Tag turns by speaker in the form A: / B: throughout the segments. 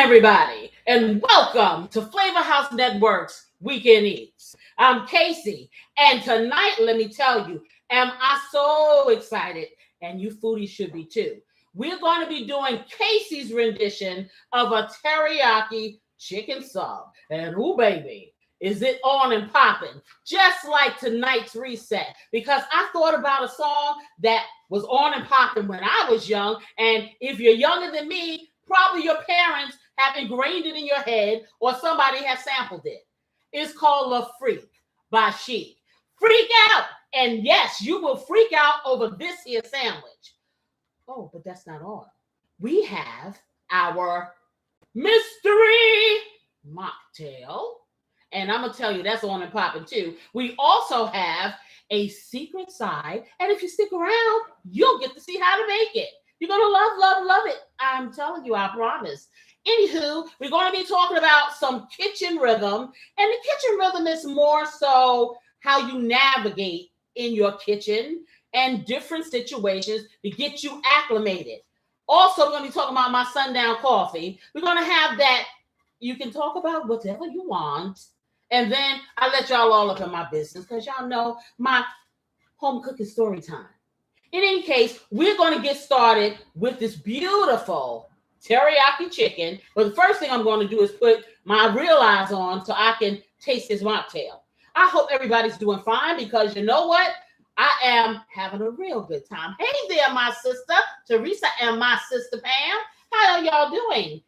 A: everybody, and welcome to Flavor House Network's Weekend Eats. I'm Casey, and tonight, let me tell you, am I so excited, and you foodies should be too. We're going to be doing Casey's rendition of a teriyaki chicken sub, and ooh, baby, is it on and popping, just like tonight's reset, because I thought about a song that was on and popping when I was young, and if you're younger than me, probably your parents have ingrained it in your head or somebody has sampled it. It's called "La Freak" by Chic. Freak out! And yes, you will freak out over this here sandwich. Oh, but that's not all. We have our mystery mocktail. And I'm going to tell you, that's on and popping too. We also have a secret side. And if you stick around, you'll get to see how to make it. You're going to love it. I'm telling you, I promise. Anywho, we're going to be talking about some kitchen rhythm. And the kitchen rhythm is more so how you navigate in your kitchen and different situations to get you acclimated. Also, we're going to be talking about my Sundown Coffee. We're going to have that. You can talk about whatever you want. And then I let y'all all up in my business because y'all know my home cooking story time. In any case, we're going to get started with this beautiful teriyaki chicken. But the first thing I'm going to do is put my real eyes on so I can taste this mocktail. I hope everybody's doing fine because you know what? I am having a real good time. Hey there, my sister Teresa and my sister Pam. How are y'all doing?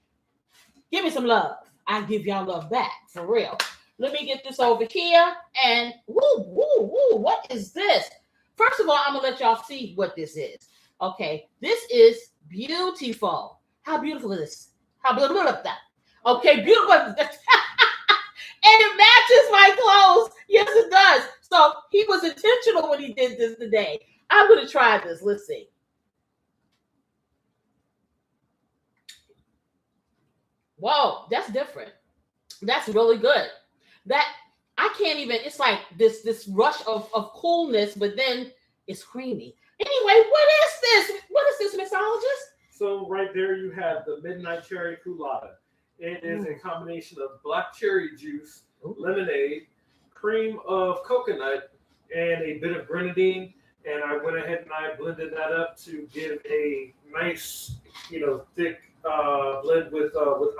A: Give me some love. I give y'all love back, for real. Let me get this over here. And what is this? First of all, I'm going to let y'all see what this is. Okay, this is beautiful. How beautiful is this? How beautiful is that? Okay, beautiful. And it matches my clothes. Yes, it does. So he was intentional when he did this today. I'm going to try this. Let's see. Whoa, that's different. That's really good. That I can't even, it's like this rush of coolness, but then it's creamy. Anyway, what is this? What is this, mixologist?
B: So right there you have the Midnight Cherry Colada. It is a combination of black cherry juice, lemonade, cream of coconut, and a bit of grenadine. And I went ahead and I blended that up to give a nice, thick blend with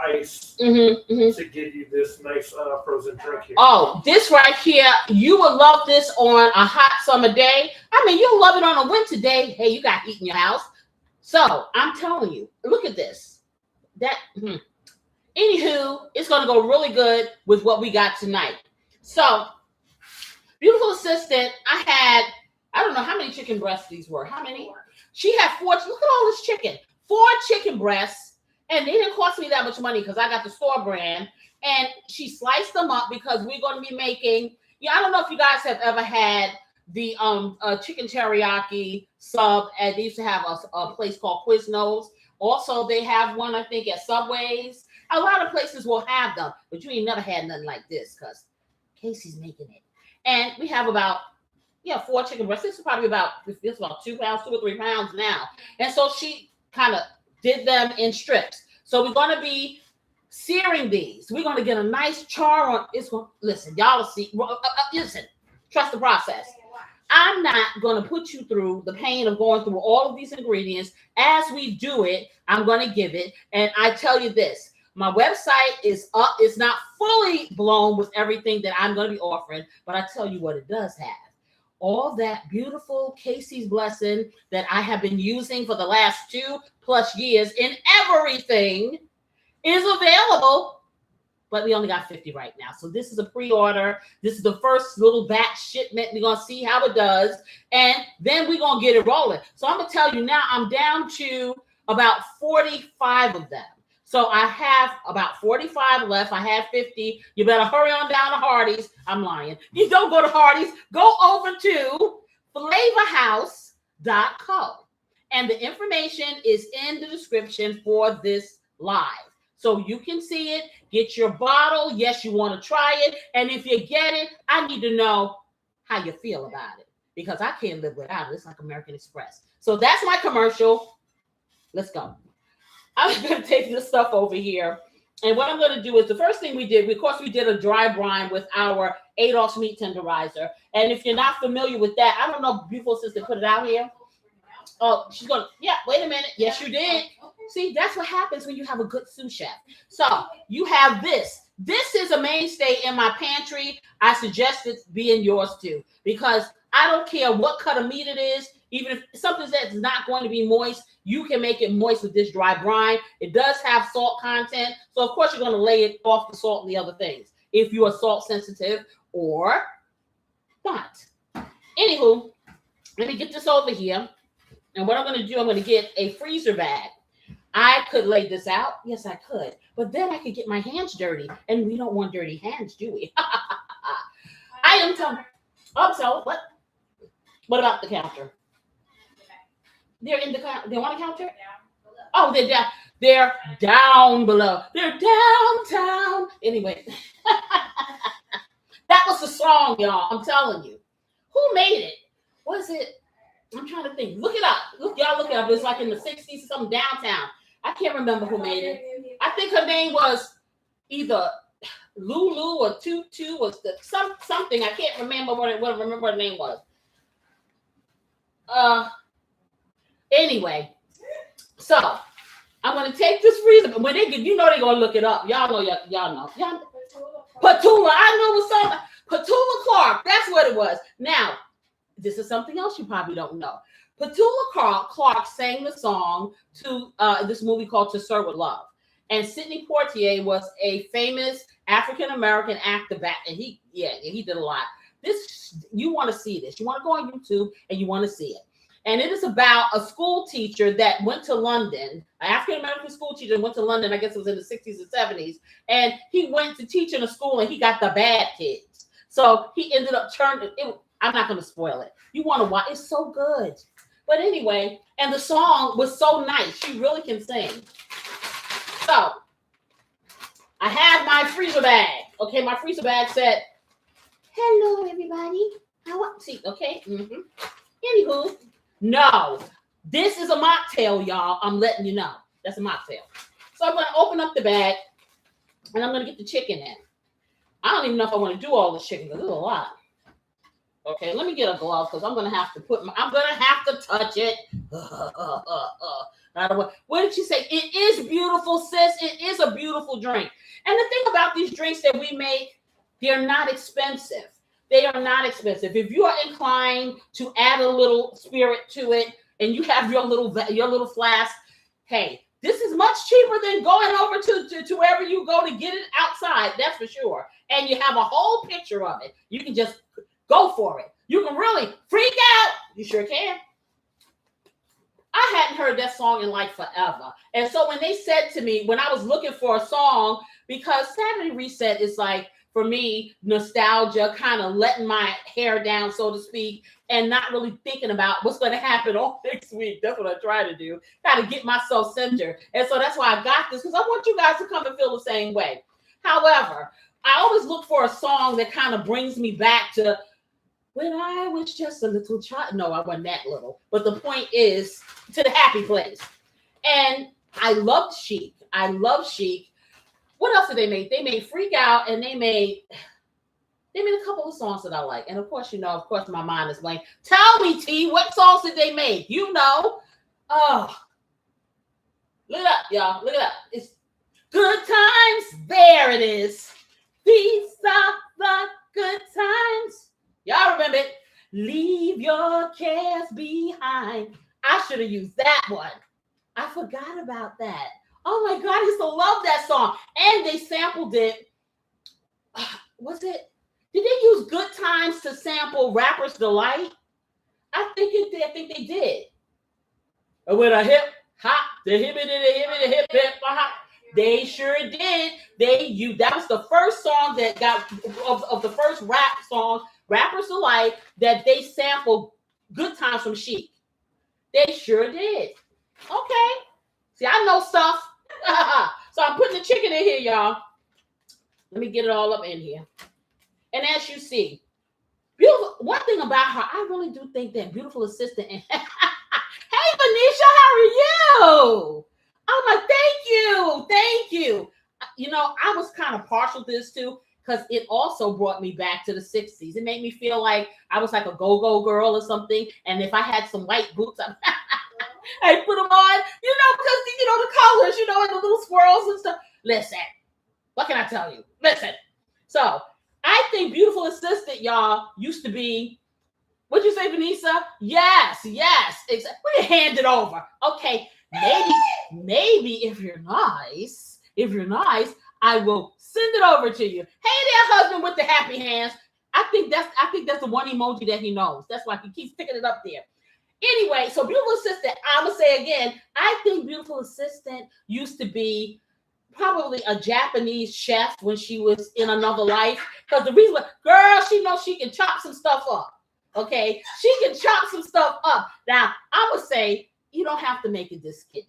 B: ice to give you this nice frozen drink here.
A: Oh, this right here, you will love this on a hot summer day. I mean, you'll love it on a winter day. Hey, you got heat in your house. So I'm telling you, look at this. Anywho, it's going to go really good with what we got tonight. So, beautiful assistant, I don't know how many chicken breasts these were. How many? She had 4. Look at all this chicken. 4 chicken breasts. And they didn't cost me that much money because I got the store brand. And she sliced them up because we're going to be making, I don't know if you guys have ever had the chicken teriyaki sub. And they used to have a place called Quiznos. Also, they have one, I think, at Subways. A lot of places will have them, but you ain't never had nothing like this because Casey's making it. And we have about 4 chicken breasts. This is probably about 2 pounds, 2 or 3 pounds now. And so she kind of did them in strips. So we're going to be searing these. We're going to get a nice char on. Listen, y'all will see. Listen, trust the process. I'm not going to put you through the pain of going through all of these ingredients. As we do it, I'm going to give it. And I tell you this, my website is up. It's not fully blown with everything that I'm going to be offering, but I tell you what it does have. All that beautiful Casey's blessing that I have been using for the last 2+ years in everything is available, but we only got 50 right now. So this is a pre-order. This is the first little batch shipment. We're going to see how it does, and then we're going to get it rolling. So I'm going to tell you now, I'm down to about 45 of them. So I have about 45 left. I have 50. You better hurry on down to Hardee's. I'm lying. You don't go to Hardee's. Go over to FLAVAHOUSE.co. And the information is in the description for this live. So you can see it. Get your bottle. Yes, you want to try it. And if you get it, I need to know how you feel about it because I can't live without it. It's like American Express. So that's my commercial. Let's go. I'm going to take this stuff over here And what I'm going to do is the first thing we did, of course, we did a dry brine with our Adolph's meat tenderizer. And if you're not familiar with that, I don't know, beautiful sister, put it out here. Oh, she's going to, yeah, wait a minute. Yes, you did. See, that's what happens when you have a good sous chef. So you have this. This is a mainstay in my pantry. I suggest it be in yours too, because I don't care what cut of meat it is. Even if something that's not going to be moist, you can make it moist with this dry brine. It does have salt content. So, of course, you're going to lay it off the salt and the other things if you are salt sensitive or not. Anywho, let me get this over here. And what I'm going to do, I'm going to get a freezer bag. I could lay this out. Yes, I could. But then I could get my hands dirty. And we don't want dirty hands, do we? I am telling. Oh, so what? What about the counter? They're in the counter. They want a counter? Oh, they're down. They're down below. They're downtown. Anyway, that was the song, y'all. I'm telling you. Who made it? Was it? I'm trying to think. Look it up. Look it up. It's like in the 60s or something downtown. I can't remember who made it. I think her name was either Lulu or Tutu or something. I can't remember what her name was. Anyway, so I'm gonna take this freezer. When they get, you know they're gonna look it up. Y'all know. Petula. I know it was something. Petula Clark. That's what it was. Now, this is something else you probably don't know. Petula Clark sang the song to this movie called To Sir With Love. And Sidney Poitier was a famous African-American actor back, and he did a lot. You want to see this. You want to go on YouTube and you want to see it. And it is about a school teacher that went to London, an African-American school teacher went to London, I guess it was in the 60s and 70s. And he went to teach in a school and he got the bad kids. So he ended up turning it. I'm not going to spoil it. You want to watch. It's so good. But anyway, and the song was so nice. She really can sing. So I have my freezer bag. Okay, my freezer bag said, hello, everybody. Okay. Anywho, no, this is a mocktail, y'all. I'm letting you know. That's a mocktail. So I'm going to open up the bag and I'm going to get the chicken in. I don't even know if I want to do all this chicken because there's a lot. Okay, let me get a glove because I'm going to have to touch it. What did she say? It is beautiful, sis. It is a beautiful drink. And the thing about these drinks that we make, they're not expensive. They are not expensive. If you are inclined to add a little spirit to it and you have your little flask, hey, this is much cheaper than going over to wherever you go to get it outside. That's for sure. And you have a whole picture of it. You can just go for it. You can really freak out. You sure can. I hadn't heard that song in like forever. And so when they said to me, when I was looking for a song, because Saturday Reset is like, for me, nostalgia, kind of letting my hair down, so to speak, and not really thinking about what's going to happen all next week. That's what I try to do. Got to get myself centered. And so that's why I got this, because I want you guys to come and feel the same way. However, I always look for a song that kind of brings me back to when I was just a little child. No, I wasn't that little. But the point is, to the happy place. And I loved Chic. I love Chic. What else did they make? They made Freak Out, and they made a couple of songs that I like. And of course, my mind is blank. Tell me, T, what songs did they make? You know. Oh. Look it up, y'all. Look it up. It's Good Times. There it is. These are the good times. Y'all remember it? Leave your cares behind. I should have used that one. I forgot about that. Oh my God, I used to love that song. And they sampled it. Was it? Did they use Good Times to sample Rapper's Delight? I think it did. I think they did. With a hip hop, the hip hop. They sure did. That was the first song that got of the first rap song, Rapper's Delight, that they sampled Good Times from Chic. They sure did. Okay. See, I know stuff. So I'm putting the chicken in here, y'all. Let me get it all up in here. And as you see, beautiful. One thing about her, I really do think that beautiful assistant. Hey, Venetia, how are you? I'm like, thank you. I was kind of partial to this too, because it also brought me back to the 60s. It made me feel like I was like a go-go girl or something. And if I had some white boots, I'd put them on, because, the colors, and the little swirls and stuff. Listen, what can I tell you? Listen. So I think Beautiful Assistant, y'all, used to be, what'd you say, Vanessa? Yes, exactly. We hand it over. Okay, maybe if you're nice, I will send it over to you. Hey there, husband with the happy hands. I think that's the one emoji that he knows. That's why he keeps picking it up there. Anyway, so Beautiful Assistant, I'm gonna say again, I think Beautiful Assistant used to be probably a Japanese chef when she was in another life. Because the reason, girl, she knows she can chop some stuff up. Okay, she can chop some stuff up. Now, I would say you don't have to make it this skinny.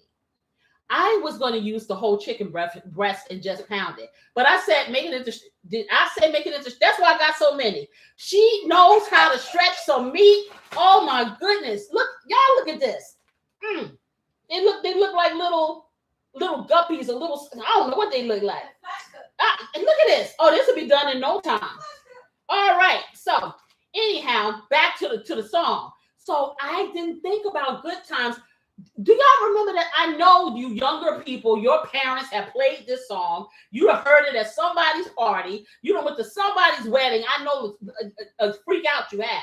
A: I was going to use the whole chicken breast and just pound it, but I said make it into. That's why I got so many. She knows how to stretch some meat. Oh my goodness! Look at this. They look like little guppies, I don't know what they look like. And look at this. Oh, this will be done in no time. All right. So anyhow, back to the song. So I didn't think about Good Times. Do y'all remember that? I know you younger people, your parents have played this song. You have heard it at somebody's party. You went to somebody's wedding. I know a freak out you have.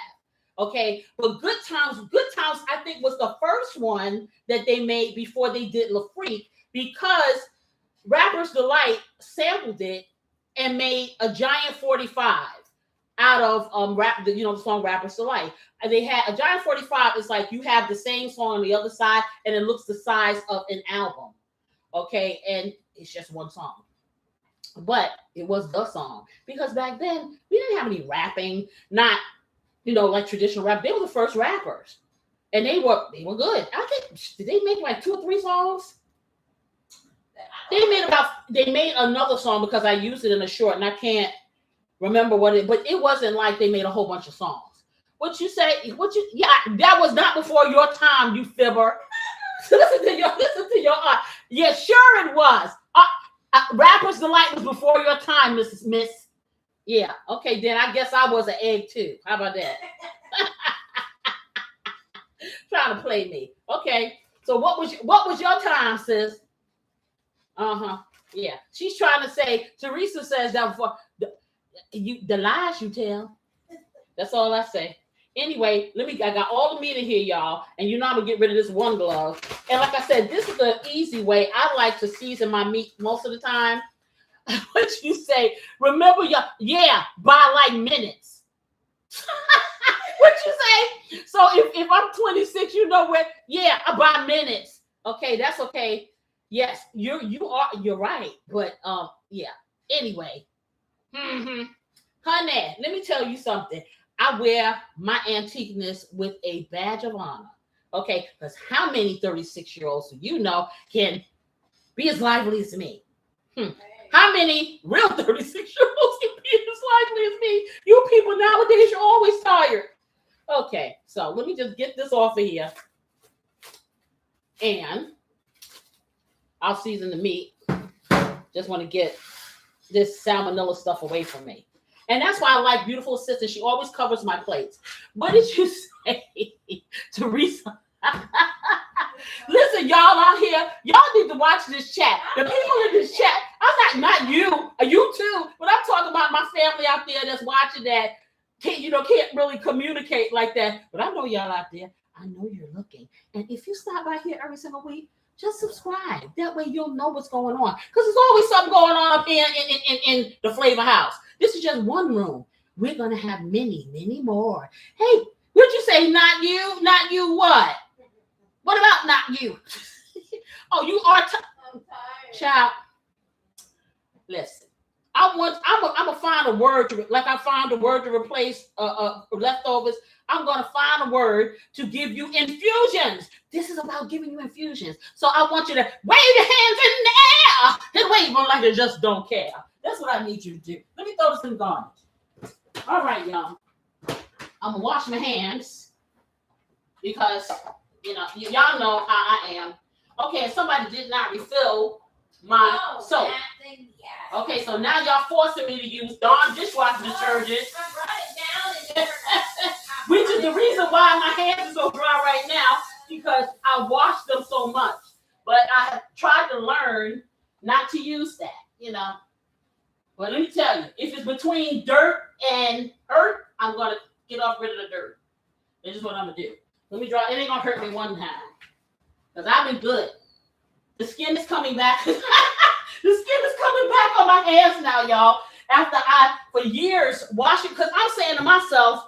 A: Okay, but Good Times, I think was the first one that they made before they did La Freak, because Rapper's Delight sampled it and made a giant 45 out of the song Rapper's Delight. And they had a giant 45. It's like you have the same song on the other side, and it looks the size of an album. Okay, and it's just one song, but it was the song because back then we didn't have any rapping, not like traditional rap. They were the first rappers, and they were good. I think did they make like 2 or 3 songs? They made another song because I used it in a short, and I can't remember but it wasn't like they made a whole bunch of songs. What you say? That was not before your time, you fibber. listen to your aunt. Yeah, sure it was. Rapper's Delight was before your time, Miss. Yeah. Okay, then I guess I was an egg too. How about that? Trying to play me. Okay. So what was your time, sis? Yeah. She's trying to say. Teresa says that before the lies you tell. That's all I say. Anyway, I got all the meat in here, y'all, and I'm gonna get rid of this one glove. And like I said, this is the easy way. I like to season my meat most of the time. What you say? Remember, by like minutes. What you say? So if I'm 26, by minutes. Okay, that's okay. Yes, you're right. But Anyway, honey, let me tell you something. I wear my antiqueness with a badge of honor. Okay, because how many 36-year-olds do you know can be as lively as me? How many real 36-year-olds can be as lively as me? You people nowadays, you're always tired. Okay, so let me just get this off of here. And I'll season the meat. Just want to get this salmonella stuff away from me. And that's why I like Beautiful Assistant. She always covers my plates. What did you say, Teresa? Listen, y'all out here, y'all need to watch this chat. The people in this chat, I'm not you too, but I'm talking about my family out there that's watching that can't really communicate like that. But I know y'all out there. I know you're looking. And if you stop by here every single week, just subscribe. That way you'll know what's going on. Because there's always something going on up here in the Flavor House. This is just one room. We're going to have many, many more. Hey, what'd you say? Not you? Not you what? What about not you? Oh, you are
C: I'm tired.
A: Child. Listen. I'm gonna find a word I found a word to replace leftovers. I'm gonna find a word to give you infusions. This is about giving you infusions. So I want you to wave your hands in the air and wave them like you just don't care. That's what I need you to do. Let me throw this in the garbage. All right, y'all. I'm gonna wash my hands because y'all know how I am. Okay, somebody did not refill my soap. Okay, so now y'all forcing me to use Dawn dishwashing detergent.
C: I brought it down and never
A: Which is the reason why my hands are so dry right now, because I wash them so much. But I have tried to learn not to use that, you know. But let me tell you, if it's between dirt and earth, I'm gonna get rid of the dirt. This is what I'm gonna do. Let me draw. It ain't gonna hurt me one time, because I've been good. The skin is coming back. The skin is coming back on my hands now, y'all. After I, for years, washing, because I'm saying to myself,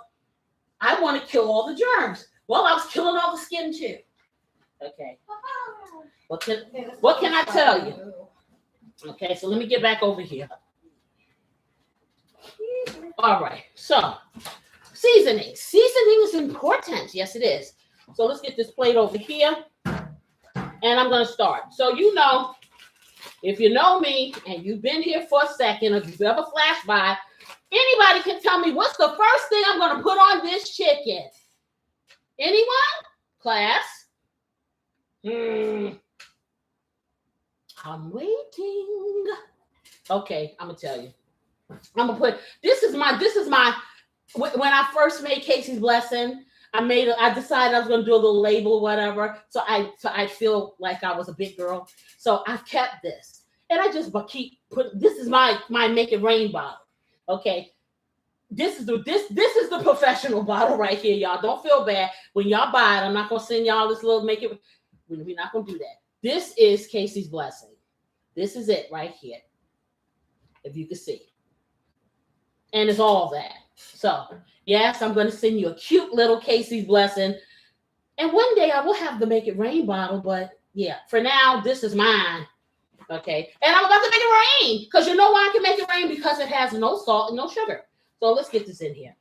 A: I want to kill all the germs. Well, I was killing all the skin too. Okay. What can I tell you? Okay, so let me get back over here. All right, so seasoning. Seasoning is important. Yes, it is. So let's get this plate over here. And I'm going to start. So, you know, if you know me and you've been here for a second, or if you've ever flashed by, anybody can tell me what's the first thing I'm going to put on this chicken? Anyone? Class? I'm waiting. Okay, I'm going to tell you. I'm going to put, this is my, when I first made Casey's Blessing, I decided I was going to do a little label or whatever. So I feel like I was a big girl. So I've kept this. And I just keep this is my Make It Rain bottle. Okay. This is the professional bottle right here, y'all. Don't feel bad. When y'all buy it, I'm not going to send y'all this little Make It. We're not going to do that. This is Casey's Blessing. This is it right here. If you can see. And it's all that. So, yes, I'm going to send you a cute little Casey's Blessing. And one day I will have the Make It Rain bottle. But, yeah, for now, this is mine. Okay. And I'm about to make it rain. Because you know why I can make it rain? Because it has no salt and no sugar. So, let's get this in here.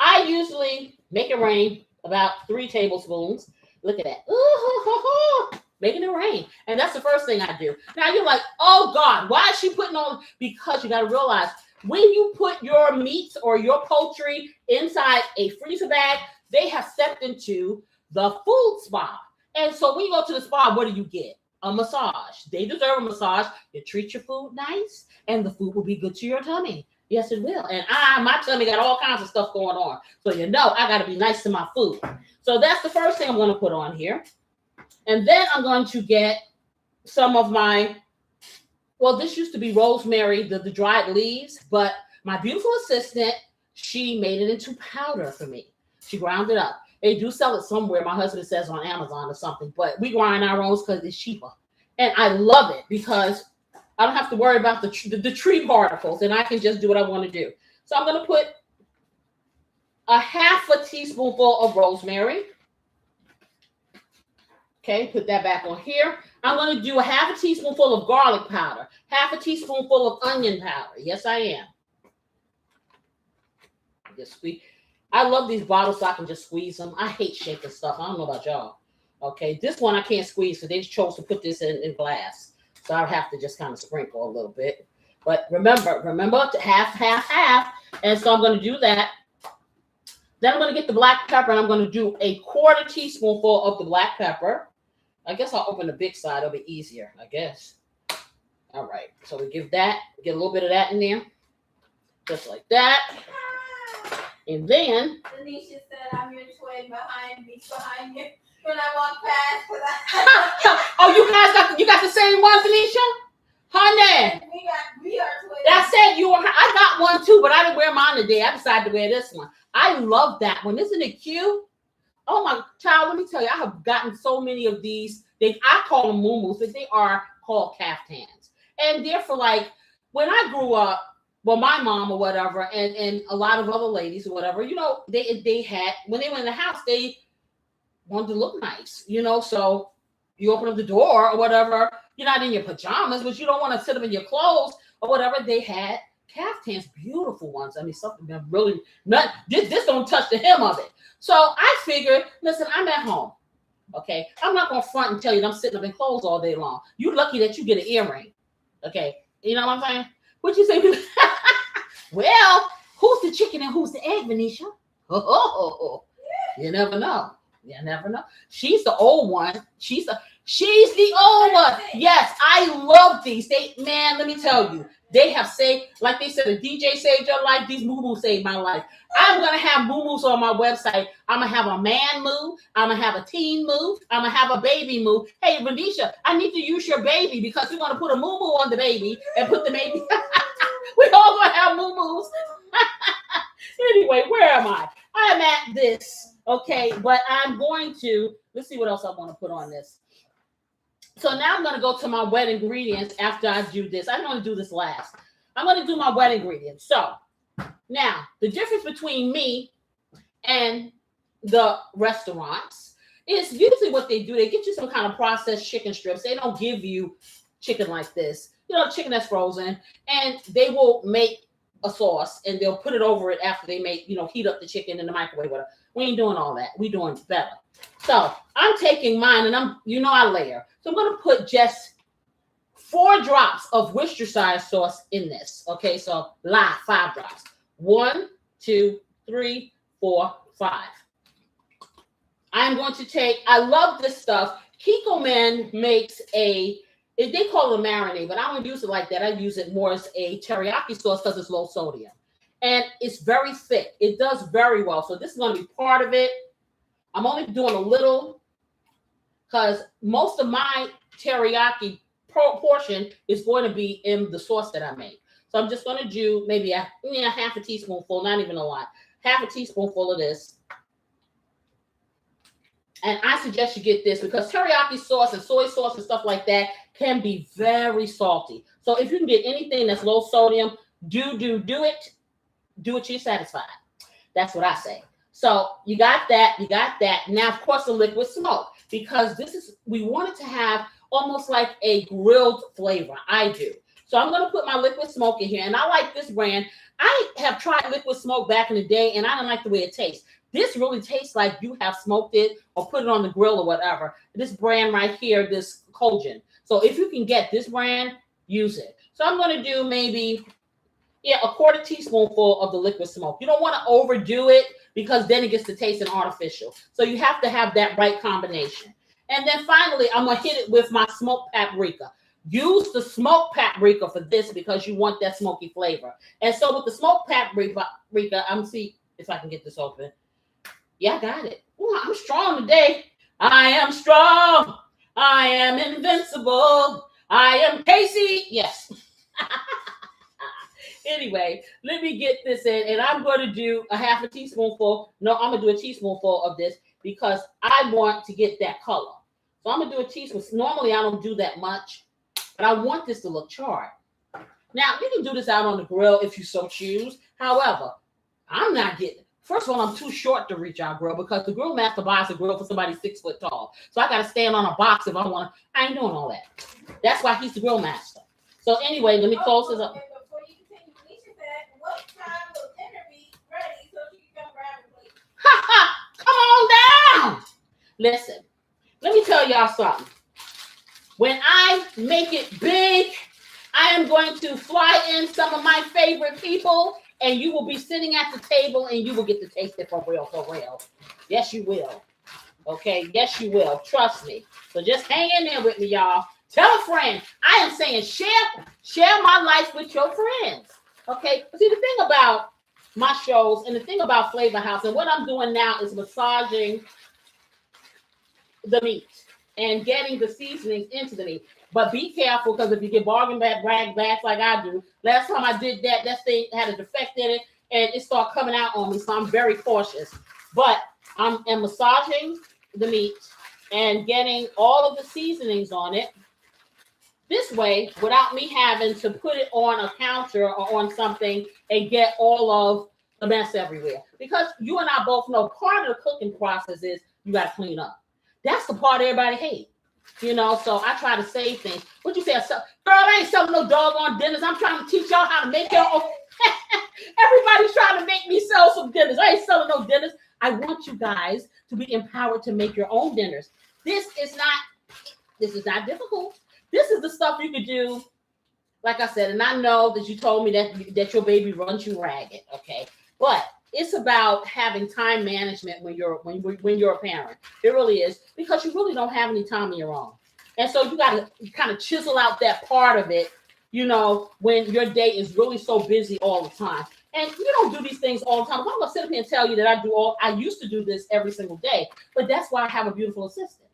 A: I usually make it rain about 3 tablespoons. Look at that. Ooh, making it rain. And that's the first thing I do. Now, you're like, oh, God, why is she putting on? Because you got to realize, when you put your meats or your poultry inside a freezer bag, they have stepped into the food spa. And so when you go to the spa, what do you get? A massage. They deserve a massage. You treat your food nice, and the food will be good to your tummy. Yes, it will. And my tummy got all kinds of stuff going on. So you know I got to be nice to my food. So that's the first thing I'm going to put on here. And then I'm going to get some of my, well, this used to be rosemary, the dried leaves, but my beautiful assistant, she made it into powder for me. She ground it up. They do sell it somewhere. My husband says on Amazon or something, but we grind our own because it's cheaper. And I love it because I don't have to worry about the tree particles, and I can just do what I want to do. So I'm going to put a half a teaspoonful of rosemary. Okay, put that back on here. I'm going to do a half a teaspoonful of garlic powder, half a teaspoonful of onion powder. Yes, I am. Just squeeze. I love these bottles so I can just squeeze them. I hate shaking stuff. I don't know about y'all. Okay, this one I can't squeeze because they chose to put this in glass. So I have to just kind of sprinkle a little bit. But remember to half. And so I'm going to do that. Then I'm going to get the black pepper, and I'm going to do a quarter teaspoonful of the black pepper. I guess I'll open the big side. It'll be easier, I guess. All right. So we get a little bit of that in there. Just like that. And then.
C: Tanisha said, I'm your twin behind you. When I walk past.
A: Oh, you got the same one, Tanisha? Honey.
C: We are twins.
A: That said, I got one too, but I didn't wear mine today. I decided to wear this one. I love that one. Isn't it cute? Oh my child, let me tell you, I have gotten so many of these. I call them muumuus, but they are called caftans. And they're for like, when I grew up, well, my mom or whatever, and a lot of other ladies or whatever, you know, they had, when they went in the house, they wanted to look nice, you know, so you open up the door or whatever, you're not in your pajamas, but you don't want to sit them in your clothes or whatever. They had caftans, beautiful ones. I mean, something that really not this don't touch the hem of it. So I figured, listen, I'm at home. Okay. I'm not gonna front and tell you that I'm sitting up in clothes all day long. You're lucky that you get an earring. Okay. You know what I'm saying? What you say? Well, who's the chicken and who's the egg, Venetia? Oh. You never know. You never know. She's the old one. She's the old one. Yes, I love these. Man, let me tell you, they have saved, like they said, a DJ saved your life. These moo-moos saved my life. I'm going to have moo-moos on my website. I'm going to have a man moo. I'm going to have a teen moo. I'm going to have a baby moo. Hey, Renisha, I need to use your baby because we're going to put a moo-moo on the baby and put the baby. We're all going to have moo-moos. Anyway, where am I? I'm at this, okay? But I'm going to, let's see what else I want to put on this. So now I'm going to go to my wet ingredients after I do this. I'm going to do this last. I'm going to do my wet ingredients. So now the difference between me and the restaurants is usually what they do. They get you some kind of processed chicken strips. They don't give you chicken like this. You know, chicken that's frozen. And they will make a sauce and they'll put it over it after they make, heat up the chicken in the microwave. Whatever. We ain't doing all that. We doing better. So I'm taking mine and I layer. So I'm going to put just 4 drops of Worcestershire sauce in this. Okay, so 5 drops. 1, 2, 3, 4, 5. I'm going to I love this stuff. Kikkoman makes they call it a marinade, but I don't use it like that. I use it more as a teriyaki sauce because it's low sodium. And it's very thick. It does very well. So this is going to be part of it. I'm only doing a little because most of my teriyaki portion is going to be in the sauce that I make. So I'm just going to do maybe a half a teaspoonful, not even a lot, half a teaspoonful of this. And I suggest you get this because teriyaki sauce and soy sauce and stuff like that can be very salty. So if you can get anything that's low sodium, do it. Do it till you're satisfied. That's what I say. So you got that. Now, of course, the liquid smoke, because we want it to have almost like a grilled flavor. I do. So I'm going to put my liquid smoke in here. And I like this brand. I have tried liquid smoke back in the day, and I don't like the way it tastes. This really tastes like you have smoked it or put it on the grill or whatever. This brand right here, this Cajun. So if you can get this brand, use it. So I'm going to do maybe, a quarter teaspoonful of the liquid smoke. You don't want to overdo it because then it gets to taste artificial. So you have to have that right combination. And then finally, I'm going to hit it with my smoked paprika. Use the smoked paprika for this because you want that smoky flavor. And so with the smoked paprika, I'm see if I can get this open. Yeah, I got it. Ooh, I'm strong today. I am strong. I am invincible. I am Casey. Yes. Anyway, let me get this in, and I'm going to do a half a teaspoonful. No, I'm going to do a teaspoonful of this because I want to get that color. So I'm going to do a teaspoon. Normally, I don't do that much, but I want this to look charred. Now, you can do this out on the grill if you so choose. However, I'm not getting it. First of all, I'm too short to reach our grill because the grill master buys a grill for somebody 6 foot tall. So I got to stand on a box if I want to. I ain't doing all that. That's why he's the grill master. So anyway, let me close this up.
C: Before you continue, Nisha said, what time will dinner be ready so she can come grab it, please?
A: Ha ha! Come on down. Listen, let me tell y'all something. When I make it big, I am going to fly in some of my favorite people, and you will be sitting at the table, and you will get to taste it for real, for real. Yes, you will. Okay? Yes, you will. Trust me. So just hang in there with me, y'all. Tell a friend. I am saying share my life with your friends. Okay? See, the thing about my shows and the thing about Flavor House and what I'm doing now is massaging the meat and getting the seasonings into the meat. But be careful because if you get bargain bags like I do, last time I did that thing had a defect in it and it started coming out on me. So I'm very cautious. But I'm massaging the meat and getting all of the seasonings on it. This way, without me having to put it on a counter or on something and get all of the mess everywhere. Because you and I both know part of the cooking process is you got to clean up. That's the part everybody hates. So I try to save things. What you say? Girl, I ain't selling no doggone dinners. I'm trying to teach y'all how to make your own. Everybody's trying to make me sell some dinners. I ain't selling no dinners. I want you guys to be empowered to make your own dinners. This is not difficult. This is the stuff you could do, like I said, and I know that you told me that your baby runs you ragged, okay? But it's about having time management when you're a parent. It really is, because you really don't have any time on your own. And so you got to kind of chisel out that part of it, you know, when your day is really so busy all the time. And you don't do these things all the time. I'm going to sit up here and tell you that I used to do this every single day, but that's why I have a beautiful assistant.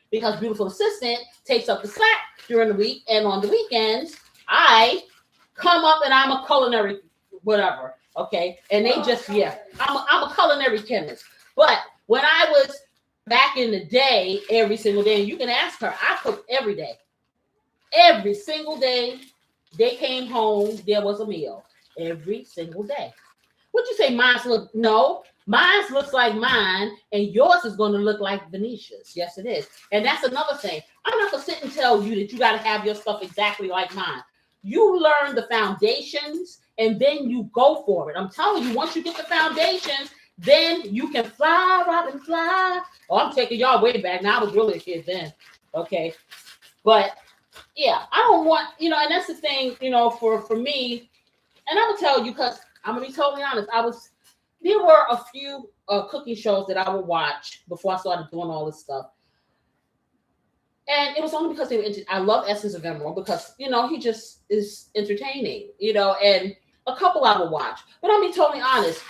A: Because beautiful assistant takes up the slack during the week, and on the weekends, I come up and I'm a culinary whatever, okay? And they just, I'm a culinary chemist. But when I was back in the day, every single day, and you can ask her, I cooked every day. Every single day, they came home, there was a meal. Every single day. Would you say mine's look? No, mine's looks like mine, and yours is going to look like Venetia's. Yes, it is. And that's another thing. I'm not going to sit and tell you that you got to have your stuff exactly like mine. You learn the foundations, and then you go for it. I'm telling you, once you get the foundations, then you can fly, Robin, fly. Oh, I'm taking y'all way back. Now I was really a kid then. Okay. But yeah, I don't want, you know, and that's the thing, you know, for me. And I'm gonna tell you, because I'm gonna be totally honest. There were a few cooking shows that I would watch before I started doing all this stuff, and it was only because they were. I love Essence of Emerald because you know he just is entertaining, you know, and a couple I would watch. But I'll be totally honest.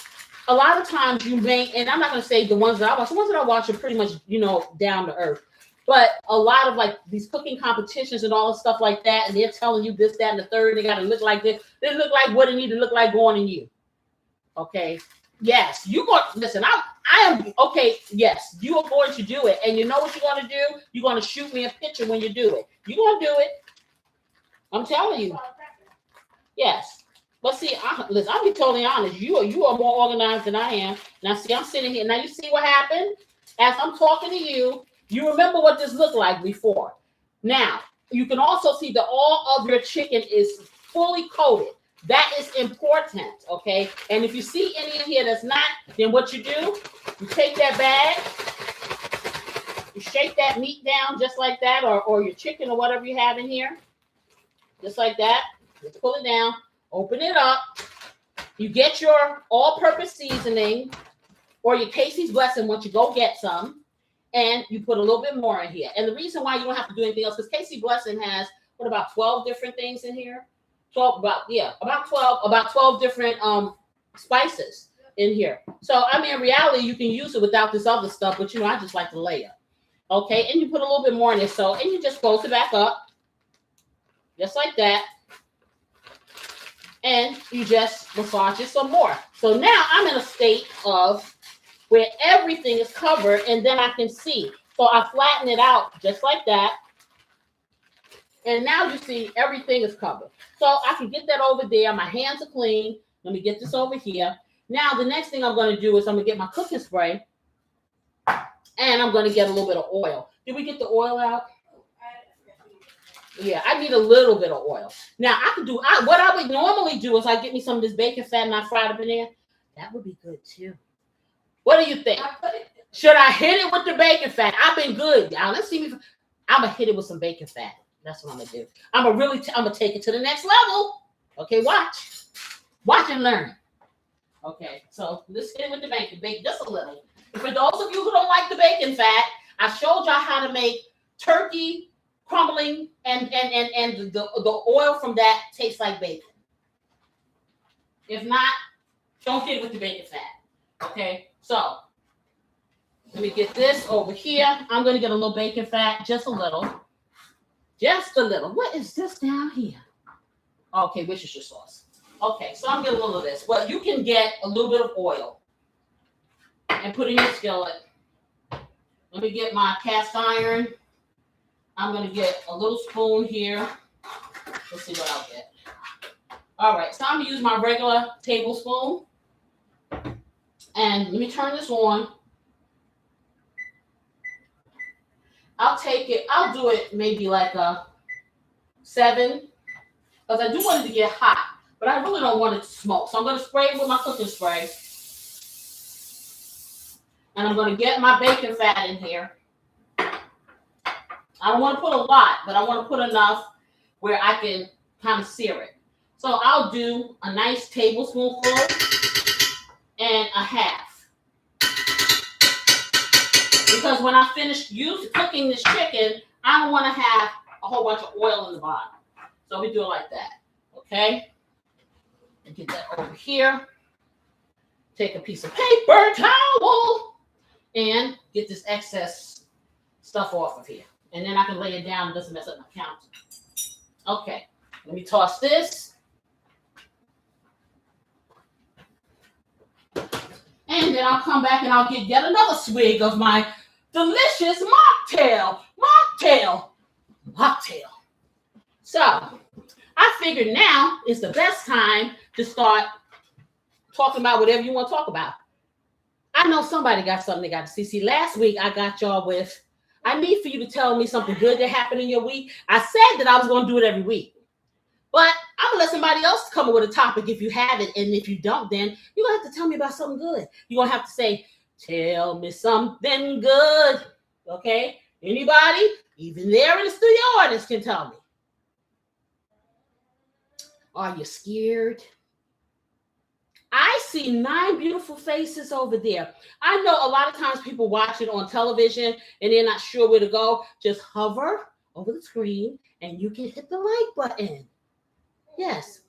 A: A lot of times you may, and I'm not gonna say the ones that I watch. The ones that I watch are pretty much, you know, down to earth. But a lot of like these cooking competitions and all the stuff like that, and they're telling you this, that, and the third. They got to look like this. They look like what it need to look like going in you. Okay. Yes, you go. Listen, I am okay. Yes, you are going to do it, and you know what you're going to do. You're going to shoot me a picture when you do it. You're going to do it. I'm telling you. Yes. But see, listen, I'll be totally honest. You are more organized than I am. Now, see, I'm sitting here. Now, you see what happened? As I'm talking to you. You remember what this looked like before. Now, you can also see that all of your chicken is fully coated. That is important, okay? And if you see any in here that's not, then what you do, you take that bag, you shake that meat down just like that, or your chicken or whatever you have in here, just like that. Just pull it down, open it up. You get your all-purpose seasoning or your Casey's Blessing once you go get some. And you put a little bit more in here. And the reason why you don't have to do anything else, because Casey Blessing has, what, about 12 different things in here? 12 different spices in here. So, I mean, in reality, you can use it without this other stuff, but, you know, I just like to layer. Okay, and you put a little bit more in it. So, and you just close it back up, just like that. And you just massage it some more. So now I'm in a state of where everything is covered, and then I can see. So I flatten it out just like that. And now you see everything is covered. So I can get that over there. My hands are clean. Let me get this over here. Now the next thing I'm going to do is I'm going to get my cooking spray, and I'm going to get a little bit of oil. Did we get the oil out? Yeah, I need a little bit of oil. Now I can do, what I would normally do is I get me some of this bacon fat and I fry it up in there. That would be good too. What do you think? Should I hit it with the bacon fat? I've been good, y'all. Let's see if I'm gonna hit it with some bacon fat. That's what I'm gonna do. I'm gonna take it to the next level. Okay, watch and learn. Okay, so let's hit it with the bacon just a little. For those of you who don't like the bacon fat, I showed y'all how to make turkey crumbling, and the oil from that tastes like bacon. If not, don't hit it with the bacon fat. Okay. So let me get this over here. I'm going to get a little bacon fat, just a little. Just a little. What is this down here? Okay, which is your sauce? Okay, so I'm getting a little of this. But you can get a little bit of oil and put in your skillet. Let me get my cast iron. I'm going to get a little spoon here. Let's see what I'll get. All right, so I'm going to use my regular tablespoon. And let me turn this on. I'll take it. I'll do it maybe like a 7. Because I do want it to get hot. But I really don't want it to smoke. So I'm going to spray it with my cooking spray. And I'm going to get my bacon fat in here. I don't want to put a lot, but I want to put enough where I can kind of sear it. So I'll do a nice tablespoonful and a half. Because when I finish cooking this chicken, I don't want to have a whole bunch of oil in the bottom. So we do it like that. Okay? And get that over here. Take a piece of paper towel and get this excess stuff off of here. And then I can lay it down. It doesn't mess up my counter. Okay. Let me toss this. And then I'll come back and I'll get yet another swig of my delicious mocktail. So I figured now is the best time to start talking about whatever you want to talk about. I know somebody got something they got to see. See, last week I got y'all with, I need for you to tell me something good that happened in your week. I said that I was going to do it every week. But I'm going to let somebody else come up with a topic if you have it. And if you don't, then you're going to have to tell me about something good. You're going to have to say, tell me something good. Okay? Anybody, even there in the studio audience, can tell me. Are you scared? I see 9 beautiful faces over there. I know a lot of times people watch it on television and they're not sure where to go. Just hover over the screen and you can hit the like button. Yes.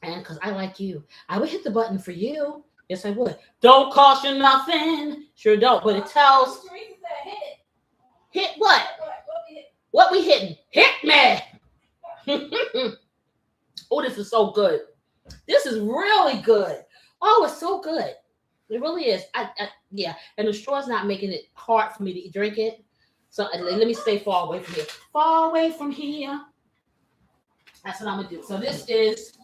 A: And because I like you, I would hit the button for you. Yes, I would. Don't cost you nothing. Sure don't. But it tells. Hit what? What we hitting? Hit me. Oh, this is so good. This is really good. Oh, it's so good. It really is. Yeah. And the straw's not making it hard for me to drink it. So let me stay far away from here. Far away from here. That's what I'm going to do. So this is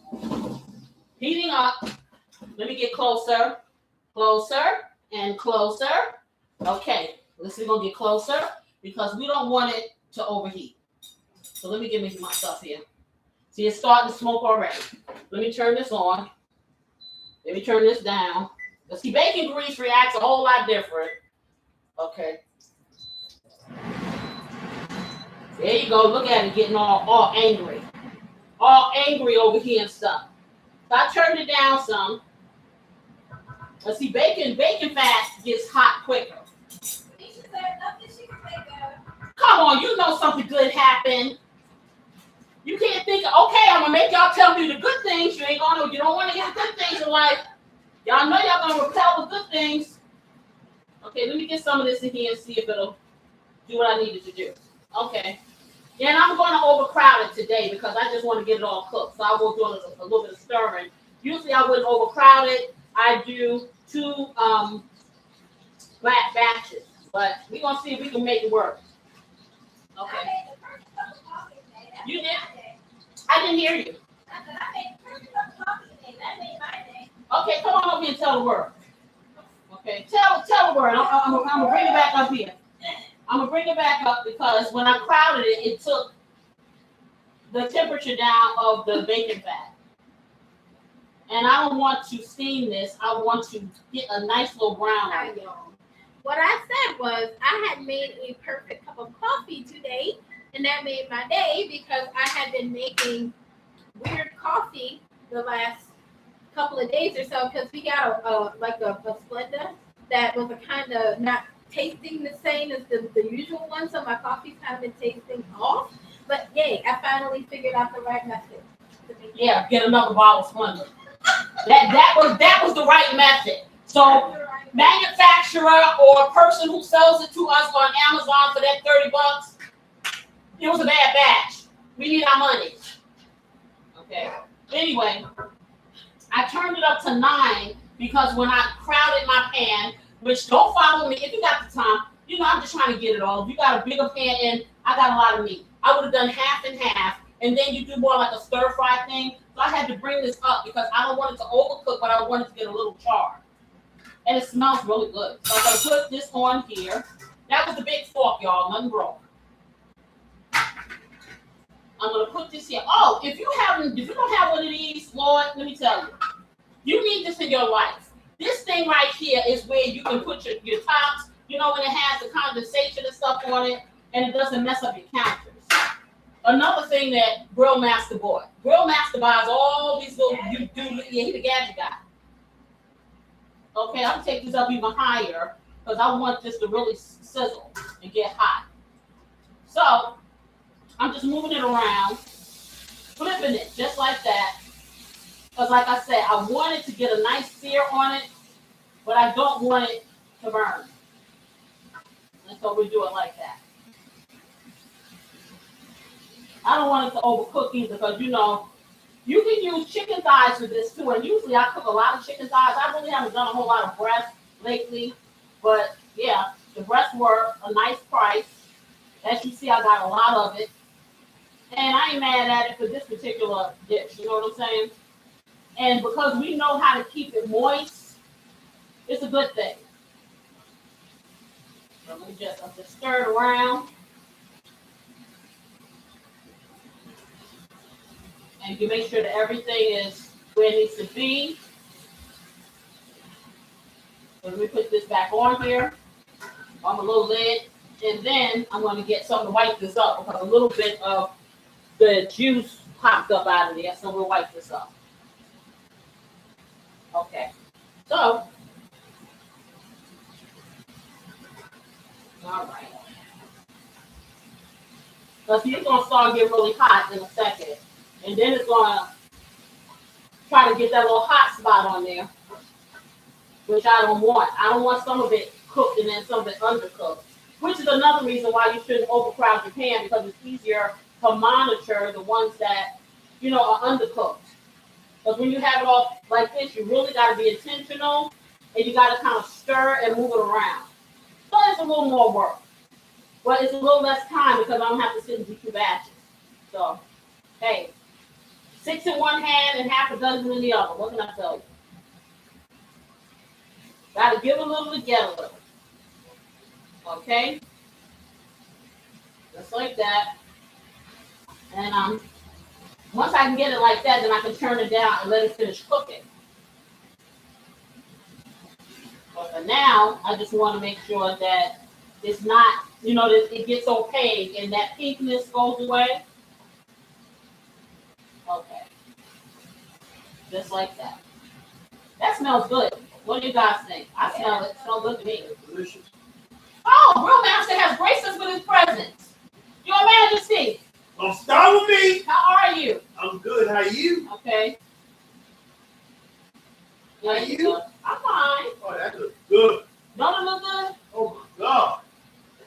A: heating up. Let me get closer. Closer and closer. Okay. We're going to get closer because we don't want it to overheat. So let me get my stuff here. See, it's starting to smoke already. Let me turn this on. Let me turn this down. Let's see, bacon grease reacts a whole lot different. Okay. There you go. Look at it getting all angry. All angry over here and stuff. So I turned it down some. Let's see, bacon fat gets hot quicker. Come on, you know something good happened. You can't think of, okay, I'm gonna make y'all tell me the good things. You don't want to hear the good things in life. Y'all know y'all gonna repel the good things. Okay, let me get some of this in here and see if it'll do what I needed to do. Okay. And I'm going to overcrowd it today because I just want to get it all cooked. So I will do a little bit of stirring. Usually I wouldn't overcrowd it. I do 2 flat batches. But we're going to see if we can make it work. Okay. You did? I didn't hear you. Okay, come on over here and tell the word. Okay, tell the word. I'm going to bring it back up here. I'm going to bring it back up because when I crowded it, it took the temperature down of the bacon fat. And I don't want to steam this. I want to get a nice little brown on it.
C: What I said was I had made a perfect cup of coffee today, and that made my day because I had been making weird coffee the last couple of days or so because we got a Splenda that was a kind of not tasting the same as the usual one, so my coffee's kind of been tasting off. But yay, I finally figured out the right method.
A: Yeah, get another bottle of Splenda. That was the right method. So manufacturer or person who sells it to us on Amazon for that $30, it was a bad batch. We need our money. Okay. Anyway, I turned it up to 9 because when I crowded my pan, which don't follow me if you got the time, I'm just trying to get it all. If you got a bigger pan and I got a lot of meat, I would have done half and half, and then you do more like a stir fry thing. So I had to bring this up because I don't want it to overcook, but I want it to get a little char. And it smells really good. So I'm gonna put this on here. That was the big fork, y'all. Nothing broke. I'm gonna put this here. Oh, if you don't have one of these, Lord, let me tell you, you need this in your life. This thing right here is where you can put your tops. When it has the condensation and stuff on it, and it doesn't mess up your counters. Another thing that Grill Master bought. Grill Master buys all these little, he's a gadget guy. Okay, I'm gonna take this up even higher because I want this to really sizzle and get hot. So I'm just moving it around, flipping it just like that. Because like I said, I want it to get a nice sear on it, but I don't want it to burn. And so we do it like that. I don't want it to overcook either because, you know, you can use chicken thighs for this too. And usually I cook a lot of chicken thighs. I really haven't done a whole lot of breast lately. But yeah, the breasts were a nice price. As you see, I got a lot of it. And I ain't mad at it for this particular dish. You know what I'm saying? And because we know how to keep it moist, it's a good thing. So I'm just stir it around. And you make sure that everything is where it needs to be. So let me put this back on here on the little lid. And then I'm going to get something to wipe this up because a little bit of the juice popped up out of there. So we'll wipe this up. Okay. So, all right. So see, it's going to start getting really hot in a second. And then it's going to try to get that little hot spot on there, which I don't want. I don't want some of it cooked and then some of it undercooked, which is another reason why you shouldn't overcrowd your pan because it's easier to monitor the ones that, you know, are undercooked. Because when you have it all like this, you really got to be intentional and you got to kind of stir and move it around. So it's a little more work, but it's a little less time because I don't have to sit and do 2 batches. So, hey, 6 in one hand and half a dozen in the other. What can I tell you? Got to give a little to get a little. Okay? Just like that. And once I can get it like that, then I can turn it down and let it finish cooking. But for now, I just want to make sure that it's not, you know, that it gets opaque and that pinkness goes away. Okay. Just like that. That smells good. What do you guys think? I smell it. It smells good to me.
B: Delicious.
A: Oh, Brewmaster has graced us with his presence. Your Majesty.
B: Don't start with me.
A: How are you?
B: I'm good. How are you?
A: Okay.
B: How are you?
A: I'm fine.
B: Oh, that looks good.
A: Don't it look good?
B: Oh my God.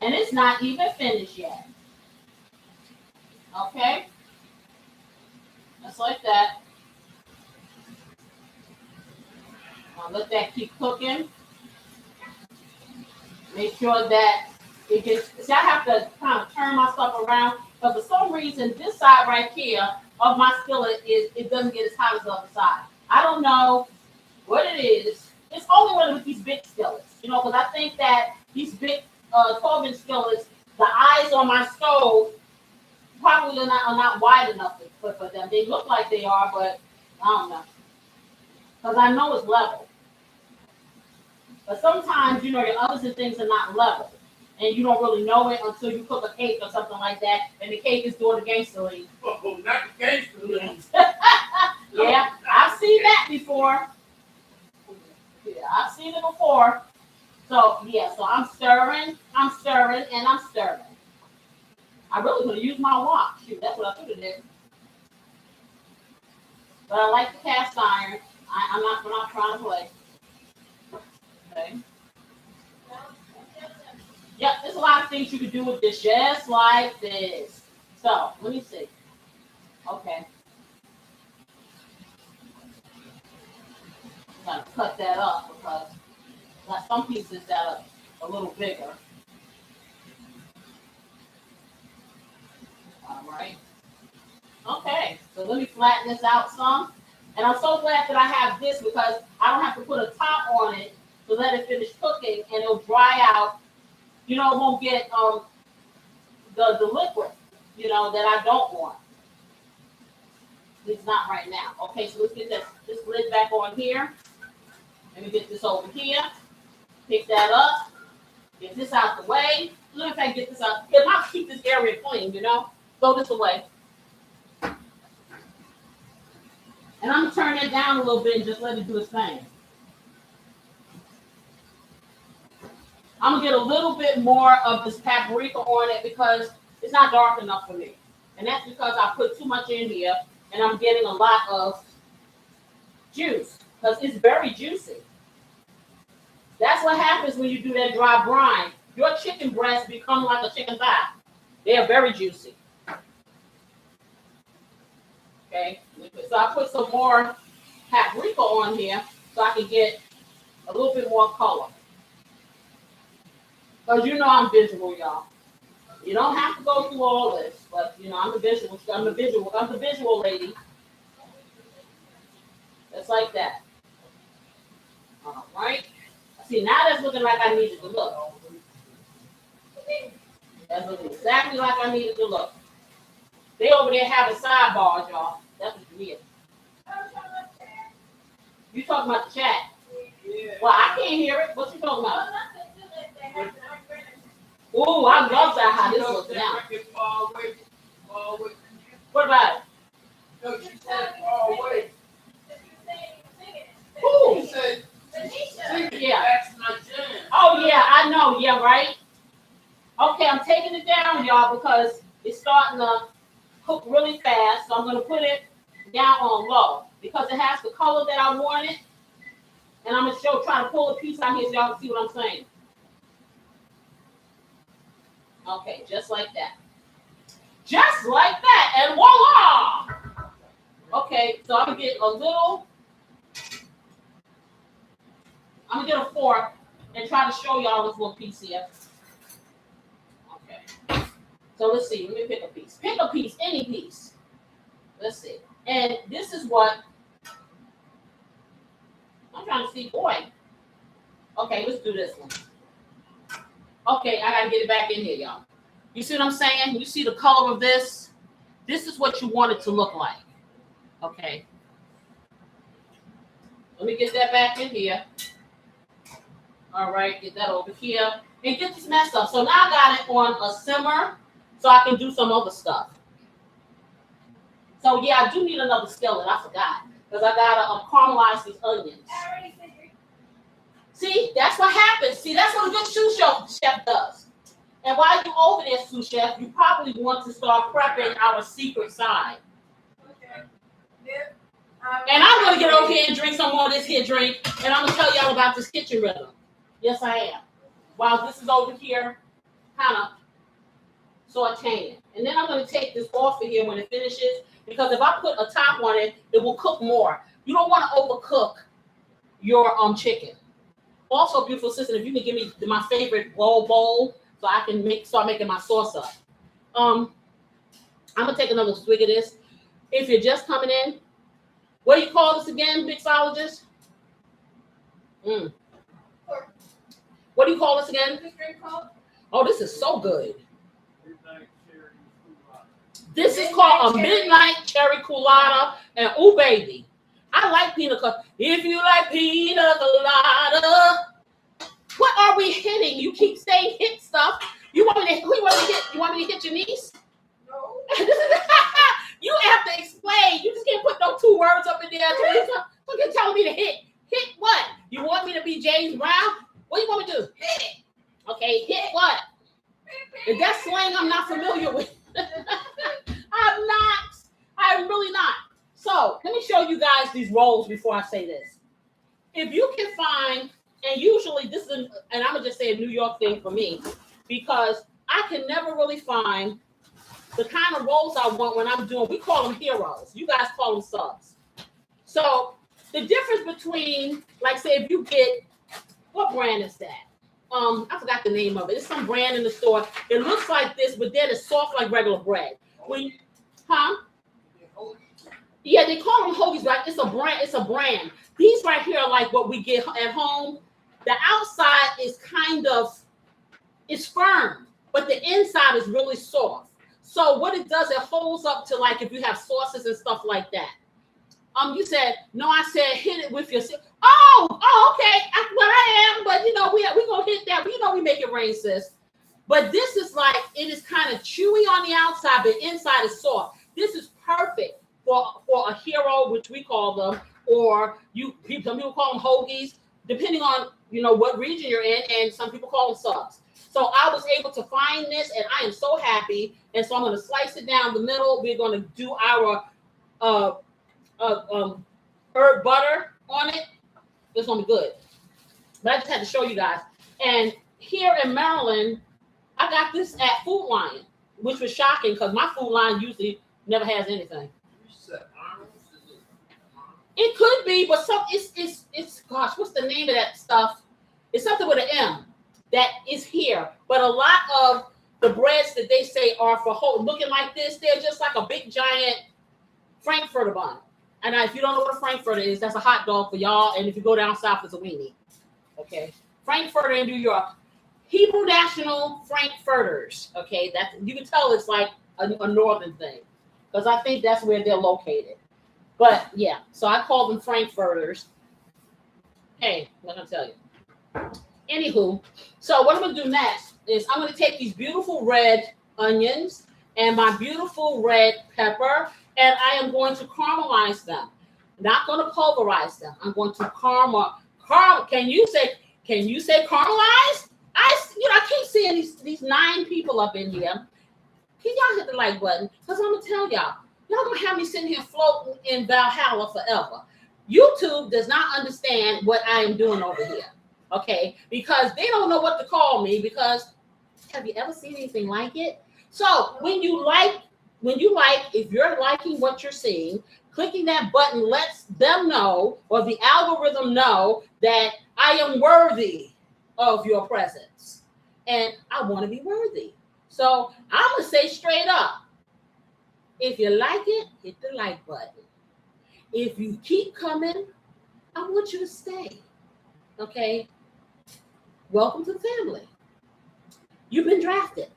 A: And it's not even finished yet. Okay. Just like that. I'll let that keep cooking. Make sure that it gets, see, I have to kind of turn my stuff around because for some reason this side right here of my skillet it doesn't get as hot as the other side. I don't know what it is. It's only one of these big skillets, you know, because I think that these big 12-inch skillets, the eyes on my stove probably are not wide enough for them. They look like they are, but I don't know. Because I know it's level. But sometimes, you know, your ovens and things are not level. And you don't really know it until you cook a cake or something like that. And the cake is doing the gangster league.
B: Oh, not the gangster league.
A: Yeah, I've seen that before. Yeah, I've seen it before. So, yeah, so I'm stirring, and I'm stirring. I really could have used my wok. Shoot, that's what I could have did. But I like the cast iron. I'm not trying to play. Okay. Yep, there's a lot of things you can do with this, just like this. So, let me see. Okay. I'm going to cut that up because I got some pieces that are a little bigger. All right. Okay, so let me flatten this out some. And I'm so glad that I have this because I don't have to put a top on it to let it finish cooking and it'll dry out. You know, it won't get the liquid, you know, that I don't want. It's not right now. Okay, so let's get this lid back on here. Let me get this over here. Pick that up. Get this out the way. Let me if I get this out. It might keep this area clean, you know. Throw this away. And I'm gonna turn it down a little bit and just let it do its thing. I'm gonna get a little bit more of this paprika on it because It's not dark enough for me. And that's because I put too much in here and I'm getting a lot of juice because it's very juicy. That's what happens when you do that dry brine. Your chicken breasts become like a chicken thigh. They are very juicy. Okay, so I put some more paprika on here so I can get a little bit more color. Because you know I'm visual, y'all. You don't have to go through all this, but you know I'm the visual lady. Just like that. All right. See, now that's looking like I needed to look. That's looking exactly like I needed to look. They over there having sidebars, y'all. That's what you hear. You talking about the chat?
B: Yeah.
A: Well, I can't hear it. What you talking about? Ooh, I love that how this looks now. What about it?
B: No, she said always.
A: Ooh. Yeah.
B: That's my jam.
A: Oh yeah, I know. Yeah, right. Okay, I'm taking it down, y'all, because it's starting to cook really fast. So I'm gonna put it down on low because it has the color that I wanted. And I'm gonna try to pull a piece out here so y'all can see what I'm saying. Okay, just like that. Just like that, and voila! Okay, so I'm gonna get a little. I'm gonna get a fork and try to show y'all this little piece here. Okay. So let's see. Let me pick a piece. Pick a piece, any piece. Let's see. And this is what I'm trying to see. Boy. Okay, let's do this one. Okay, I gotta get it back in here, y'all. You see what I'm saying? You see the color of this? This is what you want it to look like. Okay. Let me get that back in here. All right, get that over here. And get this messed up. So now I got it on a simmer so I can do some other stuff. So yeah, I do need another skillet. I forgot. Because I gotta caramelize these onions. See, that's what happens. See, that's what a good sous chef does. And while you're over there, sous chef, you probably want to start prepping our secret side.
C: Okay. Yep.
A: And I'm gonna get over here and drink some more of this here drink, and I'm gonna tell y'all about this kitchen rhythm. Yes, I am. While this is over here, kind of sauteing. And then I'm gonna take this off of here when it finishes, because if I put a top on it, it will cook more. You don't want to overcook your chicken. Also, beautiful sister, if you can give me my favorite bowl so I can start making my sauce up. I'm gonna take another swig of this. If you're just coming in, what do you call this again, mixologist? What do you call this again? Oh, this is so good. This is called a midnight cherry colada, and ooh, baby, I like pina colada. If you like pina colada, what are we hitting? You keep saying hit stuff. You want me to hit? You want me to hit your niece?
C: No.
A: You have to explain. You just can't put no two words up in there. So you're telling me to hit. Hit what? You want me to be James Brown? What do you want me to do? Hit it. Okay, hit what? If that's slang I'm not familiar with. I'm not. I'm really not. So let me show you guys these rolls before I say this. If you can find, and usually this is, and I'm gonna just say a New York thing for me, because I can never really find the kind of rolls I want when I'm doing. We call them heroes. You guys call them subs. So the difference between, like, say, if you get, what brand is that? I forgot the name of it. It's some brand in the store. It looks like this, but then it's soft like regular bread. Yeah, they call them hoagies, but it's a brand. It's a brand. These right here are like what we get at home. The outside is kind of, it's firm, but the inside is really soft. So what it does, it holds up to, like, if you have sauces and stuff like that. You said, no, I said hit it with your, okay, that's what I am, but you know, we gonna hit that, you know, we make it rain, sis. But this is like, it is kind of chewy on the outside, but inside is soft. This is perfect for a hero, which we call them, or some people call them hoagies, depending on, you know, what region you're in, and some people call them subs. So I was able to find this, and I am so happy. And so I'm going to slice it down the middle. We're going to do our herb butter on it. It's going to be good. But I just had to show you guys. And here in Maryland, I got this at Food Lion, which was shocking because my Food Lion usually never has anything. It could be, but it's gosh, what's the name of that stuff? It's something with an M that is here. But a lot of the breads that they say are for whole, looking like this, they're just like a big giant Frankfurter bun. And if you don't know what a Frankfurter is, that's a hot dog for y'all. And if you go down south, it's a weenie. Okay, Frankfurter in New York, Hebrew National Frankfurters. Okay, that you can tell it's like a northern thing because I think that's where they're located. But yeah, so I call them Frankfurters. Hey, what I'm gonna tell you. Anywho, so what I'm gonna do next is I'm gonna take these beautiful red onions and my beautiful red pepper, and I am going to caramelize them. Not gonna pulverize them. I'm going to Can you say caramelize? I keep seeing these 9 people up in here. Can y'all hit the like button? Because I'm gonna tell y'all gonna have me sitting here floating in Valhalla forever. YouTube does not understand what I am doing over here. Okay, because they don't know what to call me. Because have you ever seen anything like it? So when you like, if you're liking what you're seeing, clicking that button lets them know, or the algorithm know, that I am worthy of your presence. And I want to be worthy. So I'm going to say straight up, if you like it, hit the like button. If you keep coming, I want you to stay. Okay? Welcome to the family. You've been drafted.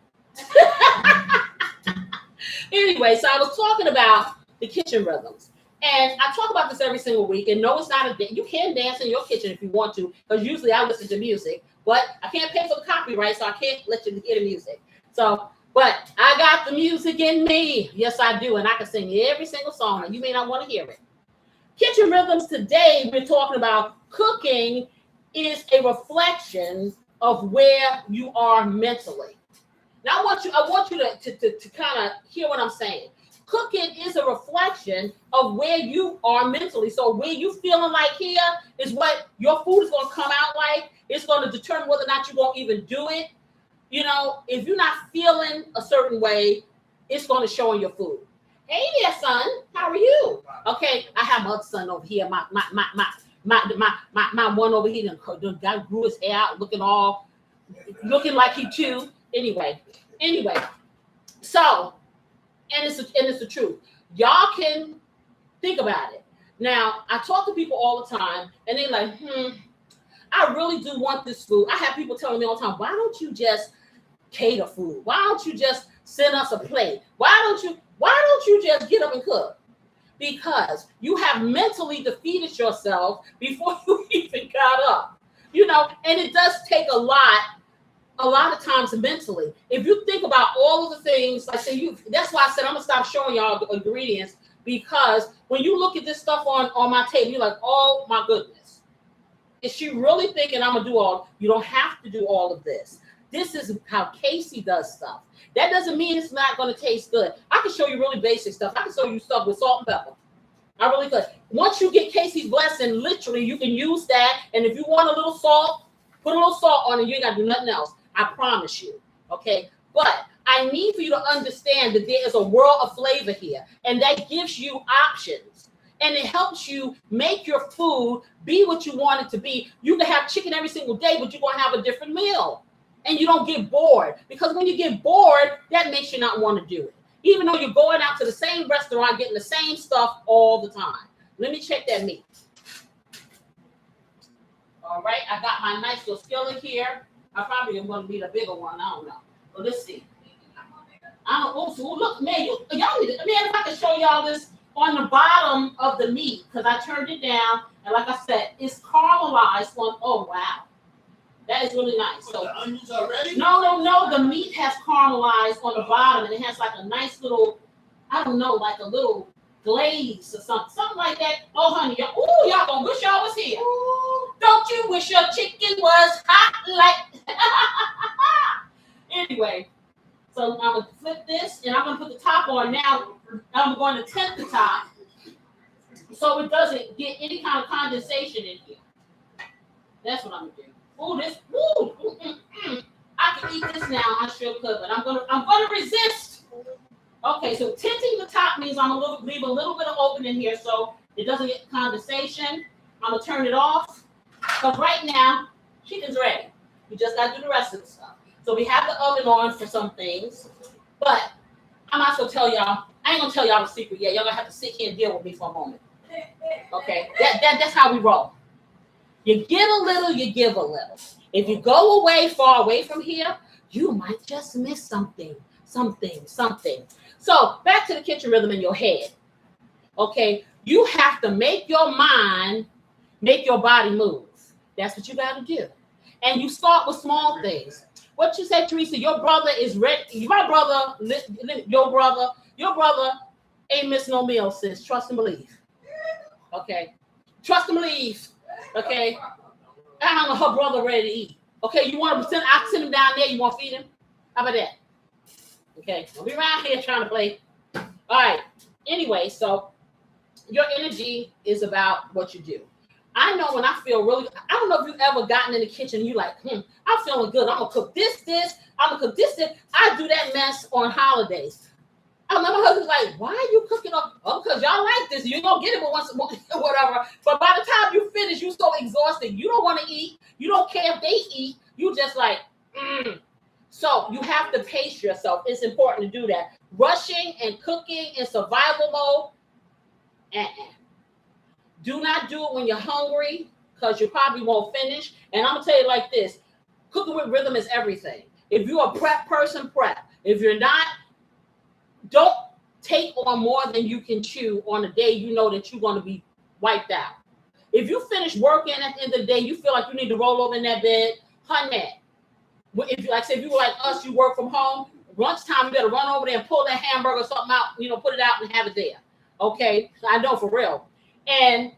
A: Anyway, so I was talking about the kitchen rhythms. And I talk about this every single week. And no, it's not a dance. You can dance in your kitchen if you want to, because usually I listen to music. But I can't pay for the copyright, so I can't let you hear the music. So, but I got the music in me. Yes, I do. And I can sing every single song. And you may not want to hear it. Kitchen rhythms today, we're talking about cooking is a reflection of where you are mentally. Now, I want you to kind of hear what I'm saying. Cooking is a reflection of where you are mentally. So where you feeling like here is what your food is going to come out like. It's going to determine whether or not you won't even do it. You know, if you're not feeling a certain way, it's going to show in your food. Hey there, son. How are you? Okay, I have my other son over here. My one over here. The guy grew his hair out, looking like he too. Anyway. So, and it's the truth. Y'all can think about it. Now, I talk to people all the time, and they're like, I really do want this food. I have people telling me all the time, why don't you just cater food? Why don't you just send us a plate? Why don't you just get up and cook? Because you have mentally defeated yourself before you even got up. You know, and it does take a lot of times mentally. If you think about all of the things, like say that's why I said I'm gonna stop showing y'all the ingredients, because when you look at this stuff on my table, you're like, oh my goodness. Is she really thinking I'm gonna do all? You don't have to do all of this. This is how Casey does stuff. That doesn't mean it's not going to taste good. I can show you really basic stuff. I can show you stuff with salt and pepper. I really could. Once you get Casey's blessing, literally, you can use that. And if you want a little salt, put a little salt on it. You ain't got to do nothing else. I promise you. Okay? But I need for you to understand that there is a world of flavor here. And that gives you options. And it helps you make your food be what you want it to be. You can have chicken every single day, but you're going to have a different meal. And you don't get bored, because when you get bored, that makes you not want to do it. Even though you're going out to the same restaurant, getting the same stuff all the time. Let me check that meat. All right, I got my nice little skillet here. I probably am going to need a bigger one. I don't know. But let's see. Look, man, y'all need it. Man, if I can show y'all this on the bottom of the meat, because I turned it down, and like I said, it's caramelized on. Oh wow. That is really nice. So
D: the onions already?
A: No. The meat has caramelized on the bottom, and it has like a nice little, I don't know, like a little glaze or something like that. Oh, honey, y'all gonna wish y'all was here. Ooh, don't you wish your chicken was hot like? Anyway, so I'm gonna flip this, and I'm gonna put the top on now. I'm going to tint the top so it doesn't get any kind of condensation in here. That's what I'm gonna do. I can eat this now. I sure could, but I'm gonna resist. Okay, so tinting the top means I'm gonna leave a little bit of opening here so it doesn't get condensation. I'm gonna turn it off because right now chicken's ready. We just gotta do the rest of the stuff. So we have the oven on for some things, but I'm not gonna tell y'all. I ain't gonna tell y'all the secret yet. Y'all gonna have to sit here and deal with me for a moment. Okay, that's how we roll. You give a little, you give a little. If you go far away from here, you might just miss something. So back to the kitchen rhythm in your head. Okay, you have to make your mind, make your body move. That's what you got to do. And you start with small things. What you said, Teresa, your brother is ready. My brother, your brother ain't missed no meal, sis. Trust and believe. Okay. Trust and believe. Okay. I don't know her brother ready to eat. Okay, you want to send him down there, you want to feed him? How about that? Okay, don't be around here trying to play. All right. Anyway, so your energy is about what you do. I know when I feel really, I don't know if you've ever gotten in the kitchen and you like, I'm feeling good. I'm going to cook this. I'm going to cook this. I do that mess on holidays. I remember my husband's like, why are you cooking up? Oh, because y'all like this. You're going to get it but once a month or whatever. But by the time you finish, you're so exhausted. You don't want to eat. You don't care if they eat. You just like, So you have to pace yourself. It's important to do that. Rushing and cooking in survival mode, do not do it when you're hungry because you probably won't finish. And I'm going to tell you like this. Cooking with rhythm is everything. If you're a prep person, prep. If you're not, don't take on more than you can chew on a day you know that you're going to be wiped out. If you finish working at the end of the day, you feel like you need to roll over in that bed, honey. If you if you were like us, you work from home, lunchtime, you got to run over there and pull that hamburger or something out, put it out and have it there. Okay? I know for real. And,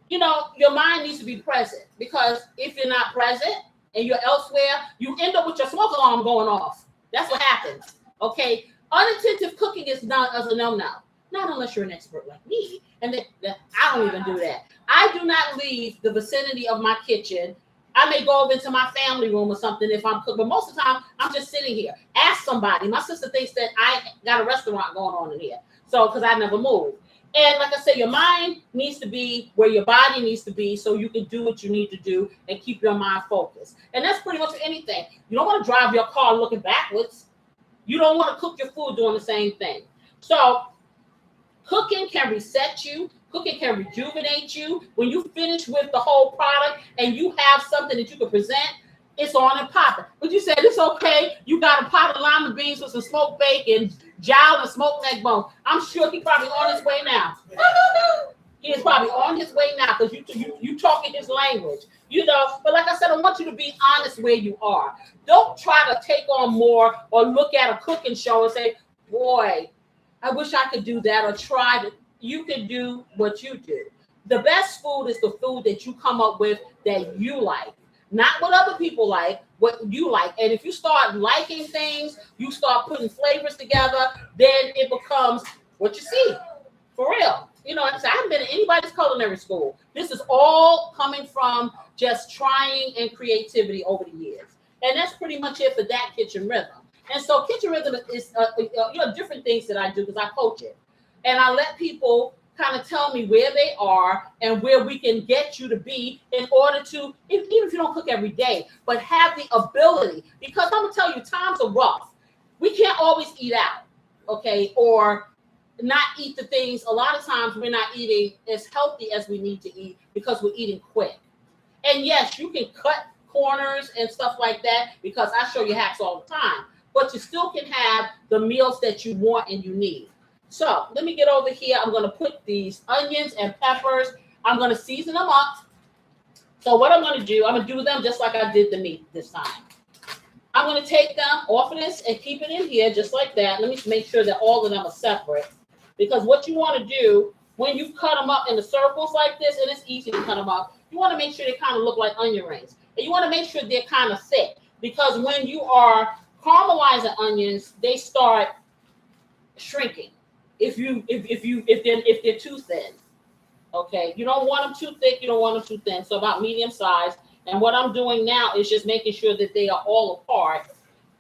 A: your mind needs to be present because if you're not present and you're elsewhere, you end up with your smoke alarm going off. That's what happens. Okay? Unattentive cooking is not as a no-no. Not unless you're an expert like me. And I don't even do that. I do not leave the vicinity of my kitchen. I may go over into my family room or something if I'm cooking, but most of the time I'm just sitting here. Ask somebody. My sister thinks that I got a restaurant going on in here. So, because I never move. And like I said, your mind needs to be where your body needs to be so you can do what you need to do and keep your mind focused. And that's pretty much anything. You don't want to drive your car looking backwards. You don't want to cook your food doing the same thing. So cooking can reset you. Cooking can rejuvenate you. When you finish with the whole product and you have something that you can present, it's on and popping. But you said it's okay. You got a pot of lima beans with some smoked bacon, jowl, and smoked neck bone. I'm sure he's probably on his way now. He is probably on his way now because you talking his language. But like I said, I want you to be honest where you are. Don't try to take on more or look at a cooking show and say, boy, I wish I could do that or try to. You can do what you do. The best food is the food that you come up with that you like, not what other people like, what you like. And if you start liking things, you start putting flavors together, then it becomes what you see. For real. I haven't been in anybody's culinary school. This is all coming from just trying and creativity over the years. And that's pretty much it for that kitchen rhythm. And so kitchen rhythm is different things that I do because I coach it. And I let people kind of tell me where they are and where we can get you to be in order to, even if you don't cook every day, but have the ability. Because I'm going to tell you, times are rough. We can't always eat out, okay, or not eat the things. A lot of times we're not eating as healthy as we need to eat because we're eating quick. And yes, you can cut corners and stuff like that because I show you hacks all the time. But you still can have the meals that you want and you need. So let me get over here. I'm going to put these onions and peppers. I'm going to season them up. So what I'm going to do, I'm going to do them just like I did the meat this time. I'm going to take them off of this and keep it in here just like that. Let me make sure that all of them are separate. Because what you want to do when you cut them up in the circles like this, and it's easy to cut them up, you want to make sure they kind of look like onion rings. And you want to make sure they're kind of thick, because when you are caramelizing onions, they start shrinking if they're too thin. Okay, you don't want them too thick, you don't want them too thin. So about medium size. And what I'm doing now is just making sure that they are all apart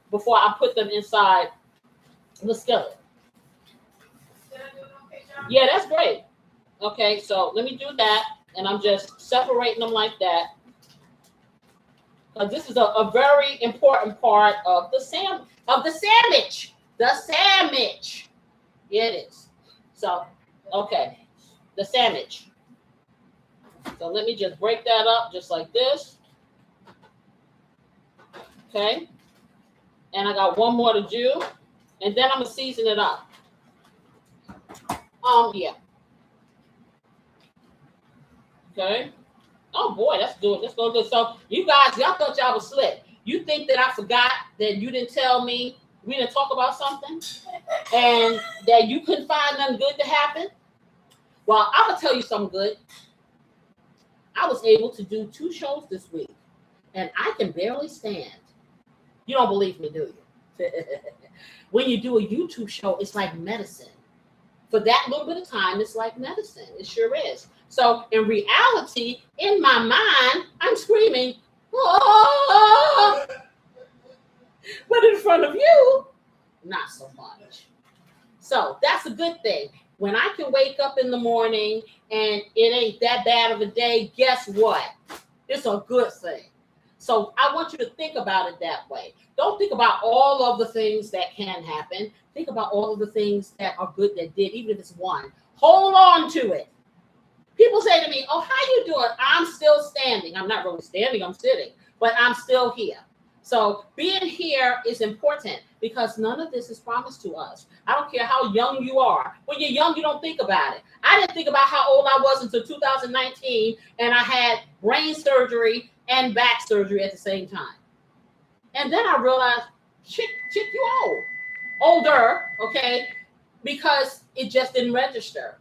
A: before I put them inside the skillet. Yeah, that's great. Okay, so let me do that, and I'm just separating them like that. This is a very important part of the sandwich. The sandwich. Yeah, it is. So, okay, the sandwich. So let me just break that up just like this. Okay, and I got one more to do, and then I'm gonna season it up. Yeah. Okay. Oh boy, that's good. That's going good. So you guys, y'all thought y'all was slick. You think that I forgot that you didn't tell me we didn't talk about something, and that you couldn't find nothing good to happen? Well, I'm gonna tell you something good. I was able to do 2 shows this week, and I can barely stand. You don't believe me, do you? When you do a YouTube show, it's like medicine. For that little bit of time, it's like medicine. It sure is. So in reality, in my mind, I'm screaming, oh! But in front of you, not so much. So that's a good thing. When I can wake up in the morning and it ain't that bad of a day, guess what? It's a good thing. So I want you to think about it that way. Don't think about all of the things that can happen. Think about all of the things that are good that did, even if it's one. Hold on to it. People say to me, oh, how you doing? I'm still standing. I'm not really standing, I'm sitting, but I'm still here. So being here is important because none of this is promised to us. I don't care how young you are. When you're young, you don't think about it. I didn't think about how old I was until 2019, and I had brain surgery and back surgery at the same time. And then I realized, Chic, you older, okay, because it just didn't register.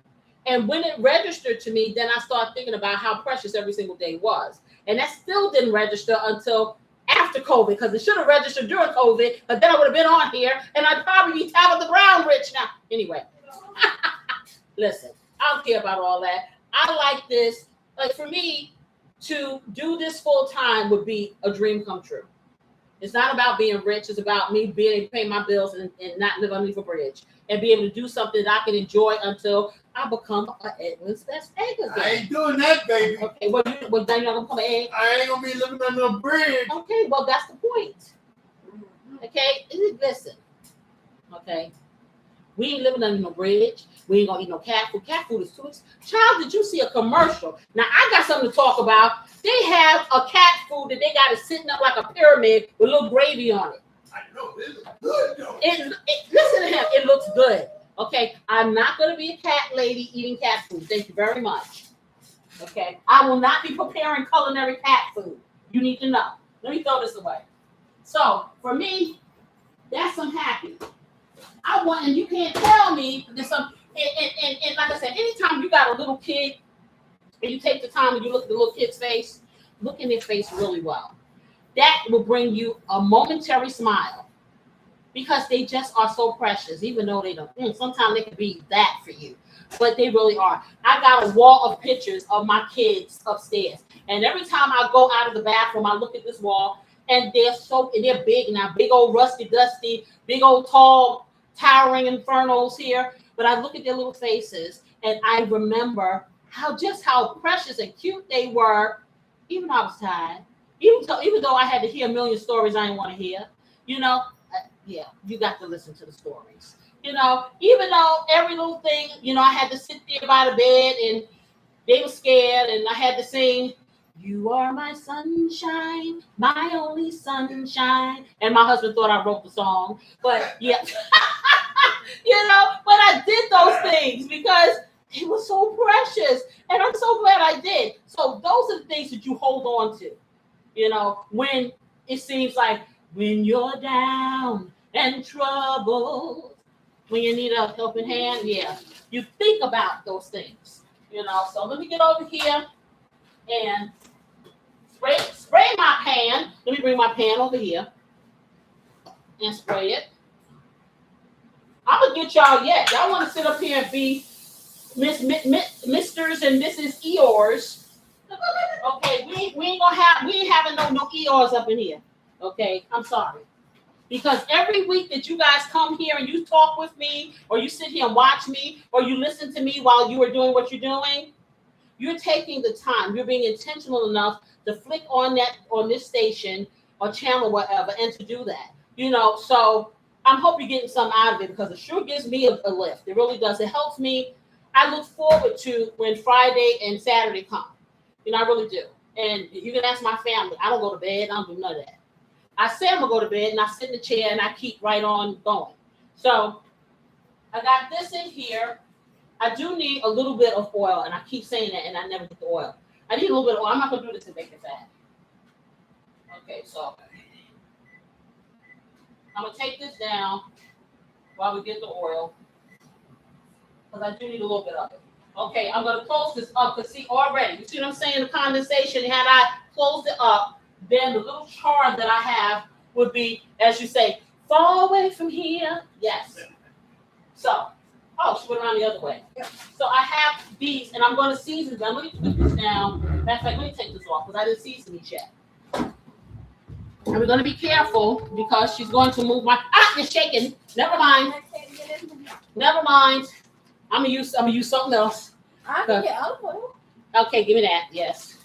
A: And when it registered to me, then I started thinking about how precious every single day was. And that still didn't register until after COVID, because it should have registered during COVID, but then I would have been on here, and I'd probably be Tabitha Brown rich now. Anyway, listen, I don't care about all that. I like this. Like, for me, to do this full time would be a dream come true. It's not about being rich. It's about me being able to pay my bills and not live underneath a bridge and be able to do something that I can enjoy until I become an Edwin's best egg again.
D: I ain't doing that, baby.
A: Okay, well, then you're not going to become an egg?
D: I ain't going to be living under a bridge.
A: Okay, well, that's the point. Okay, listen. Okay, we ain't living under no bridge. We ain't going to eat no cat food. Cat food is too expensive. Child, did you see a commercial? Now, I got something to talk about. They have a cat food that they got it sitting up like a pyramid with a little gravy on it.
D: I know, it looks good, though.
A: Listen to him. It looks good. Okay, I'm not going to be a cat lady eating cat food. Thank you very much. Okay, I will not be preparing culinary cat food. You need to know. Let me throw this away. So, for me, that's I'm happy. I want, and you can't tell me there's some, and like I said, anytime you got a little kid and you take the time and you look at the little kid's face, look in their face really well. That will bring you a momentary smile because they just are so precious, even though they don't. Sometimes they can be that for you, but they really are. I got a wall of pictures of my kids upstairs, and every time I go out of the bathroom, I look at this wall, and they're big now, big old rusty, dusty, big old tall, towering infernos here. But I look at their little faces, and I remember how precious and cute they were, even though I was tired. Even though I had to hear a million stories I didn't want to hear, yeah, you got to listen to the stories. Even though every little thing, I had to sit there by the bed and they were scared, and I had to sing, "You are my sunshine, my only sunshine." And my husband thought I wrote the song, but yeah, but I did those things because it was so precious, and I'm so glad I did. So those are the things that you hold on to. When it seems like when you're down and troubled, when you need a helping hand, yeah, you think about those things, you know. So let me get over here and spray my pan. Let me bring my pan over here and spray it. I'm gonna get y'all yet. Y'all want to sit up here and be Misters and Mrs. Eeyores. Okay, we ain't having no Eeyores up in here. Okay, I'm sorry. Because every week that you guys come here and you talk with me, or you sit here and watch me, or you listen to me while you are doing what you're doing, you're taking the time. You're being intentional enough to flick on this station or channel, whatever, and to do that. You know, so I hope you're getting something out of it, because it sure gives me a lift. It really does. It helps me. I look forward to when Friday and Saturday come. You know, I really do. And you can ask my family. I don't go to bed. I don't do none of that. I say I'm going to go to bed, and I sit in the chair, and I keep right on going. So I got this in here. I do need a little bit of oil, and I keep saying that, and I never get the oil. I need a little bit of oil. I'm not going to do this to make it fat. Okay, so I'm going to take this down while we get the oil, because I do need a little bit of it. Okay, I'm going to close this up, because see, already, you see what I'm saying? The condensation, had I closed it up, then the little char that I have would be, as you say, far away from here. Yes. So, oh, she went around the other way. So I have these, and I'm going to season them. Let me put this down. Matter of fact, let me take this off, because I didn't season these yet. And we're going to be careful, because she's going to move my. It's shaking. Never mind. Never mind. I'm gonna use something else.
C: I can get oil.
A: Okay, give me that. Yes.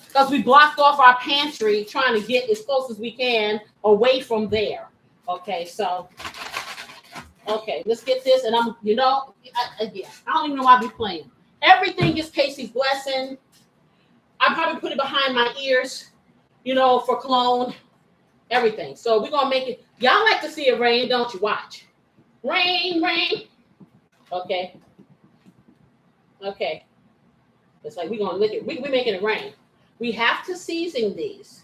A: Because we blocked off our pantry trying to get as close as we can away from there. Okay, so, okay, let's get this. And I'm, you know, I don't even know why I be playing. Everything is Casey's blessing. I probably put it behind my ears, you know, for cologne, everything. So we're going to make it. Y'all like to see it rain, don't you? Watch. Rain, rain. Okay. Okay. It's like we're going to lick it. We're making it rain. We have to season these.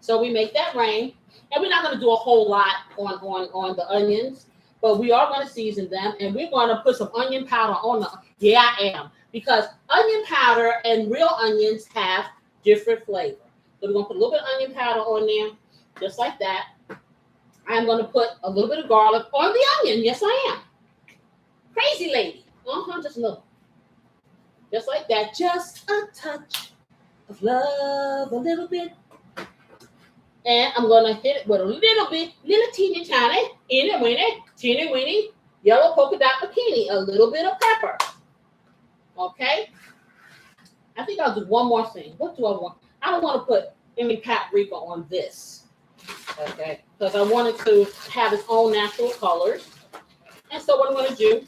A: So we make that rain. And we're not going to do a whole lot on the onions, but we are going to season them. And we're going to put some onion powder on them. Yeah, I am. Because onion powder and real onions have different flavor. So we're going to put a little bit of onion powder on there, just like that. I'm going to put a little bit of garlic on the onion. Yes, I am. Crazy lady. Just a little. Just like that. Just a touch of love, a little bit. And I'm going to hit it with a little bit, little teeny tiny, teeny weeny, yellow polka dot bikini, a little bit of pepper. Okay? I think I'll do one more thing. What do I want? I don't want to put any paprika on this. Okay? Because I want it to have its own natural colors. And so what I'm going to do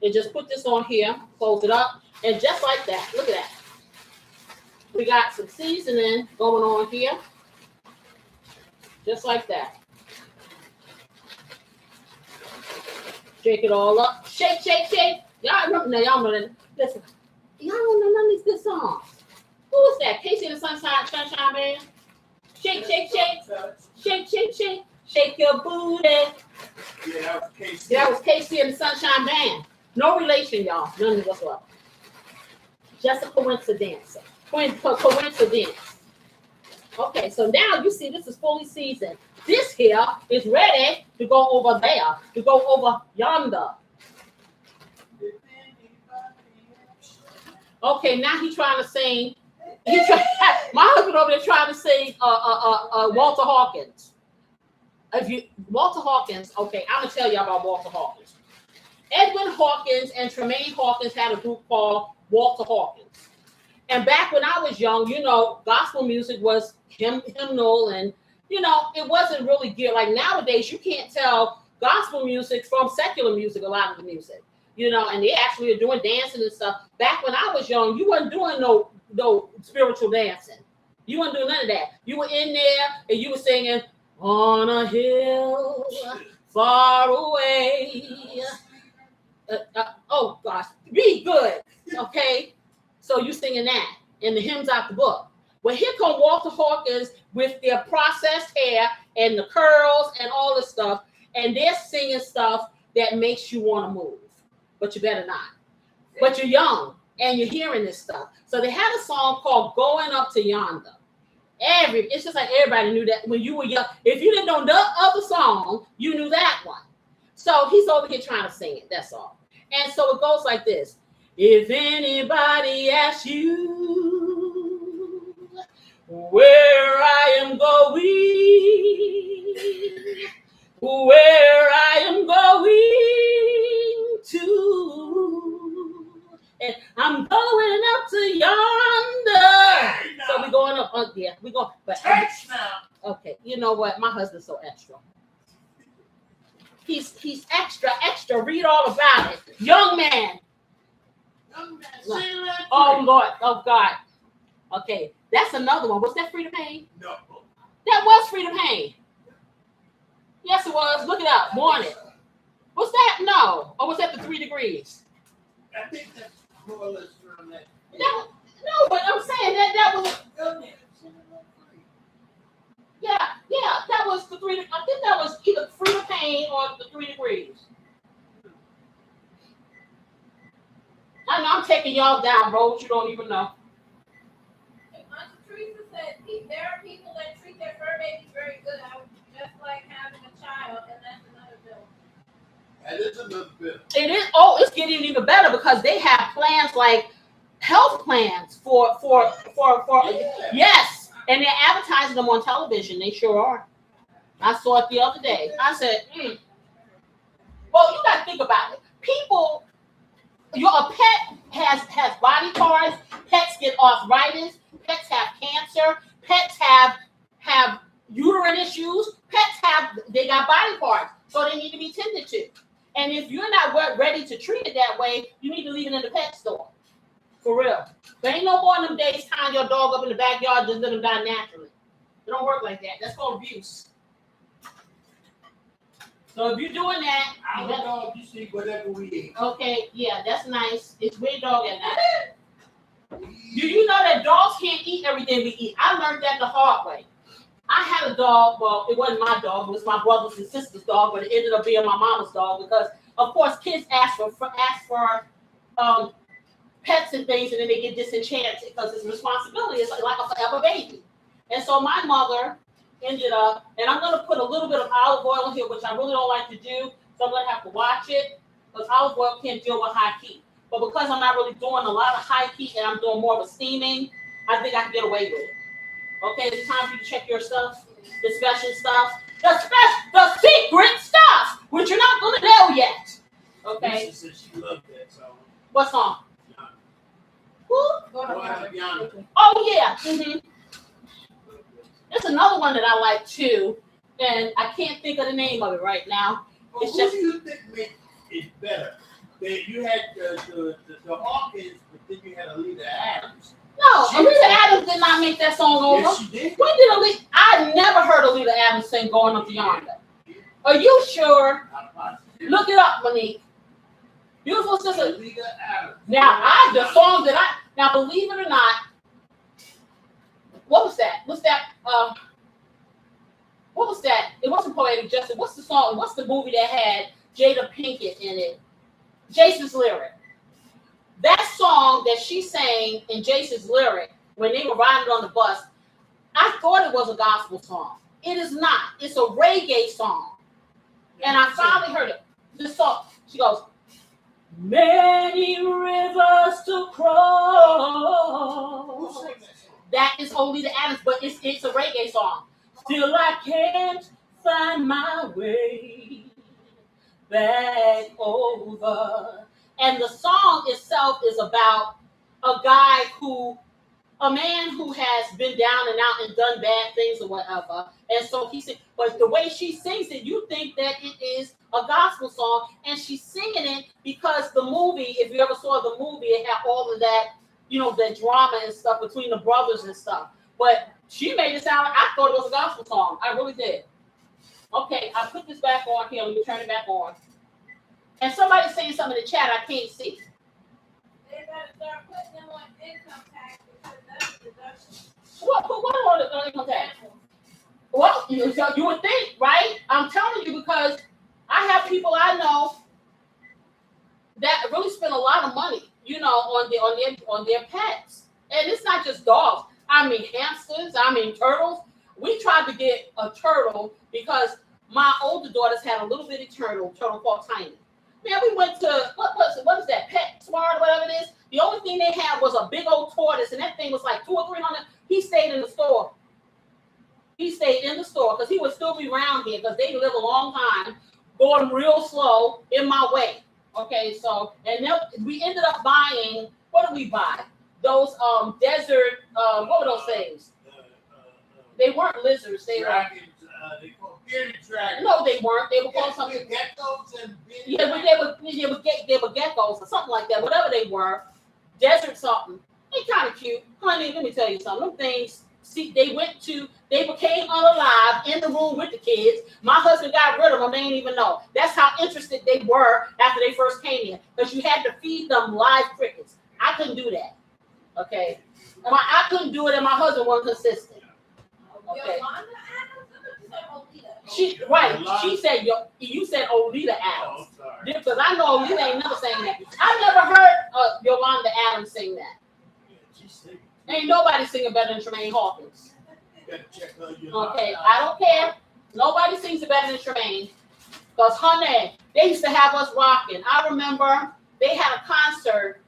A: is just put this on here, close it up, and just like that, look at that. We got some seasoning going on here. Just like that. Shake it all up. Shake, shake, shake. Y'all know that. Listen, y'all don't know none of these good songs. Who is that? Casey and the Sunshine Band? Shake, shake, shake. Shake, shake, shake. Shake your booty.
D: Yeah, that was Casey.
A: That was Casey and the Sunshine Band. No relation, y'all. None of us whatsoever. Just a coincidence. Coincidence. Okay, so now you see this is fully seasoned. This here is ready to go over there, to go over yonder. Okay, now he's trying to sing. My husband over there trying to sing Walter Hawkins. Walter Hawkins, okay, I'm gonna tell you about Walter Hawkins. Edwin Hawkins and Tremaine Hawkins had a group called Walter Hawkins. And back when I was young, you know, gospel music was hymnal, and you know, it wasn't really geared like nowadays. You can't tell gospel music from secular music. A lot of the music, you know, and they actually are doing dancing and stuff. Back when I was young, you weren't doing no spiritual dancing. You weren't doing none of that. You were in there and you were singing on a hill far away. Oh gosh, be good, okay? So you singing that and the hymns out the book. Well, here come Walter Hawkins with their processed hair and the curls and all this stuff, and they're singing stuff that makes you want to move, but you better not. But you're young and you're hearing this stuff. So they had a song called "Going Up to Yonder." It's just like everybody knew that when you were young. If you didn't know the other song, you knew that one. So he's over here trying to sing it. That's all. And so it goes like this: if anybody asks you where I am going, where I am going to, and I'm going up to yonder. So we're going up. Yeah, we go. But okay, you know what? My husband's so extra. He's extra. Read all about it. Young man. Oh Lord. Oh God. Okay, that's another one. Was that Freedom Pain?
D: No.
A: That was Freedom Pain. Yes, it was. Look it up. Wanted. What's that? No. Or was that the 3 Degrees?
D: I think that's more or less around that.
A: No, but I'm saying that was. Yeah, that was the 3. I think that was either Freedom Pain or the 3 Degrees. I know I'm taking y'all down roads you don't even know.
C: Auntie Teresa said there are people that treat their fur babies very good, just like having a child, and that's another bill.
D: That is another bill.
A: It is. Oh, it's getting even better because they have plans like health plans for yes, and they're advertising them on television. They sure are. I saw it the other day. I said, well, you got to think about it. People, a pet has body parts. Pets get arthritis. Pets have cancer. Pets have uterine issues. They got body parts, so they need to be tended to. And if you're not ready to treat it that way, you need to leave it in the pet store. For real. There ain't no more in them days tying your dog up in the backyard just let them die naturally. It don't work like that. That's called abuse. So if you're doing that,
D: Our dog, you see whatever we eat.
A: okay, yeah, that's nice. It's weird dog at night. Do you know that dogs can't eat everything we eat? I learned that the hard way. I had a dog. Well, it wasn't my dog. It was my brother's and sister's dog, but it ended up being my mama's dog because, of course, kids ask for pets and things, and then they get disenchanted because it's responsibility. It's like a forever baby. And so my mother ended up, and I'm going to put a little bit of olive oil in here, which I really don't like to do, so I'm going to have to watch it because olive oil can't deal with high heat. But because I'm not really doing a lot of high heat and I'm doing more of a steaming, I think I can get away with it. Okay, it's time for you to check your stuff, the special stuff, the secret stuff, which you're not going to know yet. Okay.
D: Lisa said she loved that song.
A: What song? Who?
D: Yonder.
A: Oh yeah. Mm-hmm. There's another one that I like too, and I can't think of the name of it right now.
D: Well,
A: It's
D: who
A: just
D: do you think made it better? That you had the Hawkins, but then you had Alita Adams.
A: no. Alita Adams did not make that song over.
D: Yes, she did.
A: When did Alita? I never heard Alita Adams sing "Going Up to Yonder." Are you sure? Look it up, Monique. Beautiful sister.
D: Alita Adams.
A: Now, the songs that now, believe it or not, what was that? What was that? It wasn't Poetic Justice. What's the song? What's the movie that had Jada Pinkett in it? Jason's Lyric. That song that she sang in Jason's Lyric when they were riding on the bus, I thought it was a gospel song. It is not. It's a reggae song. And I finally heard it. This song. She goes, many rivers to cross. That is Alita Adams, but it's a reggae song. Still I can't find my way back over. And the song itself is about a man who has been down and out and done bad things or whatever. And so he said, but the way she sings it, you think that it is a gospel song, and she's singing it because the movie, if you ever saw the movie, it had all of that, the drama and stuff between the brothers and stuff. But she made it sound like I thought it was a gospel song. I really did. Okay, I put this back on here. Let me turn it back on. And somebody's saying something in the chat I can't see.
C: They better start putting them on income tax because that's a deduction.
A: What on the income tax? Well, you would think, right? I'm telling you because I have people I know that really spend a lot of money, you know, on their pets. And it's not just dogs. I mean hamsters, I mean turtles. We tried to get a turtle because my older daughters had a little bitty turtle called Tiny. Man, we went to what is that, Pet Smart or whatever it is. The only thing they had was a big old tortoise, and that thing was like $200 or $300. He stayed in the store. He stayed in the store because he would still be around here because they live a long time, going real slow in my way. Okay, so and then we ended up buying. What did we buy? Those desert. What were those things? They weren't lizards. They
D: dragons. They call bearded dragons.
A: No, they weren't. They were called something.
D: Geckos and
A: Yeah, but they were geckos or something like that. Whatever they were, desert something. They kind of cute, honey. Let me tell you something. Them things. See, they became unalive in the room with the kids. My husband got rid of them. They didn't even know. That's how interested they were after they first came in. Because you had to feed them live crickets. I couldn't do that. Okay. I couldn't do it, and my husband wasn't consistent. Okay. She said you said Olita Adams. Because I know you ain't never saying that. I never heard Yolanda Adams sing that. Ain't nobody singing better than Tremaine Hawkins. Okay, I don't care. Nobody sings it better than Tremaine. Because, honey, they used to have us rocking. I remember they had a concert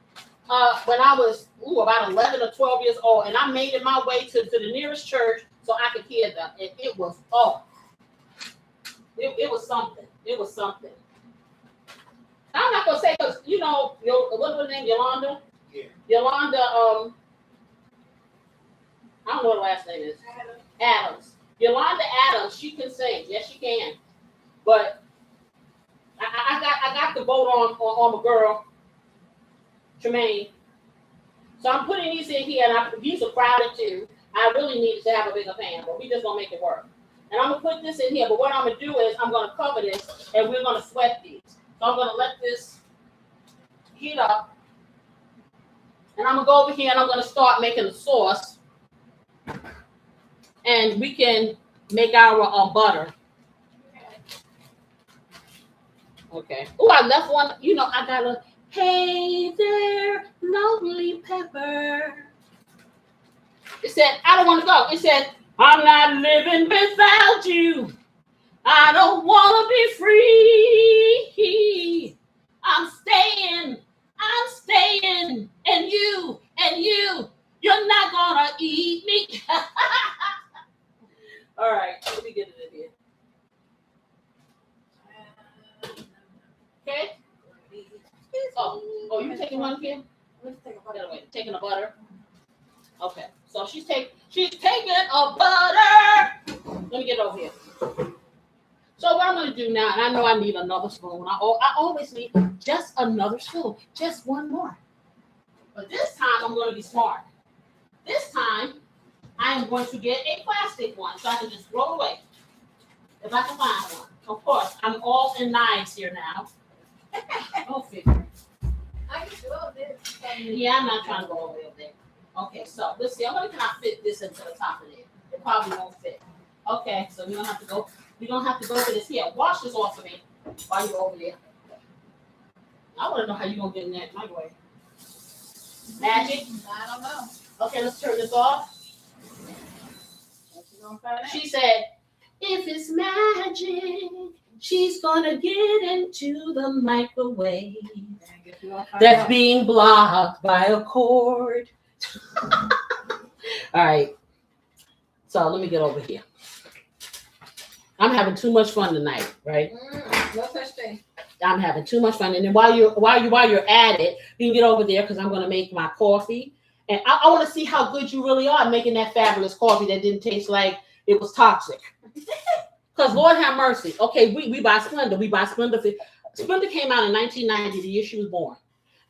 A: when I was about 11 or 12 years old, and I made it my way to the nearest church so I could hear them. And it was, it was something. It was something. I'm not going to say, because, you know, what was her name, Yolanda?
D: Yeah.
A: Yolanda, I don't know what her last name is. Adams. Yolanda Adams, she can sing. Yes, she can. But I got the vote on my girl, Tremaine. So I'm putting these in here, and these are crowded too. I really needed to have a bigger pan, but we just gonna make it work. And I'm gonna put this in here, but what I'm gonna do is I'm gonna cover this, and we're gonna sweat these. So I'm gonna let this heat up, and I'm gonna go over here, and I'm gonna start making the sauce. And we can make our butter. Okay. Oh, I left one. You know, I got a hey there, lonely pepper. It said, I don't want to go. It said, I'm not living without you. I don't want to be free. I'm staying. And you're not gonna eat me. All right, let me get it in here. Okay. Oh, you taking one, Kim? Taking a butter. Okay, so she's taking a butter. Let me get over here. So what I'm gonna do now, and I know I need another spoon. I always need just another spoon, just one more. But this time I'm gonna be smart. This time I am going to get a plastic one so I can just throw it away if I can find one. Of course, I'm all in knives here now. Go figure.
C: I can do all this.
A: Yeah, I'm not trying to go all the way over there. Okay, so let's see. I'm gonna kind of fit this into the top of it. It probably won't fit. Okay, so we're gonna have to go. We're gonna have to go over this here. Wash this off of me while you're over there. I want to know how you're gonna get in that microwave. Magic?
C: I don't know.
A: Okay, let's turn this off. She said, if it's magic, she's gonna get into the microwave that's being blocked by a cord. All right. So let me get over here. I'm having too much fun tonight, right?
C: No such thing.
A: I'm having too much fun. And then while you're at it, you can get over there because I'm gonna make my coffee. And I want to see how good you really are making that fabulous coffee that didn't taste like it was toxic. Because Lord have mercy. Okay, we buy Splenda. We buy Splenda. Splenda came out in 1990, the year she was born.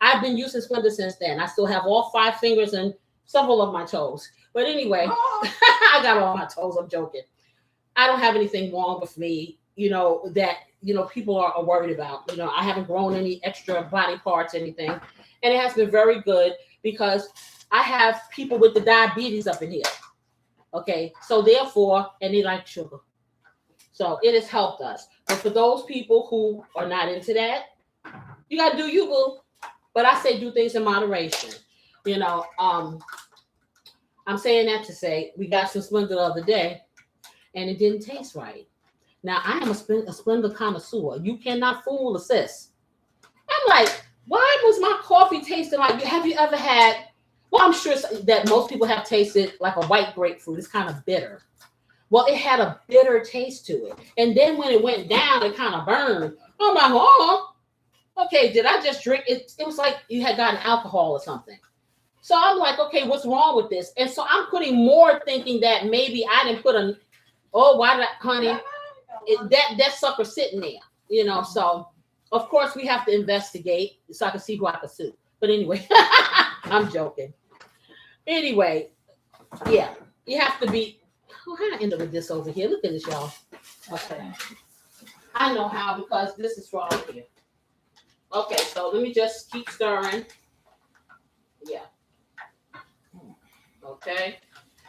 A: I've been using Splenda since then. I still have all 5 fingers and several of my toes. But anyway, I got all my toes. I'm joking. I don't have anything wrong with me, that, people are worried about. I haven't grown any extra body parts, anything. And it has been very good because I have people with the diabetes up in here. Okay, so therefore, and they like sugar. So it has helped us. But for those people who are not into that, You gotta do you, boo. But I say do things in moderation. You know, I'm saying that to say we got some Splenda the other day, and it didn't taste right. Now I am a Splenda connoisseur. You cannot fool a sis. I'm like, why was my coffee tasting like? Have you ever had? Well, I'm sure that most people have tasted like a white grapefruit. It's kind of bitter. Well, it had a bitter taste to it, and then when it went down, it kind of burned. I'm like, oh, okay. Did I just drink it? It was like you had gotten alcohol or something. So I'm like, okay, what's wrong with this? And so I'm putting more thinking that maybe I didn't put a, oh, why did I, honey, that sucker sitting there, you know? So of course we have to investigate so I can see who I can sue. But anyway, I'm joking. Anyway, yeah, you have to be, how I end up with this over here? Look at this, y'all. Okay. I know how because this is wrong here. Okay, so let me just keep stirring. Yeah. Okay.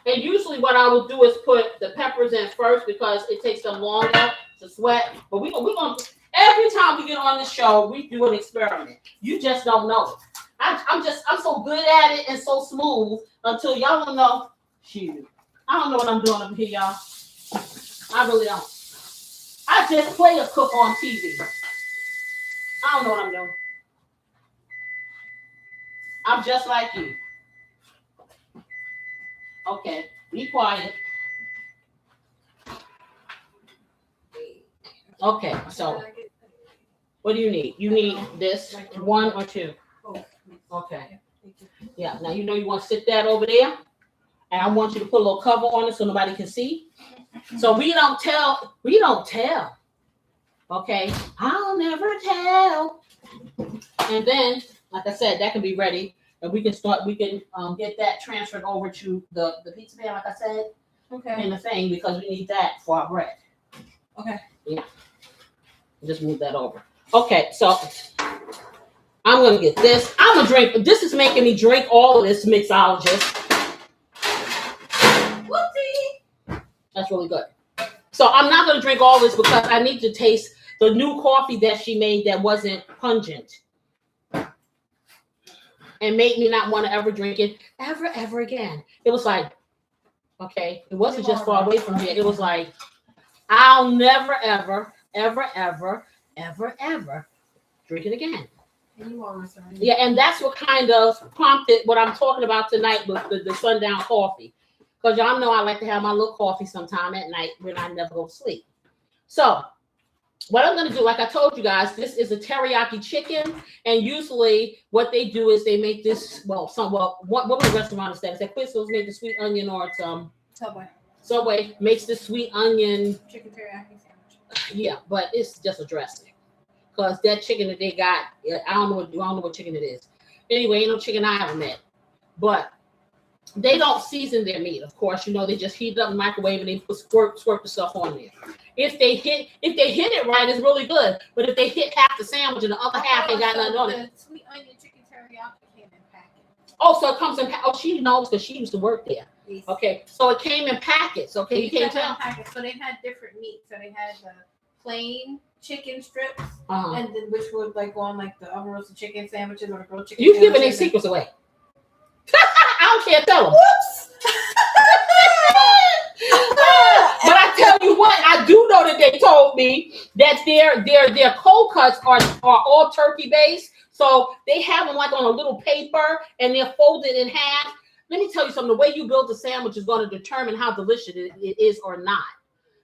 A: And usually what I will do is put the peppers in first because it takes them longer to sweat. But we're gonna every time we get on the show, we do an experiment. You just don't know it. I'm so good at it and so smooth until y'all don't know. Shoot. I don't know what I'm doing up here, y'all. I really don't. I just play a cook on TV. I don't know what I'm doing. I'm just like you. Okay, be quiet. Okay, so what do you need? You need this, 1 or 2? Okay. Yeah, now you know you want to sit that over there. And I want you to put a little cover on it so nobody can see. So we don't tell. Okay, I'll never tell. And then, like I said, that can be ready. And we can get that transferred over to the pizza pan, like I said, in the thing, because we need that for our bread.
E: Okay.
A: Yeah. Just move that over. Okay, so I'm going to get this. I'm going to drink. This is making me drink all of this mixologist. Whoopsie. That's really good. So I'm not going to drink all this because I need to taste the new coffee that she made that wasn't pungent. And made me not want to ever drink it ever again. It was like, okay, it wasn't just far away from here. It was like, I'll never, ever drink it again. Yeah, and that's what kind of prompted what I'm talking about tonight with the Sundown Coffee. Because y'all know I like to have my little coffee sometime at night when I never go to sleep. So what I'm going to do, like I told you guys, this is a teriyaki chicken. And usually what they do is they make this, what was the restaurant instead? Is that Quiznos made the sweet onion or it's Subway makes the sweet onion.
E: Chicken teriyaki sandwich.
A: Yeah, but it's just a dressing. Because that chicken that they got, I don't know what chicken it is. Anyway, ain't no chicken I ever met. But they don't season their meat, of course. You know, they just heat it up in the microwave and they squirt the stuff on there. If they hit it right, it's really good. But if they hit half the sandwich and the other half ain't got nothing on it.
C: The sweet onion chicken teriyaki came in packets.
A: Oh, so it comes in. Oh, she knows because she used to work there.
C: Yes.
A: Okay, so it came in packets. Okay, you can't tell.
C: Packets. So they had different meat. So they had the plain chicken strips,
A: Uh-huh.
C: and then which would like go on like the oven roasted chicken sandwiches or the grilled chicken.
A: You've given their secrets away. I don't care. Tell them.
C: Whoops.
A: But I tell you what, I do know that they told me that their cold cuts are all turkey based. So they have them like on a little paper and they're folded in half. Let me tell you something. The way you build the sandwich is going to determine how delicious it is or not.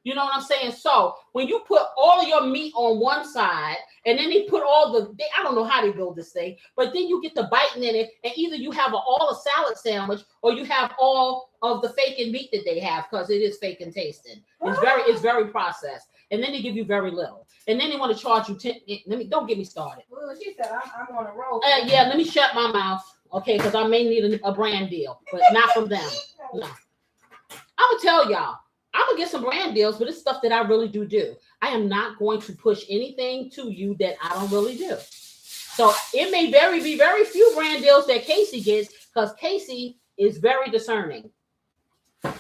A: You know what I'm saying? So when you put all your meat on one side and then they put I don't know how they build this thing, but then you get the biting in it and either you have all a salad sandwich or you have all of the fake and meat that they have because it is fake and tasting. It's very processed. And then they give you very little. And then they want to charge you 10. Don't get me started.
C: Well, she said I'm on a roll.
A: Yeah, let me shut my mouth. Okay, because I may need a brand deal, but not from them. No. I'm going to tell y'all. I'm going to get some brand deals, but it's stuff that I really do. I am not going to push anything to you that I don't really do. So it may be very few brand deals that Casey gets because Casey is very discerning.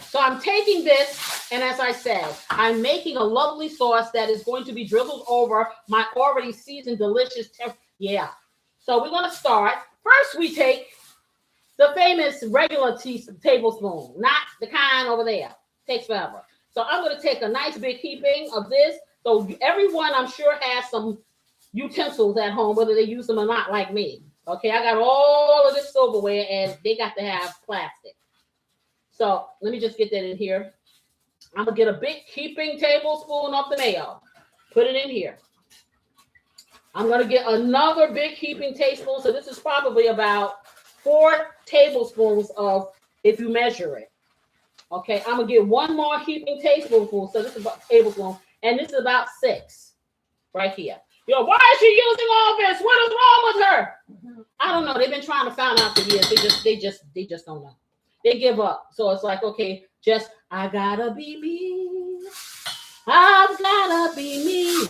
A: So I'm taking this, and as I said, I'm making a lovely sauce that is going to be drizzled over my already seasoned, delicious Yeah. So we're gonna start. First, we take the famous regular tablespoon, not the kind over there. Takes forever. So I'm gonna take a nice big heaping of this. So everyone, I'm sure, has some utensils at home, whether they use them or not, like me. Okay, I got all of this silverware, and they got to have plastic. So let me just get that in here. I'm gonna get a big heaping tablespoon of the mayo. Put it in here. I'm gonna get another big heaping tablespoon. So this is probably about 4 tablespoons of, if you measure it. Okay, I'm gonna get one more heaping tablespoon. So this is about tablespoon, and this is about 6 right here. Yo, why is she using all this? What is wrong with her? I don't know. They've been trying to find out for years. They just don't know. They give up. So it's like, okay, just I gotta be me. I've gotta be me.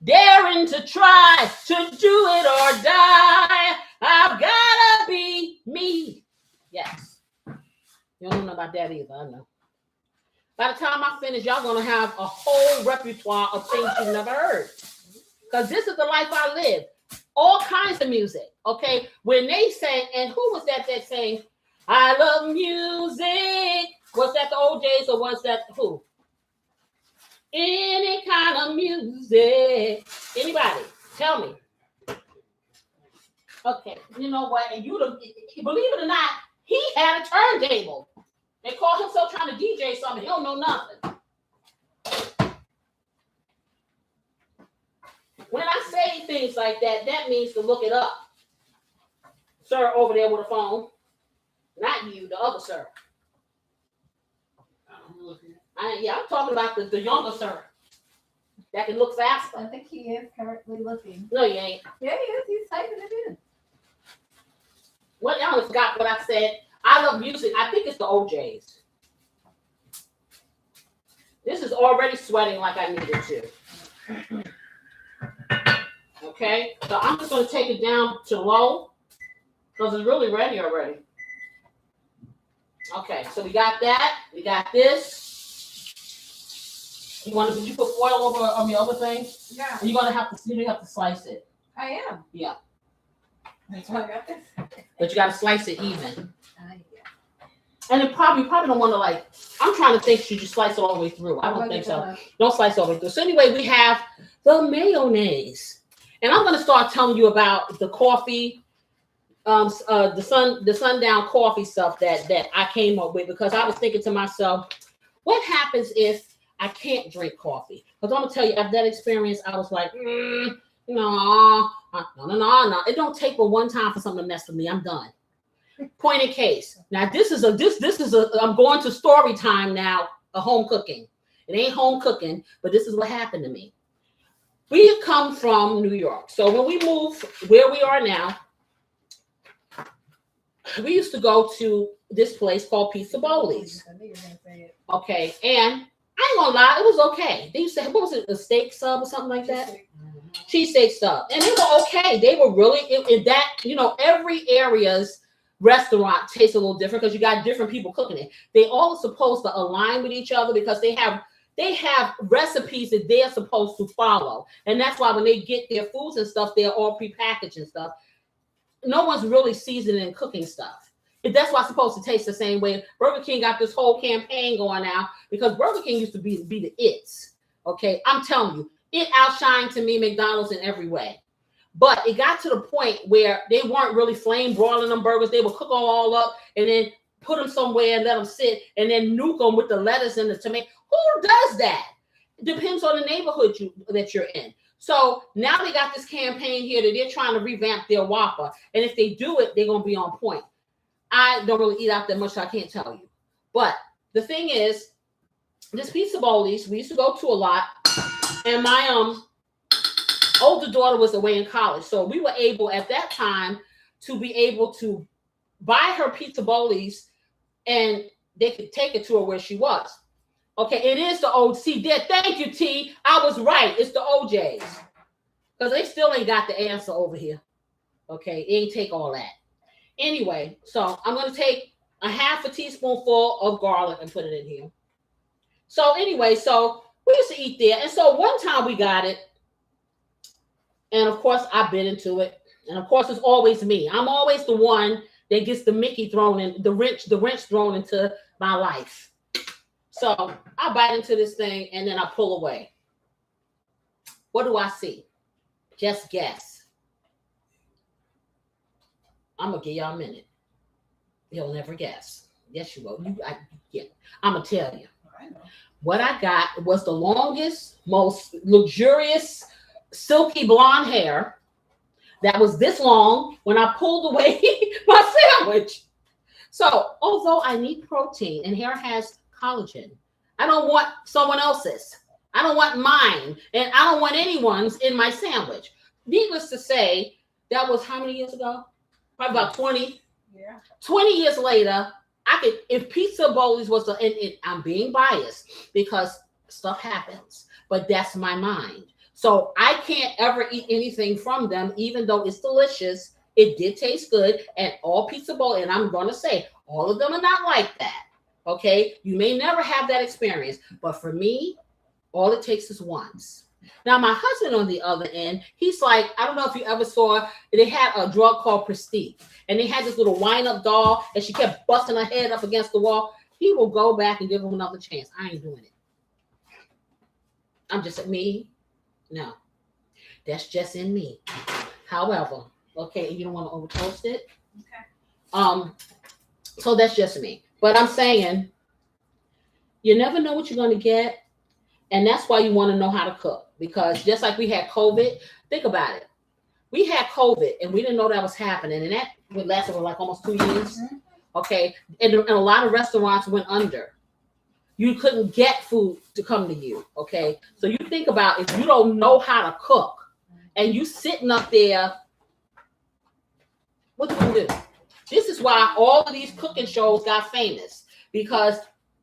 A: Daring to try to do it or die. I've gotta be me. Yes. You don't know about that either, I know. By the time I finish, y'all gonna have a whole repertoire of things you've never heard. Because this is the life I live. All kinds of music. Okay. When they sang, and who was that sang, I love music? Was that the OJs or was that who? Any kind of music. Anybody? Tell me. Okay. You know what? And believe it or not, he had a turntable. They call himself trying to DJ something. He don't know nothing. When I say things like that, that means to look it up. Sir over there with a phone. Not you, the other sir. I'm talking about the younger sir. That can look faster.
C: I think he is currently looking.
A: No, you ain't.
C: Yeah, he is. He's typing it in.
A: What y'all forgot what I said? I love music. I think it's the OJs. This is already sweating like I needed to. Okay, so I'm just going to take it down to low because it's really ready already. Okay, so we got that. We got this. Did you put foil over on the other thing?
C: Yeah.
A: And you're going to have to slice it.
C: I am.
A: Yeah.
C: That's why I got this.
A: But you got to slice it even.
C: Yeah.
A: And it probably don't want to I'm trying to think, should you slice it all the way through? I don't think so. Don't slice it all the way through. So anyway, we have the mayonnaise. And I'm going to start telling you about the coffee, the Sundown Coffee stuff that I came up with, because I was thinking to myself, what happens if I can't drink coffee? Because I'm going to tell you, after that experience, I was like, no. It don't take but one time for something to mess with me. I'm done. Point in case. Now, this is I'm going to story time now, a home cooking. It ain't home cooking, but this is what happened to me. We come from New York. So when we moved where we are now, we used to go to this place called Pizza Bowley's. Okay, and I ain't gonna lie, it was okay. They used to have, what was it, a steak sub or something like that? Cheesesteak sub. And they were okay. They were really, in that, every area's restaurant tastes a little different because you got different people cooking it. They all are supposed to align with each other because they have recipes that they're supposed to follow. And that's why when they get their foods and stuff, they're all prepackaged and stuff. No one's really seasoning and cooking stuff. That's why it's supposed to taste the same way. Burger King got this whole campaign going now because Burger King used to be the it's. Okay, I'm telling you, it outshined to me McDonald's in every way. But it got to the point where they weren't really flame broiling them burgers. They would cook them all up and then put them somewhere and let them sit and then nuke them with the lettuce and the tomato. Who does that? It depends on the neighborhood that you're in. So now they got this campaign here that they're trying to revamp their Whopper. And if they do it, they're going to be on point. I don't really eat out that much, so I can't tell you. But the thing is, this Pizza Bowley's, we used to go to a lot. And my older daughter was away in college. So we were able at that time to be able to buy her Pizza Bowley's and they could take it to her where she was. Okay, it is the old C. Thank you, T. I was right. It's the OJs. Because they still ain't got the answer over here. Okay, it ain't take all that. Anyway, so I'm going to take a half a teaspoonful of garlic and put it in here. So anyway, so we used to eat there. And so one time we got it. And of course, I bit into it. And of course, it's always me. I'm always the one that gets the Mickey thrown in, the wrench thrown into my life. So I bite into this thing and then I pull away. What do I see? Just guess. I'm gonna give y'all a minute. You'll never guess. Yes, you will. I'm gonna tell you. What I got was the longest, most luxurious, silky blonde hair that was this long when I pulled away my sandwich. So, although I need protein and hair has collagen, I don't want someone else's. I don't want mine, and I don't want anyone's in my sandwich. Needless to say, that was how many years ago? Probably about 20.
E: Yeah.
A: 20 years later, I could, if Pizza Bowlies was I'm being biased because stuff happens, but that's my mind. So I can't ever eat anything from them, even though it's delicious. It did taste good, and all Pizza Bowl, and I'm going to say, all of them are not like that. Okay? You may never have that experience, but for me, all it takes is once. Now, my husband on the other end, he's like, I don't know if you ever saw, they had a drug called Prestige, and they had this little wind-up doll, and she kept busting her head up against the wall. He will go back and give him another chance. I ain't doing it. I'm just me. No, that's just in me. However, okay, you don't want to overtoast it.
E: Okay.
A: So that's just me. But I'm saying, you never know what you're going to get. And that's why you want to know how to cook. Because just like we had COVID, think about it. We had COVID and we didn't know that was happening. And that lasted for like almost 2 years.
E: Mm-hmm.
A: Okay. And a lot of restaurants went under. You couldn't get food to come to you. Okay. So you think about if you don't know how to cook and you sitting up there, what do you do? This is why all of these cooking shows got famous, because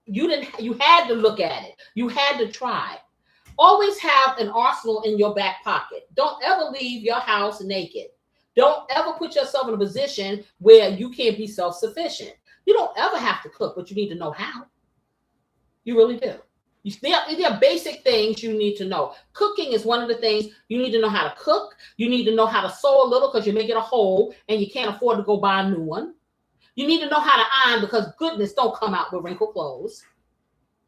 A: you had to look at it. You had to try. Always have an arsenal in your back pocket. Don't ever leave your house naked. Don't ever put yourself in a position where you can't be self-sufficient. You don't ever have to cook, but you need to know how. You really do. There are basic things you need to know. Cooking is one of the things you need to know how to cook. You need to know how to sew a little because you may get a hole and you can't afford to go buy a new one. You need to know how to iron because goodness don't come out with wrinkled clothes.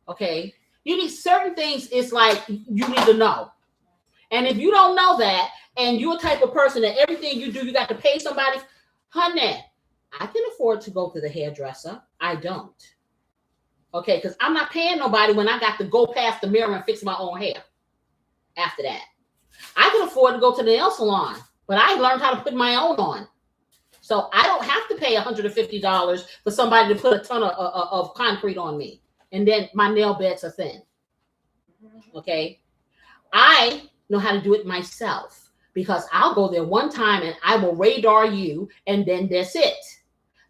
A: Okay. You need certain things. It's like you need to know. And if you don't know that, and you're a type of person that everything you do, you got to pay somebody, honey, I can afford to go to the hairdresser. I don't. Okay, because I'm not paying nobody when I got to go past the mirror and fix my own hair. After that, I can afford to go to the nail salon, but I learned how to put my own on. So I don't have to pay $150 for somebody to put a ton of concrete on me. And then my nail beds are thin. Okay. I know how to do it myself because I'll go there one time and I will radar you and then that's it.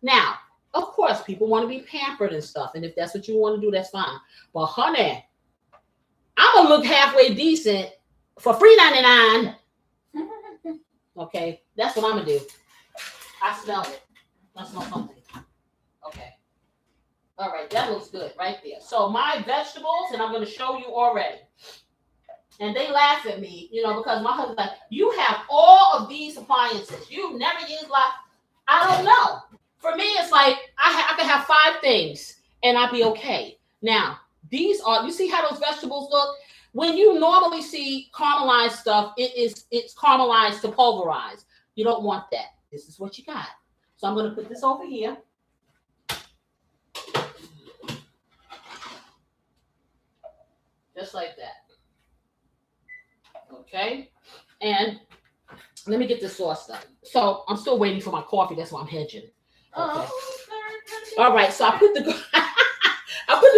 A: Now, of course, people want to be pampered and stuff. And if that's what you want to do, that's fine. But honey, I'm going to look halfway decent for $3.99. Okay. That's what I'm going to do. I smell it. I smell something. Okay. All right. That looks good right there. So my vegetables, and I'm going to show you already. And they laugh at me, because my husband's like, you have all of these appliances. You never use I don't know. For me, it's like I can have 5 things and I'll be okay. Now, these are, you see how those vegetables look? When you normally see caramelized stuff, it's caramelized to pulverized. You don't want that. This is what you got. So I'm going to put this over here. Just like that. Okay. And let me get this sauce done. So I'm still waiting for my coffee. That's why I'm hedging. Okay. All right. So I put the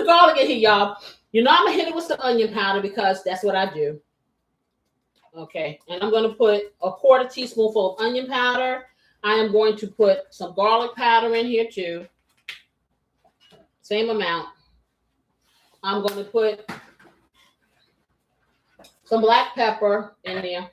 A: garlic in here, y'all. I'm going to hit it with some onion powder because that's what I do. Okay. And I'm going to put a 1/4 teaspoonful of onion powder. I am going to put some garlic powder in here too. Same amount. I'm going to put some black pepper in there.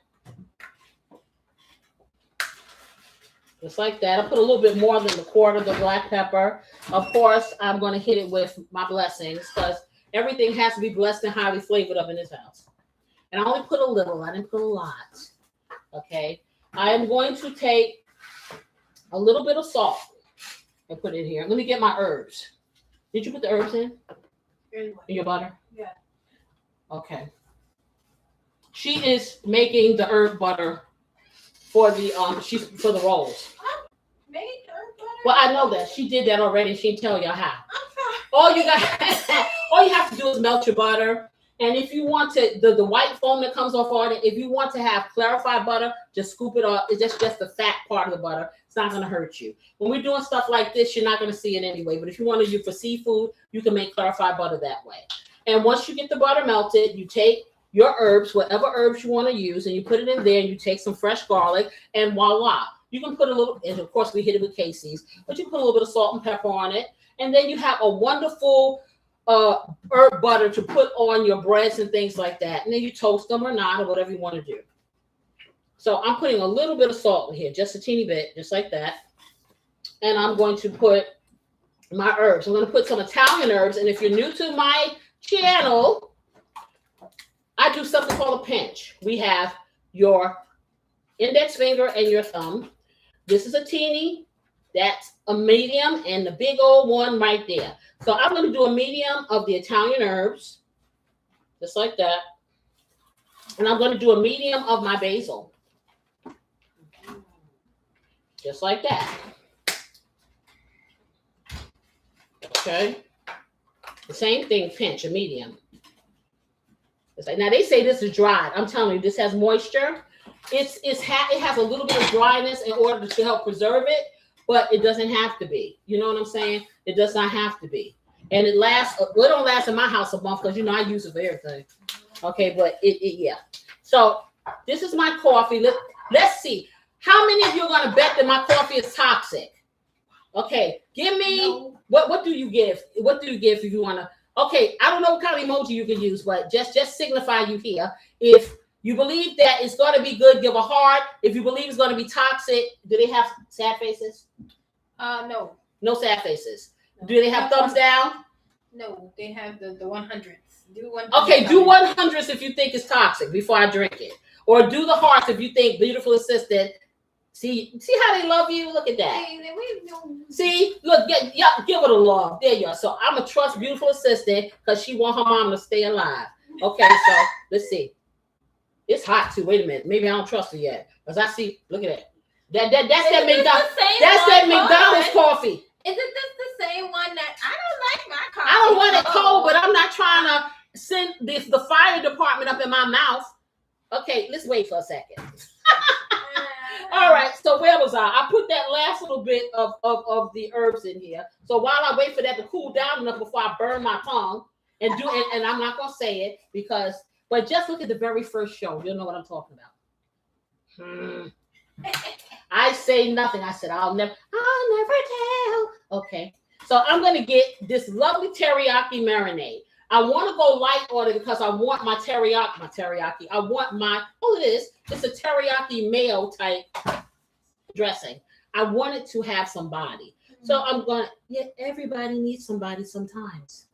A: Just like that. I put a little bit more than the 1/4 of the black pepper. Of course, I'm going to hit it with my blessings because everything has to be blessed and highly flavored up in this house. And I only put a little. I didn't put a lot. Okay. I am going to take a little bit of salt and put it in here. Let me get my herbs. Did you put the herbs in your butter?
C: Yeah.
A: Okay. She is making the herb butter for the for the rolls.
C: Made herb butter?
A: Well, I know that she did that already. She didn't tell y'all how.
C: I'm sorry.
A: All you have to do is melt your butter. And if you want to, the white foam that comes off on it, if you want to have clarified butter, just scoop it off. It's just the fat part of the butter. It's not going to hurt you. When we're doing stuff like this, you're not going to see it anyway. But if you want to use for seafood, you can make clarified butter that way. And once you get the butter melted, you take your herbs, whatever herbs you want to use, and you put it in there, and you take some fresh garlic, and voila. You can put a little, and of course we hit it with Casey's, but you can put a little bit of salt and pepper on it. And then you have a wonderful herb butter to put on your breads and things like that. And then you toast them or not, or whatever you want to do. So I'm putting a little bit of salt in here, just a teeny bit, just like that. And I'm going to put my herbs. I'm going to put some Italian herbs. And if you're new to my channel, I do something called a pinch. We have your index finger and your thumb. This is a teeny. That's a medium, and the big old one right there. So I'm going to do a medium of the Italian herbs, just like that. And I'm going to do a medium of my basil, just like that. Okay. The same thing, pinch, a medium. It's like, now they say this is dried. I'm telling you, this has moisture. It has a little bit of dryness in order to help preserve it. But it doesn't have to be. You know what I'm saying? It does not have to be. And it lasts, well, it don't last in my house a month because, you know, I use it for everything. Okay, but yeah. So this is my coffee. Let's see. How many of you are going to bet that my coffee is toxic? Okay, give me, what do you give? What do you give if you want to? Okay, I don't know what kind of emoji you can use, but just signify you here. If you believe that it's going to be good, give a heart. If you believe it's going to be toxic, do they have sad faces?
C: No.
A: No sad faces.
C: No.
A: Do they have thumbs down?
C: No, they have the 100s. Do 100.
A: Okay, do 100s if you think it's toxic before I drink it. Or do the hearts if you think beautiful assistant. See how they love you? Look at that. See, look, yeah, give it a love. There you are. So I'm going to trust beautiful assistant because she want her mom to stay alive. Okay, so let's see. It's hot too. Wait a minute. Maybe I don't trust her yet. Because I see, look at it. That's that McDonald's. That's that McDonald's coffee.
C: Isn't this the same one that I don't like my coffee?
A: I don't want it cold, but I'm not trying to send the fire department up in my mouth. Okay, let's wait for a second. All right, so where was I put that last little bit of the herbs in here. So while I wait for that to cool down enough before I burn my tongue and and I'm not gonna say it but just look at the very first show. You'll know what I'm talking about. I say nothing. I said I'll never tell. Okay, so I'm gonna get this lovely teriyaki marinade. I want to go light on it because I want my teriyaki. I want it's a teriyaki mayo type dressing. I want it to have some body. So I'm going to, everybody needs somebody sometimes.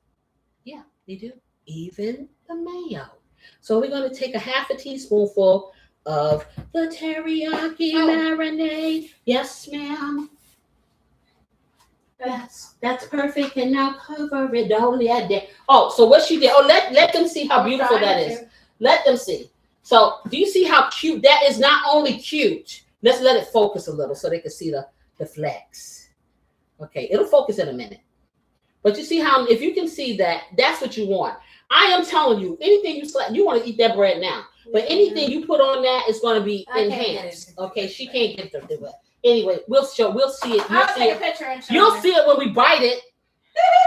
A: Yeah, they do. Even the mayo. So we're going to take a half a teaspoonful of the teriyaki marinade. Yes, ma'am. That's perfect. And now cover it. Don't let that. Oh, so what she did. Oh, let them see how beautiful that is. Let them see. So do you see how cute that is? Not only cute. Let's let it focus a little so they can see the flecks. Okay, it'll focus in a minute. But you see how, if you can see that, that's what you want. I am telling you, anything you want to eat that bread now. But anything you put on that is going to be enhanced. Okay, she can't get the do it. Anyway, we'll see it.
C: I'll take a picture and show
A: You'll see it when we bite it.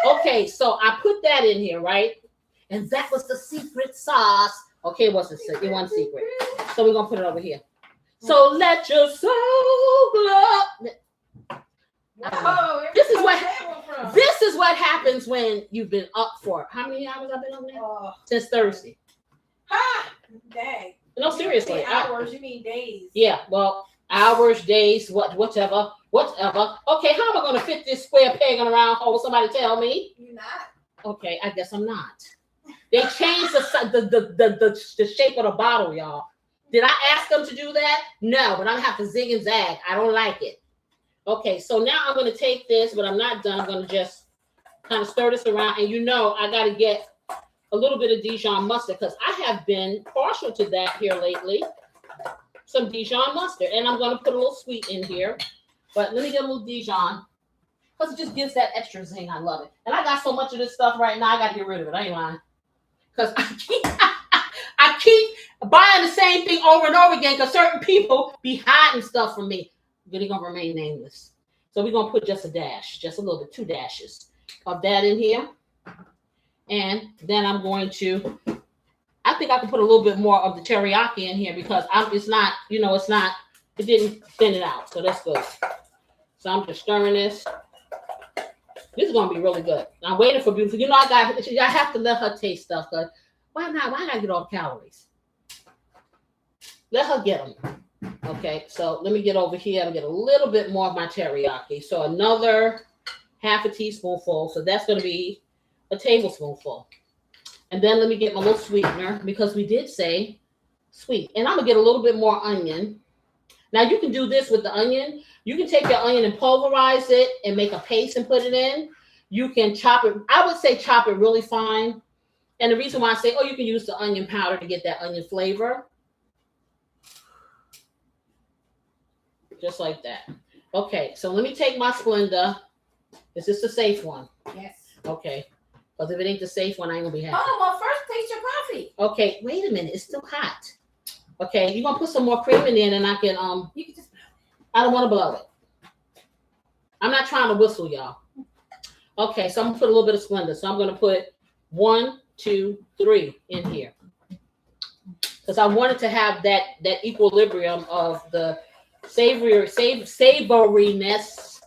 A: Okay, so I put that in here, right? And that was the secret sauce. Okay, it wasn't secret. So we're gonna put it over here. So let your soul glow.
C: Whoa,
A: This is what happens when you've been up for how many hours I've been up there? Since Thursday.
C: Ha! Dang.
A: No, seriously.
C: Hours, you mean days.
A: Yeah, well, hours, days, whatever. Okay, how am I gonna fit this square peg in a round hole? Somebody tell me.
C: You're not.
A: Okay, I guess I'm not. They changed the shape of the bottle, y'all. Did I ask them to do that? No, but I'm gonna have to zig and zag. I don't like it. Okay, so now I'm gonna take this, but I'm not done. I'm gonna just kind of stir this around, and you know I gotta get a little bit of Dijon mustard because I have been partial to that here lately. Some Dijon mustard, and I'm gonna put a little sweet in here. But let me get a little Dijon because it just gives that extra zing. I love it, and I got so much of this stuff right now. I gotta get rid of it. I ain't lying because I keep buying the same thing over and over again because certain people be hiding stuff from me. They're gonna remain nameless. So we're gonna put just a dash, just a little bit, 2 dashes of that in here. And then I'm going to, I think I can put a little bit more of the teriyaki in here because it's not, it didn't thin it out. So that's good. So I'm just stirring this. This is gonna be really good. I'm waiting for beautiful. I have to let her taste stuff. Cause why not? Why not get all the calories? Let her get them. Okay, so let me get over here and get a little bit more of my teriyaki. So another half a teaspoonful. So that's going to be a tablespoonful. And then let me get my little sweetener because we did say sweet. And I'm going to get a little bit more onion. Now you can do this with the onion. You can take your onion and pulverize it and make a paste and put it in. You can chop it. I would say chop it really fine. And the reason why I say, you can use the onion powder to get that onion flavor. Just like that. Okay, so let me take my Splenda. Is this the safe one?
C: Yes.
A: Okay. Because if it ain't the safe one, I ain't gonna be happy.
C: Oh, well, first taste your coffee.
A: Okay, wait a minute. It's still hot. Okay, you're gonna put some more cream in there and I can
C: You can just
A: I don't want to blow it. I'm not trying to whistle, y'all. Okay, so I'm gonna put a little bit of Splenda. So I'm gonna put 1, 2, 3 in here. Because I wanted to have that equilibrium of the savoriness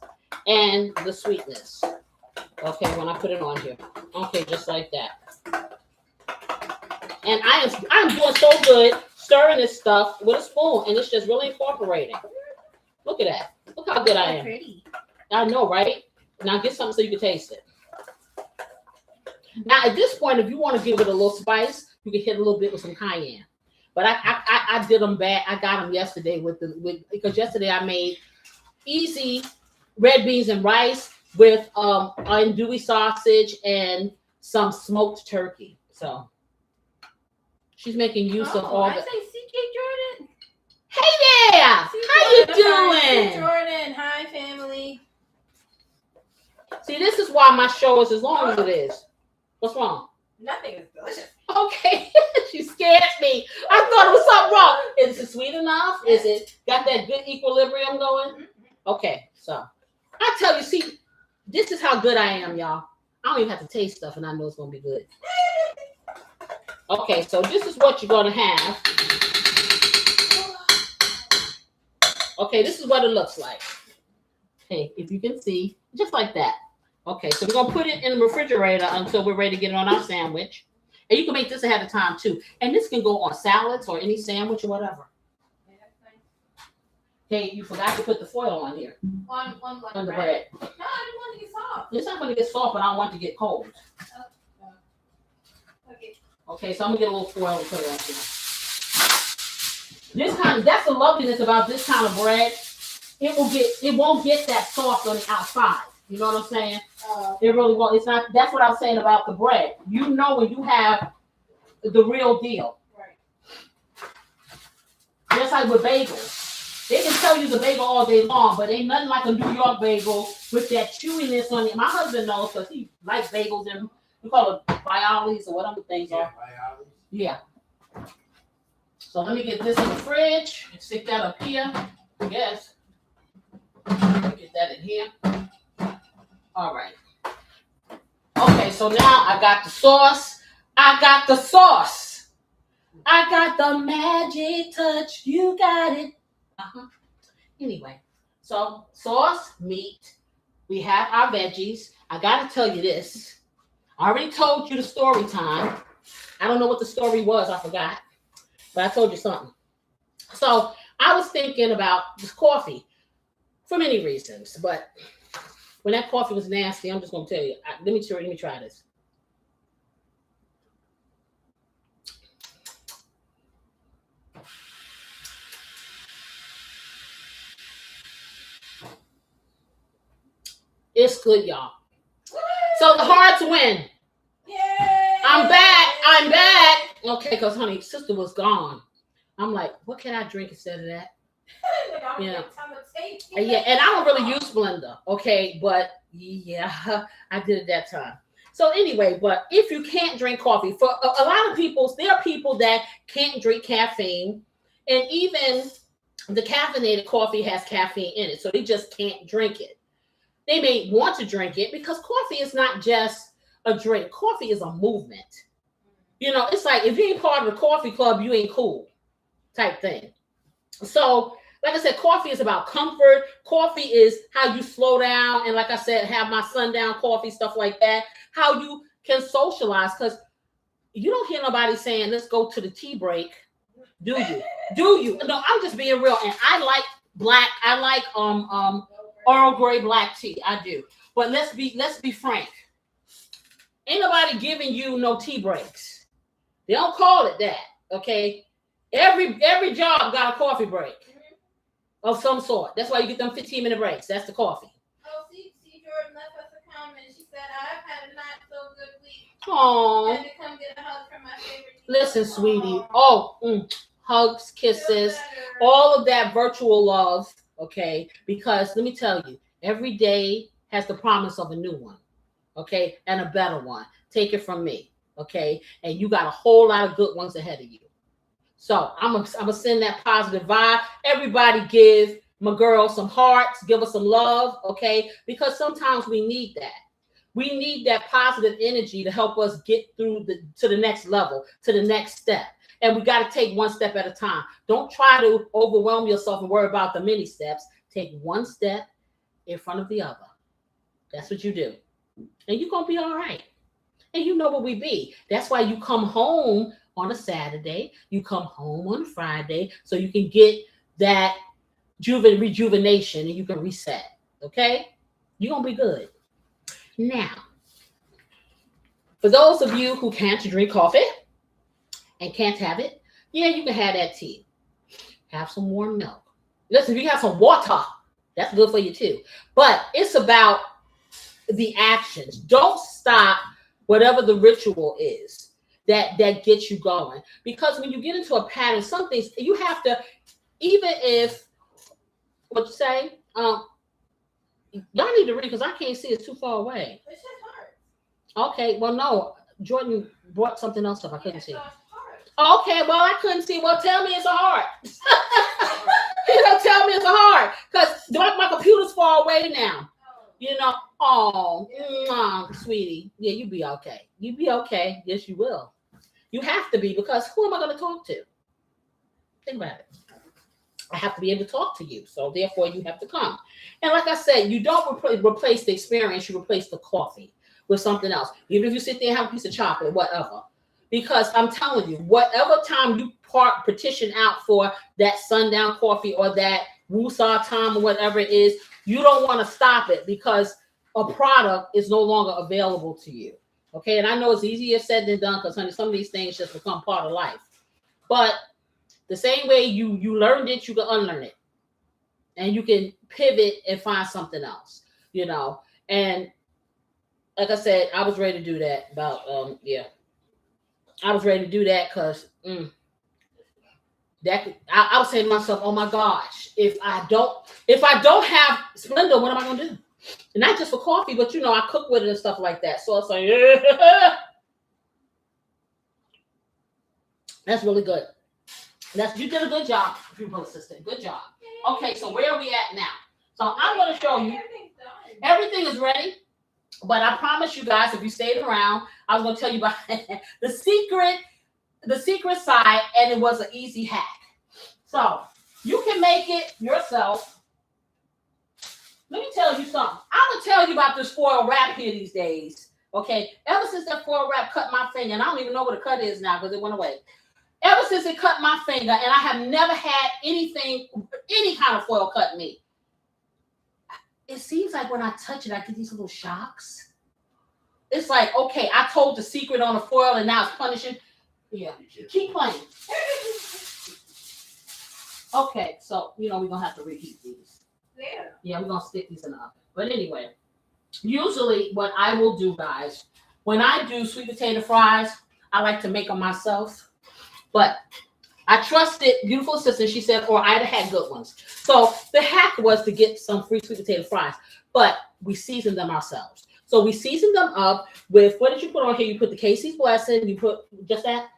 A: and the sweetness. Okay, when I put it on here. Okay, just like that. And I'm doing so good stirring this stuff with a spoon, and it's just really incorporating. Look at that. Look how good I am.
C: pretty.
A: I know, right? Now get something so you can taste it. Now at this point, if you want to give it a little spice, you can hit a little bit with some cayenne. But I did them bad. I got them yesterday because yesterday I made easy red beans and rice with andouille sausage and some smoked turkey. So she's making use of all
C: I
A: the.
C: say CJ Jordan.
A: Hey there! How you doing?
C: Jordan, hi family.
A: See, this is why my show is as long as it is. What's wrong?
C: Nothing is delicious.
A: Okay, she scared me. I thought it was something wrong. Is it sweet enough? Is it got that good equilibrium going? Okay, so I tell you, see, this is how good I am, y'all. I don't even have to taste stuff, and I know it's gonna be good. Okay, so this is what you're gonna have. Okay, this is what it looks like. Okay, if you can see, just like that. Okay, so we're gonna put it in the refrigerator until we're ready to get it on our sandwich. And you can make this ahead of time too. And this can go on salads or any sandwich or whatever. Okay, you forgot to put the foil on here.
C: On
A: the bread.
C: No, I didn't want to get soft.
A: It's not gonna get soft, but I don't want it to get cold.
C: Okay.
A: Okay, so I'm gonna get a little foil and put it on here. That's the loveliness about this kind of bread. It won't get that soft on the outside. You know what I'm saying? It really won't. It's not. That's what I was saying about the bread. You know when you have the real deal.
C: Right.
A: Just like with bagels. They can tell you the bagel all day long, but ain't nothing like a New York bagel with that chewiness on it. My husband knows because he likes bagels and we call it bialys or whatever things are. Yeah. So let me get this in the fridge and stick that up here. Yes. Get that in here. All right. Okay, so now I got the sauce. I got the magic touch. You got it. Anyway, so sauce, meat. We have our veggies. I got to tell you this. I already told you the story time. I don't know what the story was. I forgot. But I told you something. So I was thinking about this coffee for many reasons. But when that coffee was nasty, I'm just going to tell you. Let me try this. It's good, y'all. So the hearts win.
C: Yay!
A: I'm back. Okay, because honey, sister was gone. I'm like, what can I drink instead of that? Yeah. Yeah, and I don't really use blender, okay, but yeah, I did it that time. So anyway, but if you can't drink coffee, for a lot of people, there are people that can't drink caffeine, and even the caffeinated coffee has caffeine in it, so they just can't drink it. They may want to drink it because coffee is not just a drink. Coffee is a movement. You know, it's like if you ain't part of the coffee club, you ain't cool type thing. So, like I said, coffee is about comfort. Coffee is how you slow down. And like I said, have my sundown coffee, stuff like that. How you can socialize. Because you don't hear nobody saying, let's go to the tea break. Do you? Do you? No, I'm just being real. And I like black. I like Earl Grey black tea. I do. But let's be frank. Ain't nobody giving you no tea breaks. They don't call it that. Okay. Every job got a coffee break of some sort. That's why you get them 15-minute breaks. That's the coffee.
C: Oh, see, Jordan left us a comment. She said, I've had a not so good week.
A: Aww.
C: Had to come get a hug from my favorite teacher.
A: Listen, sweetie. Hugs, kisses, all of that virtual love. Okay. Because let me tell you, every day has the promise of a new one. Okay. And a better one. Take it from me. Okay. And you got a whole lot of good ones ahead of you. So I'm gonna send that positive vibe. Everybody give my girl some hearts, give us some love, okay? Because sometimes we need that. We need that positive energy to help us get through to the next level, to the next step. And we got to take one step at a time. Don't try to overwhelm yourself and worry about the many steps. Take one step in front of the other. That's what you do. And you're gonna be all right. And you know what we be. That's why you come home on a Saturday, you come home on Friday, so you can get that rejuvenation and you can reset. Okay? You're gonna be good. Now, for those of you who can't drink coffee and can't have it, yeah, you can have that tea. Have some warm milk. Listen, if you have some water, that's good for you too. But it's about the actions. Don't stop whatever the ritual is that gets you going. Because when you get into a pattern, some things you have to, even if, what you say, y'all need to read because I can't see, it's too far away.
C: It's just hard.
A: Okay, well, no, Jordan brought something else up. I couldn't see. Okay, well, I couldn't see. Well, tell me it's a heart. You know, tell me it's a heart. Because my computer's far away now. You know, sweetie. Yeah, you be okay. You be okay. Yes, you will. You have to be, because who am I going to talk to? Think about it. I have to be able to talk to you. So therefore, you have to come. And like I said, you don't replace the experience. You replace the coffee with something else. Even if you sit there and have a piece of chocolate, whatever. Because I'm telling you, whatever time you petition out for that sundown coffee or that woosah time or whatever it is, you don't want to stop it because a product is no longer available to you. Okay, and I know it's easier said than done because, honey, some of these things just become part of life. But the same way you learned it, you can unlearn it. And you can pivot and find something else, you know. And like I said, I was ready to do that about, I was ready to do that because I was saying to myself, oh my gosh, if I don't have Splenda, what am I going to do? And not just for coffee, but you know, I cook with it and stuff like that. So it's like, yeah. That's really good. You did a good job, pupil assistant. Good job. Okay, so where are we at now? So I'm going to show you. Everything is ready. But I promise you guys, if you stayed around, I was going to tell you about the secret side, and it was an easy hack. So you can make it yourself. Let me tell you something. I'm going to tell you about this foil wrap here these days. Okay. Ever since that foil wrap cut my finger, and I don't even know what a cut is now because it went away. Ever since it cut my finger, and I have never had any kind of foil cut me. It seems like when I touch it, I get these little shocks. It's like, okay, I told the secret on the foil, and now it's punishing. Yeah. Keep playing. Okay. So, we're going to have to reheat these. Yeah, we're going to stick these in the oven. But anyway, usually what I will do, guys, when I do sweet potato fries, I like to make them myself. But I trusted beautiful assistant. She said, or I'd had good ones. So the hack was to get some free sweet potato fries, but we seasoned them ourselves. So we seasoned them up with, what did you put on here? You put the Casey's Blessing. You put just that?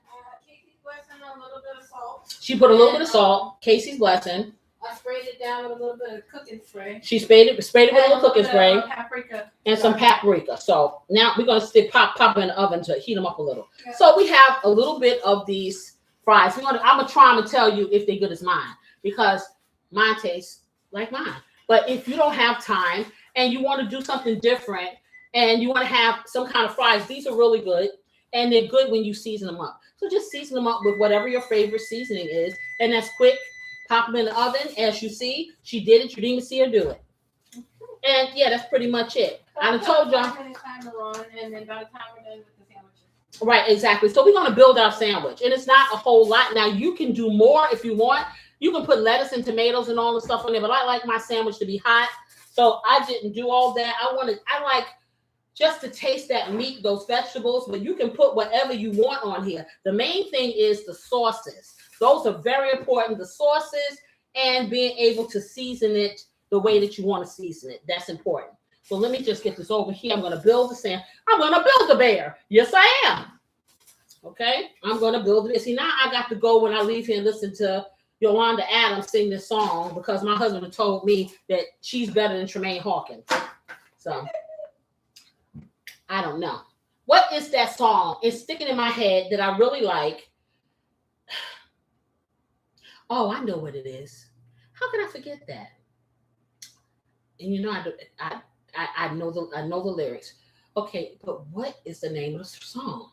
C: Casey's Blessing, a little bit of salt.
A: She put a little bit of salt, Casey's Blessing.
C: I sprayed it down with a little bit of cooking spray.
A: She sprayed it with a little cooking spray.
C: Paprika.
A: And some paprika. So now we're going to pop them in the oven to heat them up a little.
C: Yeah.
A: So we have a little bit of these fries. I'm gonna try them to tell you if they're good as mine, because mine tastes like mine. But if you don't have time and you want to do something different and you want to have some kind of fries, these are really good, and they're good when you season them up. So just season them up with whatever your favorite seasoning is, and that's quick. Pop them in the oven. As you see, she did it. You didn't even see her do it. And yeah, that's pretty much it. I told y'all.
C: And then by the time we're done with the sandwiches.
A: Right, exactly. So we're going to build our sandwich, and it's not a whole lot. Now you can do more if you want. You can put lettuce and tomatoes and all the stuff on there, but I like my sandwich to be hot, so I didn't do all that. I like just to taste that meat, those vegetables, but you can put whatever you want on here. The main thing is the sauces. Those are very important. The sauces and being able to season it the way that you want to season it. That's important. So let me just get this over here. I'm going to build the sand. I'm going to build a bear. Yes, I am. Okay, I'm going to build it. See, now I got to go when I leave here and listen to Yolanda Adams sing this song, because my husband had told me that she's better than Tremaine Hawkins. So I don't know. What is that song? It's sticking in my head that I really like. Oh, I know what it is. How can I forget that? And you know, I know the lyrics. Okay, but what is the name of the song?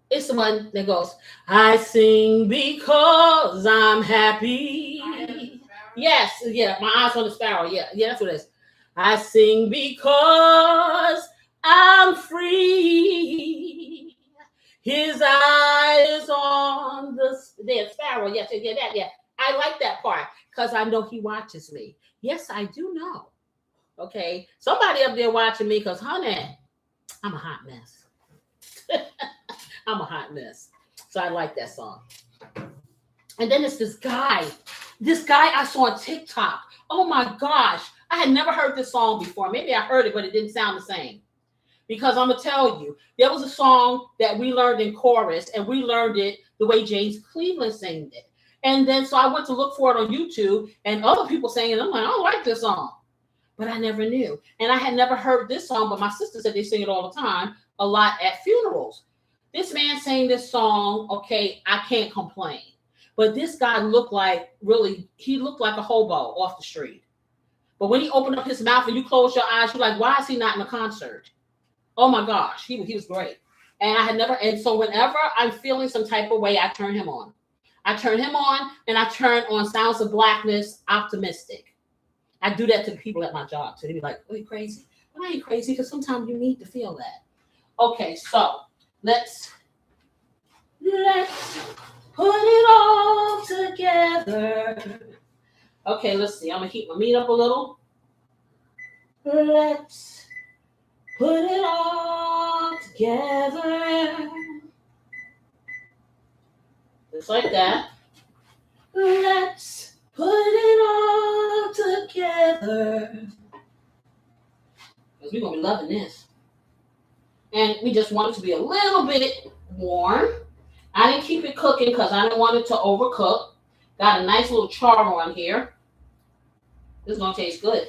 A: It's the one that goes, I sing because I'm happy. Yes, yeah, my eyes on the sparrow. Yeah, that's what it is. I sing because I'm free. His eye is on the sparrow. Yes, yeah. I like that part because I know he watches me. Yes, I do know. Okay, somebody up there watching me, because, honey, I'm a hot mess. I'm a hot mess. So I like that song. And then it's this guy I saw on TikTok. Oh my gosh. I had never heard this song before. Maybe I heard it, but it didn't sound the same. Because I'm going to tell you, there was a song that we learned in chorus, and we learned it the way James Cleveland sang it. And then so I went to look for it on YouTube, and other people sang it. I'm like, I don't like this song. But I never knew. And I had never heard this song, but my sister said they sing it all the time, a lot at funerals. This man sang this song, okay, I can't complain. But this guy looked like a hobo off the street. But when he opened up his mouth and you close your eyes, you're like, why is he not in a concert? Oh my gosh, he was great. And so whenever I'm feeling some type of way, I turn him on. I turn him on, and I turn on Sounds of Blackness, Optimistic. I do that to the people at my job. So they be like, are you crazy? But I ain't crazy, because sometimes you need to feel that. Okay, so let's put it all together. Okay, let's see. I'm going to heat my meat up a little. Let's put it all together. Just like that. Let's put it all together. Because we're going to be loving this. And we just want it to be a little bit warm. I didn't keep it cooking because I didn't want it to overcook. Got a nice little char on here. This is going to taste good.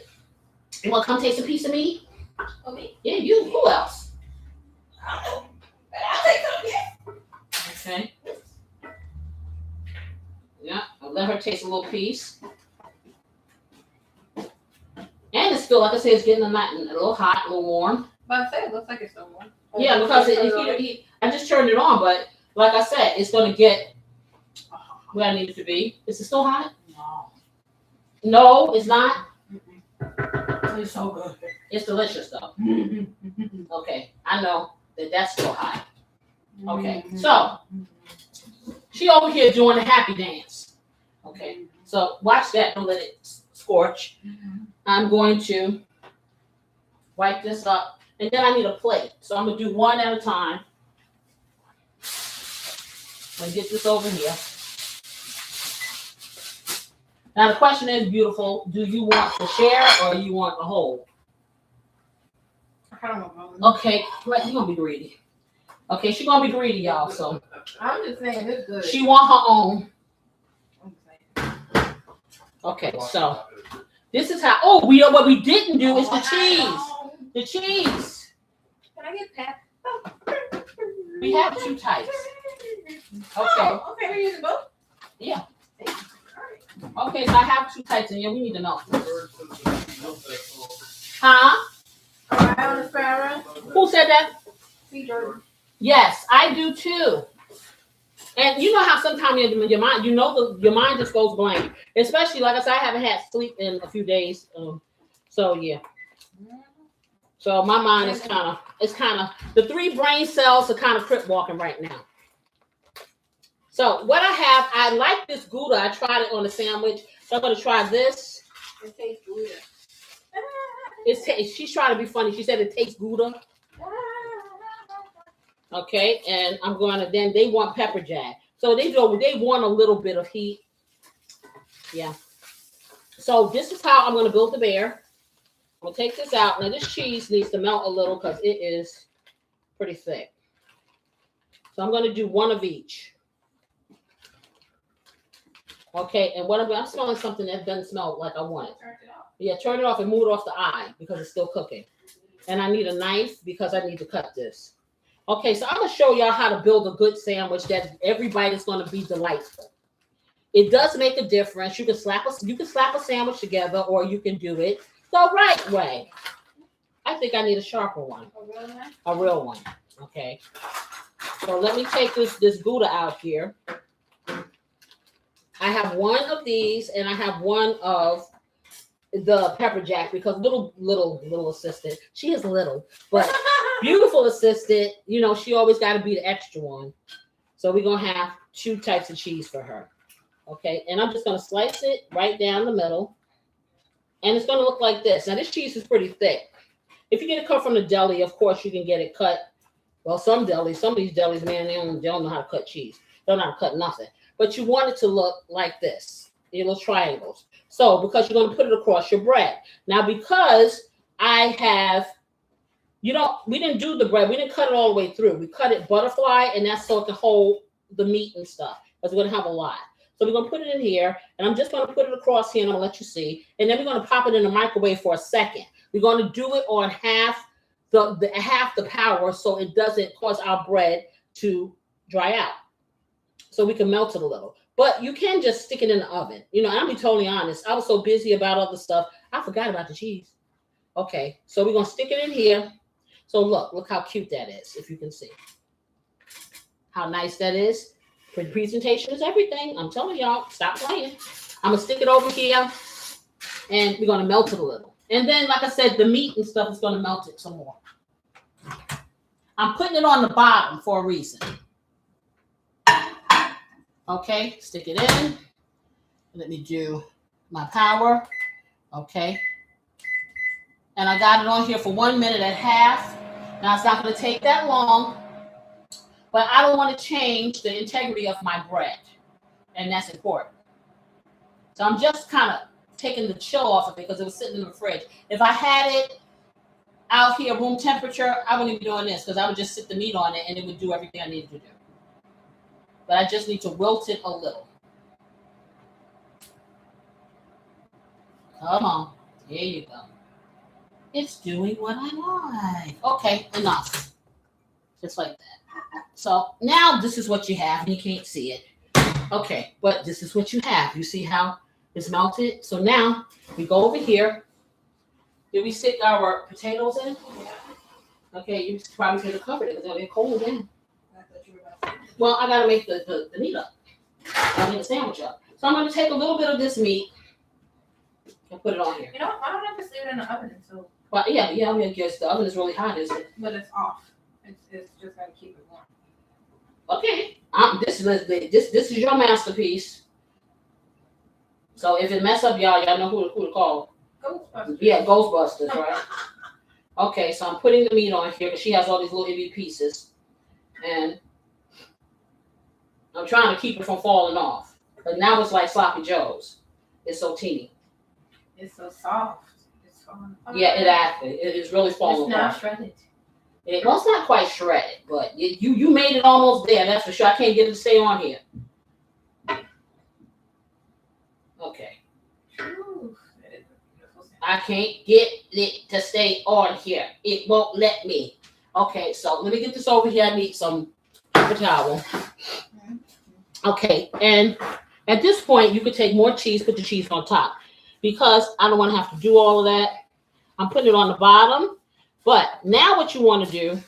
A: You want to come taste a piece of meat?
C: For me?
A: Yeah, you. Who else?
C: I'll take some.
A: Okay. Yeah, I'll let her taste a little piece. And it's still, like I said, it's getting a little hot, a little warm.
C: But I say it looks like it's still warm.
A: Yeah, because I just turned it on, but like I said, it's going to get where I need it to be. Is it still hot? No, it's not.
C: It's so good.
A: It's delicious, though. Okay, I know that's still hot. Okay, so she over here doing the happy dance. Okay, so watch that. Don't let it scorch. I'm going to Wipe this up. And then I need a plate. So I'm going to do one at a time. I'm going to get this over here. Now the question is, beautiful, do you want to share or you want the whole?
C: I don't know.
A: Okay, you're going to be greedy. Okay, she's going to be greedy, y'all. So
C: I'm just saying it's good.
A: she want her own. Okay, so this is how, what we didn't do is the cheese. The cheese.
C: Can I get that?
A: We have 2 types. Okay.
C: Oh, okay, we're using both?
A: Yeah. Okay, so I have 2 types in here. We need to melt this. Huh?
C: Brown asparagus.
A: Who said that?
C: See, Jordan.
A: Yes, I do too. And you know how sometimes your mind, your mind just goes blank. Especially, like I said, I haven't had sleep in a few days. So yeah. So my mind is kind of, the 3 brain cells are kind of crip walking right now. So what I like this Gouda. I tried it on a sandwich. So I'm going to try this.
C: It tastes good.
A: She's trying to be funny. She said it tastes Gouda. Okay, and I'm going to, then they want pepper jack. So they want a little bit of heat. Yeah. So this is how I'm going to build the bear. I'm going to take this out. Now this cheese needs to melt a little because it is pretty thick. So I'm going to do 1 of each. Okay, and what I'm smelling something that doesn't smell like I want it. Yeah, turn it off and move it off the eye because it's still cooking. And I need a knife because I need to cut this. Okay, so I'm going to show y'all how to build a good sandwich that every bite is going to be delightful. It does make a difference. You can slap a sandwich together, or you can do it the right way. I think I need a sharper one. A real one. Okay. So let me take this Gouda out here. I have 1 of these, and I have 1 of the pepper jack because little assistant. She is little, but beautiful assistant. You know, she always got to be the extra one. So we're gonna have 2 types of cheese for her. Okay, and I'm just gonna slice it right down the middle, and it's gonna look like this. Now this cheese is pretty thick. If you get it cut from the deli, of course you can get it cut. Well, some of these delis, man, they don't know how to cut cheese. They don't know how to cut nothing. But you want it to look like this, little triangles. So because you're going to put it across your bread. Now, because I have, we didn't do the bread. We didn't cut it all the way through. We cut it butterfly, and that's so it can hold the meat and stuff. Because we're going to have a lot. So we're going to put it in here, and I'm just going to put it across here, and I'm going to let you see. And then we're going to pop it in the microwave for a second. We're going to do it on half the power so it doesn't cause our bread to dry out. So we can melt it a little. But you can just stick it in the oven. I'll be totally honest. I was so busy about other stuff, I forgot about the cheese. Okay, so we're going to stick it in here. So look how cute that is, if you can see. How nice that is. Presentation is everything. I'm telling y'all, stop playing. I'm going to stick it over here, and we're going to melt it a little. And then, like I said, the meat and stuff is going to melt it some more. I'm putting it on the bottom for a reason. Okay, stick it in. Let me do my power. Okay. And I got it on here for 1 minute and a half. Now, it's not going to take that long, but I don't want to change the integrity of my bread, and that's important. So I'm just kind of taking the chill off of it because it was sitting in the fridge. If I had it out here room temperature, I wouldn't be doing this because I would just sit the meat on it and it would do everything I needed to do. But I just need to wilt it a little. Come on. There you go. It's doing what I like. Okay, enough. Just like that. So now this is what you have, and you can't see it. Okay, but this is what you have. You see how it's melted? So now we go over here. Did we stick our potatoes in? Yeah. Okay, you probably could have covered it because they're cold in. Well, I gotta make the meat up. I make the sandwich up. So I'm gonna take a little bit of this meat and put it on here.
C: You know what? Why don't I just leave it in the oven until?
A: But yeah. I mean, I guess the oven is really hot, isn't it?
C: But it's off. It's just gonna keep it warm.
A: Okay. This is your masterpiece. So if it mess up, y'all know who to call.
C: Ghostbusters.
A: Yeah, Ghostbusters, right? Okay, so I'm putting the meat on here because she has all these little itty pieces. And I'm trying to keep it from falling off. But now it's like sloppy joes. It's so teeny.
C: It's so soft. It's falling apart.
A: Yeah, it's really falling
C: It's
A: apart.
C: not shredded.
A: Well, it's not quite shredded, but you made it almost there. That's for sure. I can't get it to stay on here. Okay.
C: Ooh.
A: I can't get it to stay on here. It won't let me. Okay, so let me get this over here. I need some paper towel. Okay, and at this point, you could take more cheese, put the cheese on top. Because I don't want to have to do all of that, I'm putting it on the bottom. But now what you want to do,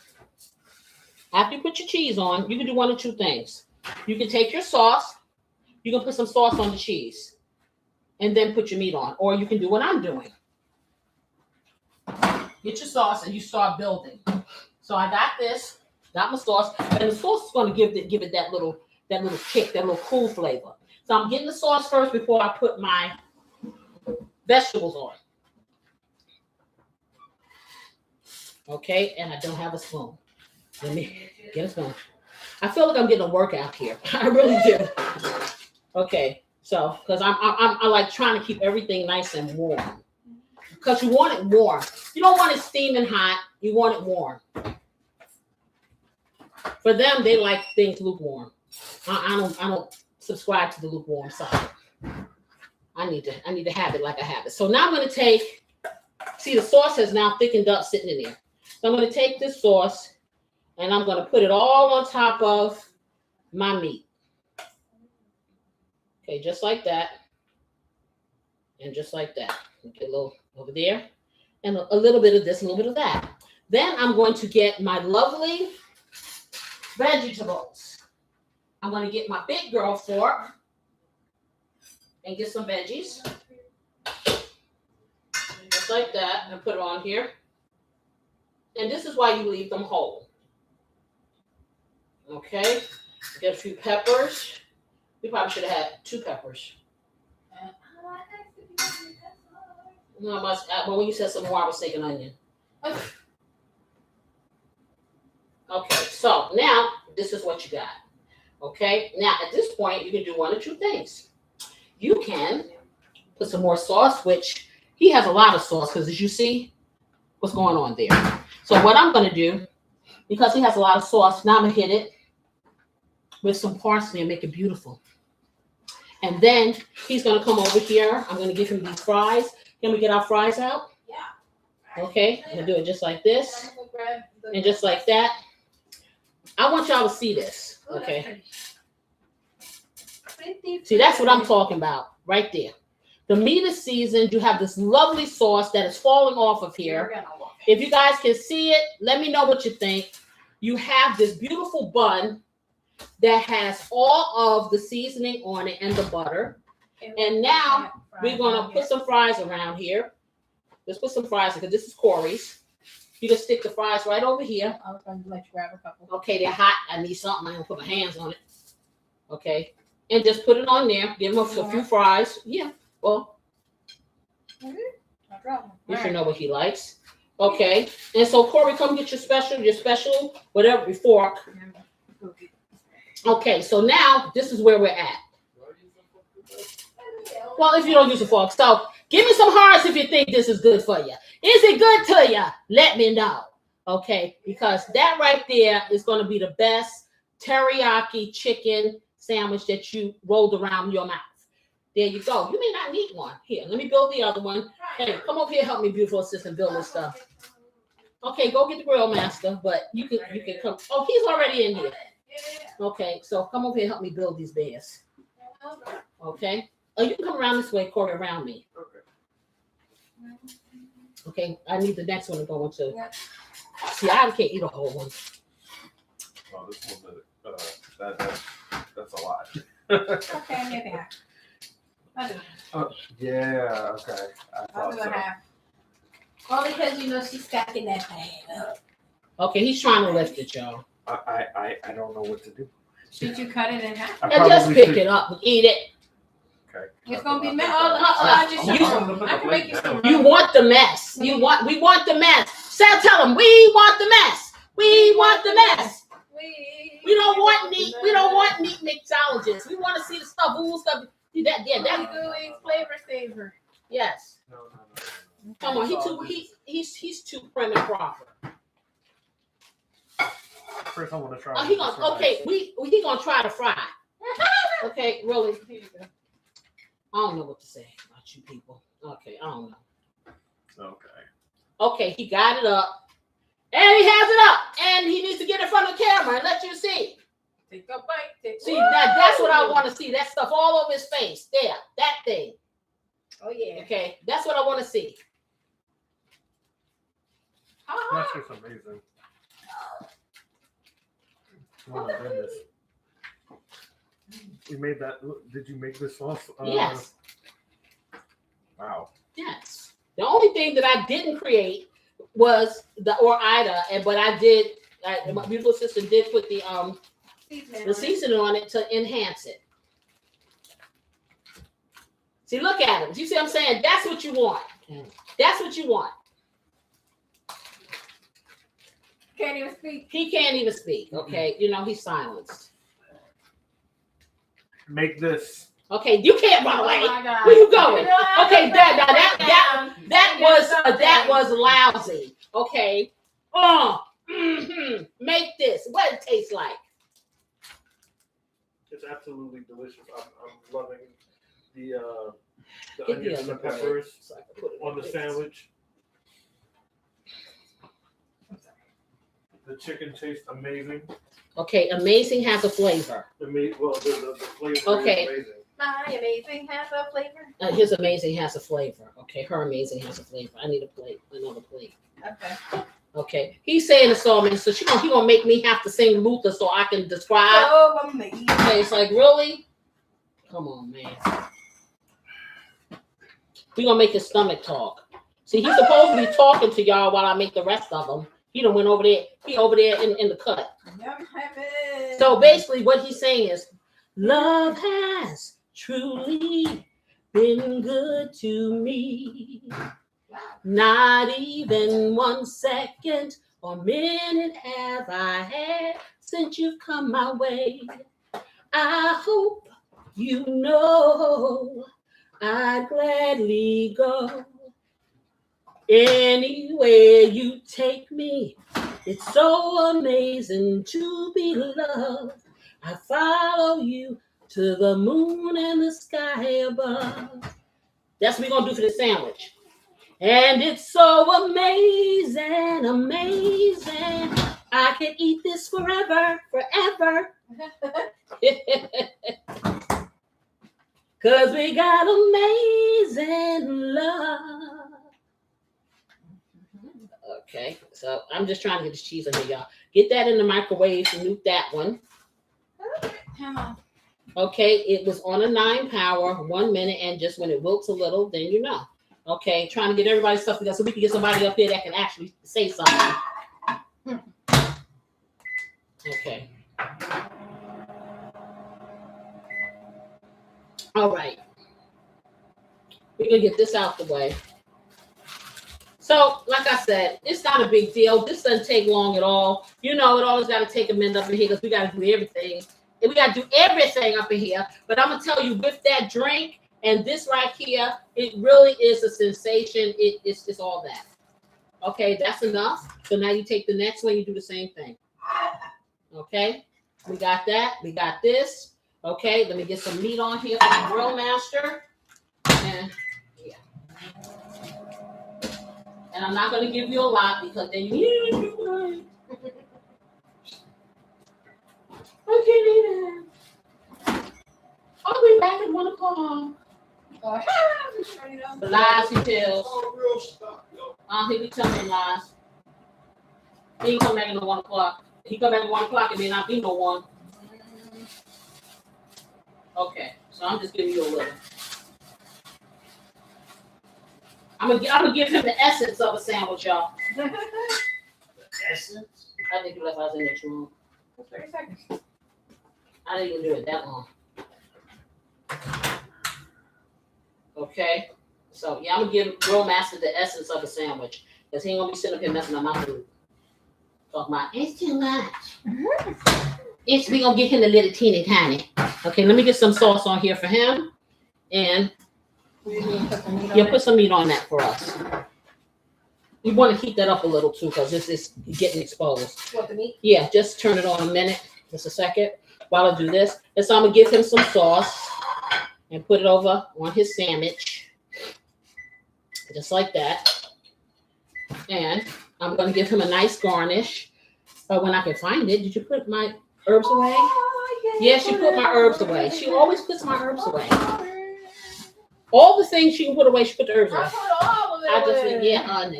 A: after you put your cheese on, you can do one of two things. You can take your sauce, you can put some sauce on the cheese, and then put your meat on. Or you can do what I'm doing. Get your sauce and you start building. So I got this, got my sauce, and the sauce is going to give it that little kick, that little cool flavor. So I'm getting the sauce first before I put my vegetables on. Okay, and I don't have a spoon. Let me get a spoon. I feel like I'm getting a workout here. I really do. Okay, so because I like trying to keep everything nice and warm. Because you want it warm. You don't want it steaming hot. You want it warm. For them, they like things lukewarm. I don't subscribe to the lukewarm side. I need to have it like I have it. So now I'm going to take. See, the sauce has now thickened up, sitting in there. So I'm going to take this sauce and I'm going to put it all on top of my meat. Okay, just like that. And just like that. Get a little over there. And a little bit of this, a little bit of that. Then I'm going to get my lovely vegetables. I'm going to get my big girl fork and get some veggies. Just like that. And put it on here. And this is why you leave them whole. Okay. Get a few peppers. We probably should have had 2 peppers. No, but when you said some more, I was thinking onion. Okay, so now this is what you got. Okay, now at this point, you can do one or two things. You can put some more sauce, which he has a lot of sauce because as you see, what's going on there. So what I'm going to do, because he has a lot of sauce, now I'm going to hit it with some parsley and make it beautiful. And then he's going to come over here. I'm going to give him these fries. Can we get our fries out?
C: Yeah.
A: Okay, I'm going to do it just like this and just like that. I want y'all to see this. Okay. See, that's what I'm talking about right there. The meat is seasoned. You have this lovely sauce that is falling off of here. If you guys can see it, let me know what you think. You have this beautiful bun that has all of the seasoning on it and the butter. And now we're going to put some fries around here. Let's put some fries because this is Corey's. You can stick the fries right over here.
C: I was going to let you grab a couple.
A: Okay, they're hot. I need something. I'm going to put my hands on it. Okay. And just put it on there. Give him a few fries. Yeah. Well, you should know what he likes. Okay. And so, Corey, come get your special, whatever, your fork. Okay. So now this is where we're at. Well, if you don't use a fork. So give me some hearts if you think this is good for you. Is it good to you? Let me know. Okay. Because that right there is going to be the best teriyaki chicken sandwich that you rolled around your mouth. There you go. You may not need one. Here, let me build the other one. Hey, come over here, help me, beautiful assistant, build this stuff. Okay, go get the grill master, but you can come. Oh, he's already in here. Okay, so come over here, help me build these bears. Okay. Oh, you can come around this way, Corey, around me. Okay, I need the next one to go into. See, I can't eat a whole one.
B: Oh, this one, that's a lot.
C: Okay, maybe half.
B: Oh, yeah, okay.
C: I'll do a half. Only because you know she's stacking that pan up.
A: Okay, he's trying to lift it, y'all.
B: I don't know what to do.
C: Should you cut it in half?
A: And just pick it up and eat it.
B: Okay.
C: It's gonna be mess. I can make you some.
A: You want the mess. We want the mess. tell them we want the mess. We want the mess. We don't want neat mixologists. We want to see the stuff. See that? Yeah, that.
C: Gooey flavor saver.
A: Yes.
B: No.
A: Come on, he's too prim and proper.
B: First, I want to try.
A: Oh, he gonna try to fry. Okay, really. Here you go. I don't know what to say about you people. Okay, I don't know. Okay, he got it up. And he has it up. And he needs to get in front of the camera and let you see.
C: Take a bite.
A: See, that's what I want to see. That stuff all over his face. There, that thing.
C: Oh, yeah.
A: Okay, that's what I want to see.
B: That's just amazing. Oh my goodness. You made that. Did you make this sauce?
A: Yes.
B: Wow.
A: Yes. The only thing that I didn't create was but I did. My beautiful sister did put the seasoning on it to enhance it. See, look at him. You see what I'm saying? That's what you want. That's what you want.
C: Can't even speak.
A: He can't even speak. Okay, he's silenced.
B: Make this.
A: Okay, you can't run away.
C: Oh my God.
A: Where you going? Okay, that was lousy. Okay. Make this. What it tastes like?
B: It's absolutely delicious. I'm loving the
A: Get
B: onions and the peppers
A: so I can put it
B: on the
A: this.
B: sandwich. The chicken tastes amazing.
A: Okay, amazing has a flavor.
B: The flavor
A: Okay.
B: is amazing.
C: My amazing has a flavor.
A: His amazing has a flavor. Okay, her amazing has a flavor. I need another plate.
C: Okay.
A: Okay, he's saying it's so amazing. So he gonna make me have to sing Luther so I can describe.
C: So amazing.
A: Okay, it's like, really? Come on, man. We gonna make his stomach talk. See, he's supposed to be talking to y'all while I make the rest of them. He done went over there. He over there in the cut.
C: Yum heaven.
A: So basically, what he's saying is, love has truly been good to me. Not even 1 second or minute have I had since you've come my way. I hope you know I'd gladly go anywhere you take me. It's so amazing to be loved. I follow you to the moon and the sky above. That's what we're going to do for the sandwich. And it's so amazing, amazing. I could eat this forever. Because we got amazing love. Okay, so I'm just trying to get this cheese in here, y'all. Get that in the microwave and nuke that one.
C: Come on.
A: Okay, it was on a 9 power, 1 minute, and just when it wilts a little, then you know. Okay, trying to get everybody's stuff together so we can get somebody up here that can actually say something. Okay. All right. We're going to get this out the way. So, like I said, it's not a big deal. This doesn't take long at all. It always got to take a minute up in here because we got to do everything. And we got to do everything up in here. But I'm going to tell you, with that drink and this right here, it really is a sensation. It's just all that. Okay, that's enough. So now you take the next one, you do the same thing. Okay, we got that. We got this. Okay, let me get some meat on here for the grill master. And yeah. And I'm not going to give you a lot because then you I can't eat it. I'll be back at 1 o'clock. The lies he tells. He be telling lies. He ain't come back at 1 o'clock. He come back at 1 o'clock and then not be no one. Okay, so I'm just giving you a little. I'm gonna give him the essence of a sandwich, y'all.
D: The essence?
A: I think you left us in the room.
C: 30 seconds.
A: I didn't even do it that long. Okay, so yeah, I'm gonna give Grill Master the essence of a sandwich. Because he ain't gonna be sitting up here messing up my food. Talking about it's too much. We gonna get him a little teeny tiny. Okay, let me get some sauce on here for him. And put some meat on that for us. You want to heat that up a little too, because this is getting exposed.
E: What, the meat?
A: Yeah, just turn it on a minute, just a second, while I do this. And so I'm gonna give him some sauce and put it over on his sandwich, just like that. And I'm gonna give him a nice garnish. When I can find it, did you put my herbs away?
E: Oh,
A: Yeah, she put my herbs away. She always puts my herbs away. All the things she can put away, she put the herbs away. I just said, yeah.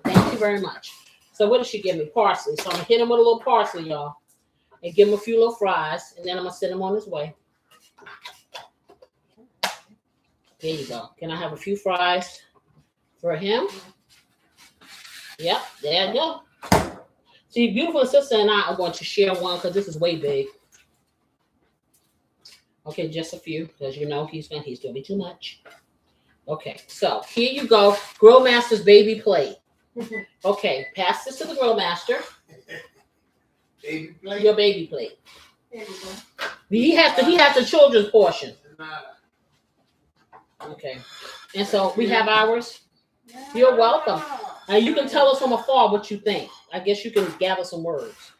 A: Thank you very much. So what did she give me? Parsley. So I'm gonna hit him with a little parsley, y'all, and give him a few little fries, and then I'm gonna send him on his way. There you go. Can I have a few fries for him? Yep, there you go. See, beautiful sister and I are going to share one because this is way big. Okay, just a few, because you know he's gonna be too much. Okay, so here you go. Grill Master's baby plate. Okay, pass this to the Grill Master.
D: Baby plate.
A: Your baby plate.
E: There you go.
A: He has the children's portion. Okay, and so we have ours. You're welcome. Now you can tell us from afar what you think. I guess you can gather some words.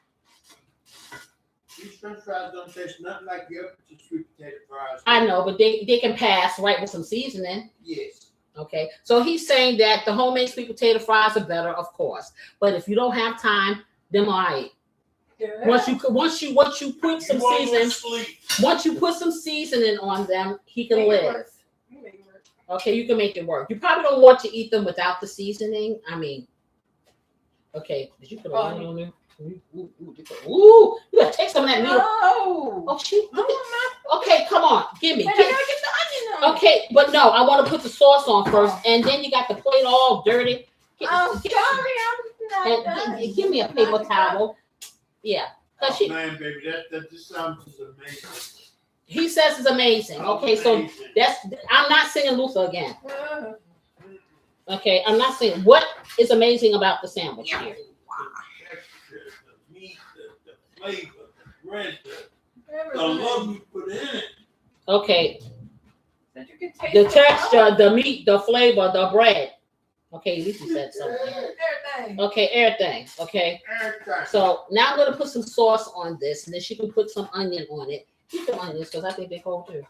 D: These French fries don't taste nothing like your sweet potato fries.
A: I know, but they can pass right with some seasoning.
D: Yes.
A: Okay, so he's saying that the homemade sweet potato fries are better, of course. But if you don't have time, them all right.
E: Yeah.
A: Once you put some seasoning, once you put some seasoning on them, he can live. Okay, you can make it work. You probably don't want to eat them without the seasoning. I mean, okay, did you put an onion on there? Ooh, you gotta take some of that meat. Oh, shoot. Okay, come on, give me.
E: Get the onion on.
A: Okay, but no, I want to put the sauce on first, and then you got the plate all dirty.
E: I'm sorry, I'm not done.
A: Give me a paper towel. Yeah, because
D: Man, baby, this sounds amazing.
A: he says it's amazing. Okay, so I'm not singing Luther again. Okay, I'm not saying what is amazing about the sandwich here.
D: The meat, the flavor, the bread, the love you put in it.
A: Okay,
E: That you can taste
A: the texture, the meat, the flavor, the bread. Okay, at least you said something.
E: everything.
A: Okay, everything. Okay, so now I'm gonna put some sauce on this, and then she can put some onion on it. Keep the onions because I think they cold too.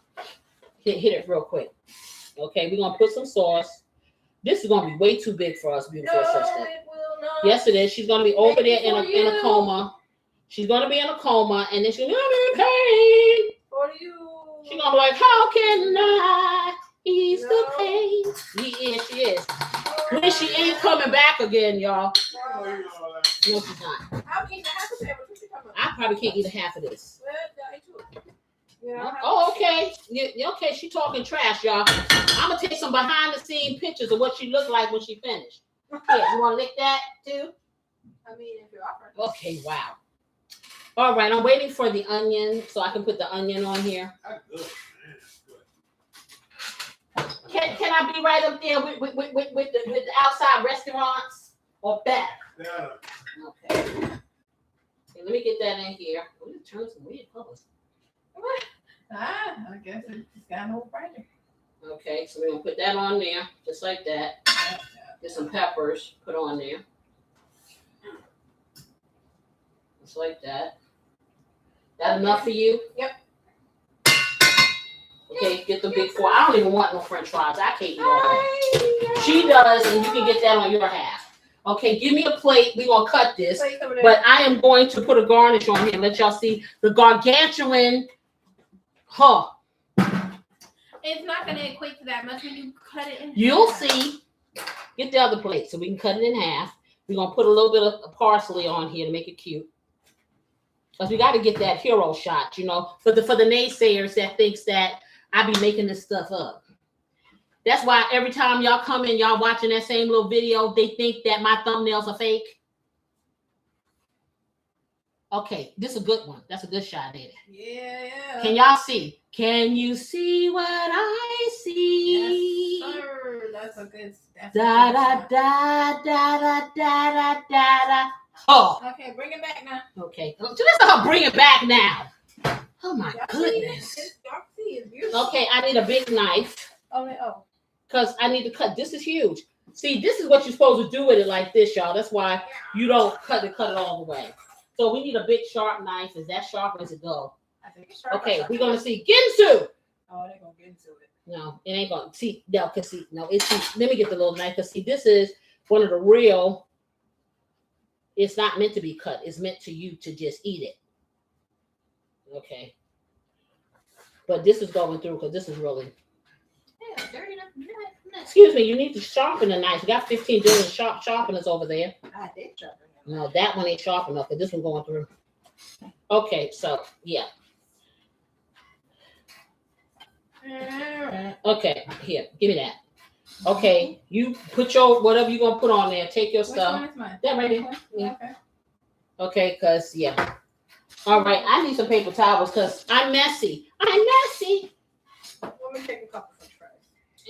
A: Hit it real quick. Okay, we're gonna put some sauce. This is gonna be way too big for us, beautiful sister.
E: It will not.
A: Yes, it is. She's gonna be over there in
E: Maybe for
A: a
E: you.
A: coma. She's gonna be in a coma, and then she's gonna be in pain.
E: For you.
A: She's gonna be like, "How can I ease the
E: No.
A: pain?" She is. When she ain't coming back again, y'all. No, she's not.
E: I'm eating half a sandwich. What you talking about?
A: I probably can't eat a half of this.
E: Well, I eat two. Yeah.
A: Oh, okay. Okay, she talking trash, y'all. I'm gonna take some behind the scene pictures of what she looked like when she finished. Yeah, you wanna lick that too?
E: I mean, if you're offering.
A: Okay, wow. All right, I'm waiting for the onion so I can put the onion on here. Can I be right up there with the outside restaurants or better? Okay. Okay, let me get that in here. We're turning some weird colors.
E: I guess it's got no brighter.
A: Okay, so we're gonna put that on there, just like that. Get some peppers, put on there. Just like that. That enough for you?
E: Yep.
A: Okay, get the big four. I don't even want no French fries. I can't eat all that. She does, and you can get that on your half. Okay, give me a plate. We're gonna cut this. But I am going to put a garnish on here and let y'all see the gargantuan.
C: It's not going to equate to that much when you cut it in
A: You'll
C: half.
A: see. Get the other plate so we can cut it in half. We're gonna put a little bit of parsley on here to make it cute. Because we got to get that hero shot, you know, for the naysayers that thinks that I be making this stuff up. That's why every time y'all come in, y'all watching that same little video, they think that my thumbnails are fake. Okay, this is a good one. That's a good shot, ain't it?
E: Yeah.
A: Can y'all see? Can you see what I see?
E: Yes, sir. that's a good. That's
A: Da
E: a
A: da
E: good
A: da da da da da da. Oh,
E: shot. Okay, bring it back now.
A: okay. So let's not bring it back now. Oh my
E: Y'all see
A: goodness.
E: this? Y'all see it's beautiful.
A: Okay, I need a big knife
E: Oh.
A: because I need to cut. This is huge. See, this is what you're supposed to do with it like this, y'all. That's why you don't cut it all the way. So we need a big sharp knife. Is that sharp as it go?
E: I think it's sharp.
A: Okay, we're gonna see Ginsu.
E: Oh, they're gonna get into it.
A: No, it ain't gonna see. No, cause see, no, it's. Let me get the little knife. Cause see, this is one of the real. It's not meant to be cut. It's meant to you to just eat it. Okay. But this is going through because this is really.
C: Yeah, dirty enough.
A: Excuse me, you need to sharpen the knife. You got 15 different sharpeners over there.
E: I did sharpen it.
A: No, that one ain't sharp enough because this one going through. Okay, so yeah. Okay, here, give me that. Okay, you put your whatever you're gonna put on there. Take your
E: Which
A: stuff.
E: one is mine?
A: That right there. Yeah.
E: Okay.
A: Okay, cause yeah. All right, I need some paper towels because I'm messy. I'm messy.
E: Let me take a couple French fries.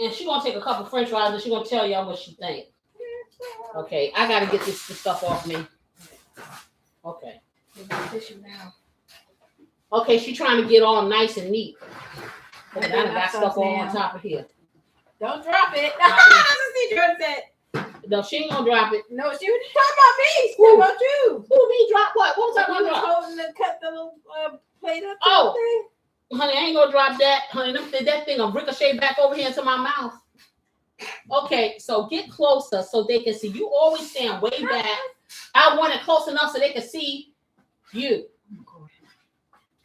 A: And she gonna take a couple French fries and she gonna tell y'all what she think. Okay, I gotta get this stuff off me. Okay.
E: Tissue now.
A: Okay, she trying to get all nice and neat.
E: And
A: And I
E: then
A: done got
E: that's
A: stuff
E: us
A: all
E: now.
A: on top of here.
E: Don't drop it. See, Jordan said.
A: No, she ain't gonna drop it.
E: No, she was talking about me. She talking about you.
A: Who me drop what? What was I
E: You
A: gonna
E: was
A: drop?
E: holding the cut the little plate up.
A: Oh. Honey, I ain't gonna drop that. Honey, that thing will ricochet back over here into my mouth. Okay, so get closer so they can see. You always stand way back. I want it close enough so they can see you.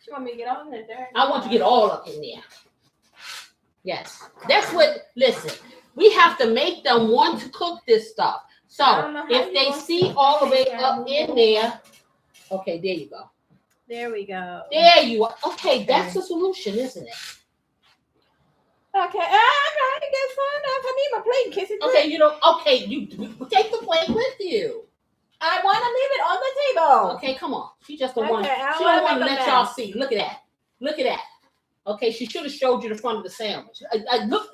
E: She want me to get on there.
A: I want you to get all up in there. Yes. That's what, listen, we have to make them want to cook this stuff. So
E: I don't know how
A: if
E: you
A: they
E: want
A: see
E: to
A: all the way
E: make that
A: up
E: move.
A: in there, okay, there you go.
E: There we go.
A: There you are. Okay, that's the solution, isn't it?
E: Okay, I'm trying to get fun up. I need my plate, kiss it.
A: Okay, you know, okay, you take the plate with you.
E: I want to leave it on the table.
A: Okay, come on. She just don't want to.
E: Okay, I
A: She
E: wanna
A: don't want to
E: make a
A: let y'all
E: mess.
A: see. Look at that. Look at that. Okay, she should have showed you the front of the sandwich.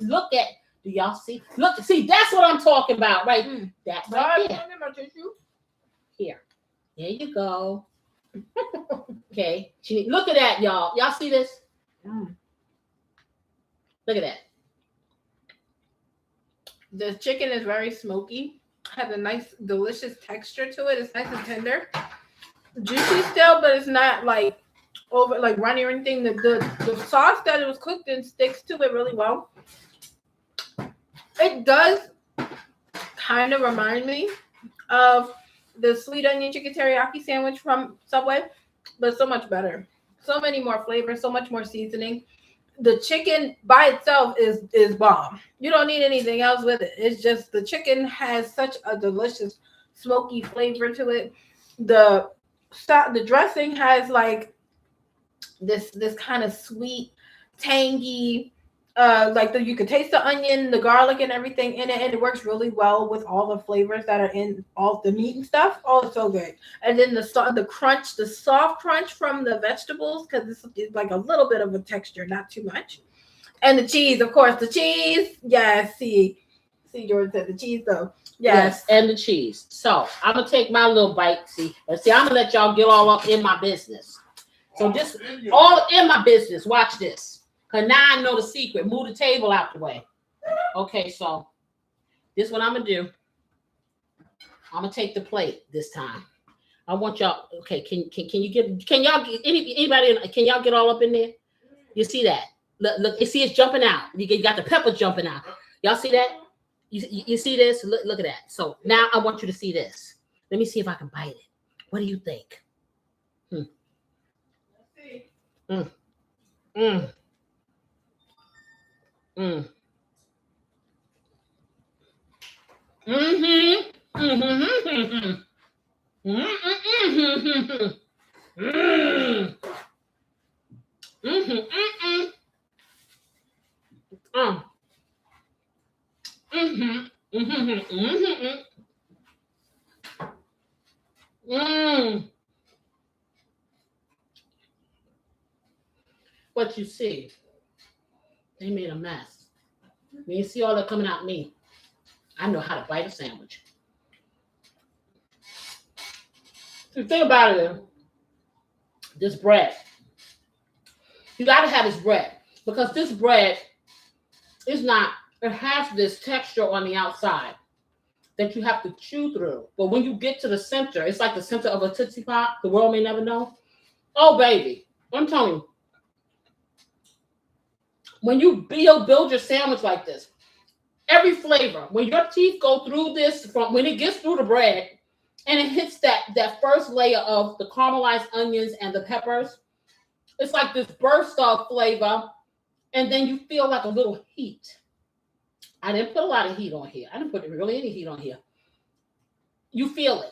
A: Look at. Do y'all see? Look, see, that's what I'm talking about, right? That right there. Here. There you go. Okay. Look at that, y'all. Y'all see this? Look at that.
E: The chicken is very smoky. Has a nice, delicious texture to it. It's nice and tender. Juicy still, but it's not like over like runny or anything. The sauce that it was cooked in sticks to it really well. It does kind of remind me of the sweet onion chicken teriyaki sandwich from Subway, but so much better. So many more flavors, so much more seasoning. The chicken by itself is bomb. You don't need anything else with it. It's just the chicken has such a delicious smoky flavor to it. The dressing has like this kind of sweet, tangy, you can taste the onion, the garlic, and everything in it, and it works really well with all the flavors that are in all the meat and stuff. Oh, it's so good. And then the crunch, the soft crunch from the vegetables, because this is like a little bit of a texture, not too much. And the cheese, of course, the cheese. Yes, see, Jordan said the cheese though. Yes,
A: and the cheese. So I'm gonna take my little bite. See, I'm gonna let y'all get all up in my business. So just all in my business. Watch this. Cause now I know the secret. Move the table out the way. Okay, so this is what I'm gonna do. I'm gonna take the plate this time. I want y'all. Okay, can y'all get anybody? Can y'all get all up in there? You see that? Look, you see it's jumping out. You got the pepper jumping out. Y'all see that? You see this? Look at that. So now I want you to see this. Let me see if I can bite it. What do you think?
E: Let's see.
A: Mm. Mm. Mm-hmm. Mm-hmm. Mm-hmm. Mm-hmm. Mm-hmm. What you see? They made a mess. You see all that coming out me. I know how to bite a sandwich. The thing about it is, this bread, you got to have this bread because this bread is not, it has this texture on the outside that you have to chew through. But when you get to the center, it's like the center of a Tootsie Pop. The world may never know. Oh, baby, I'm telling you, when you build your sandwich like this, every flavor, when your teeth go through this, when it gets through the bread and it hits that first layer of the caramelized onions and the peppers, it's like this burst of flavor, and then you feel like a little heat. I didn't put a lot of heat on here. I didn't put really any heat on here. You feel it.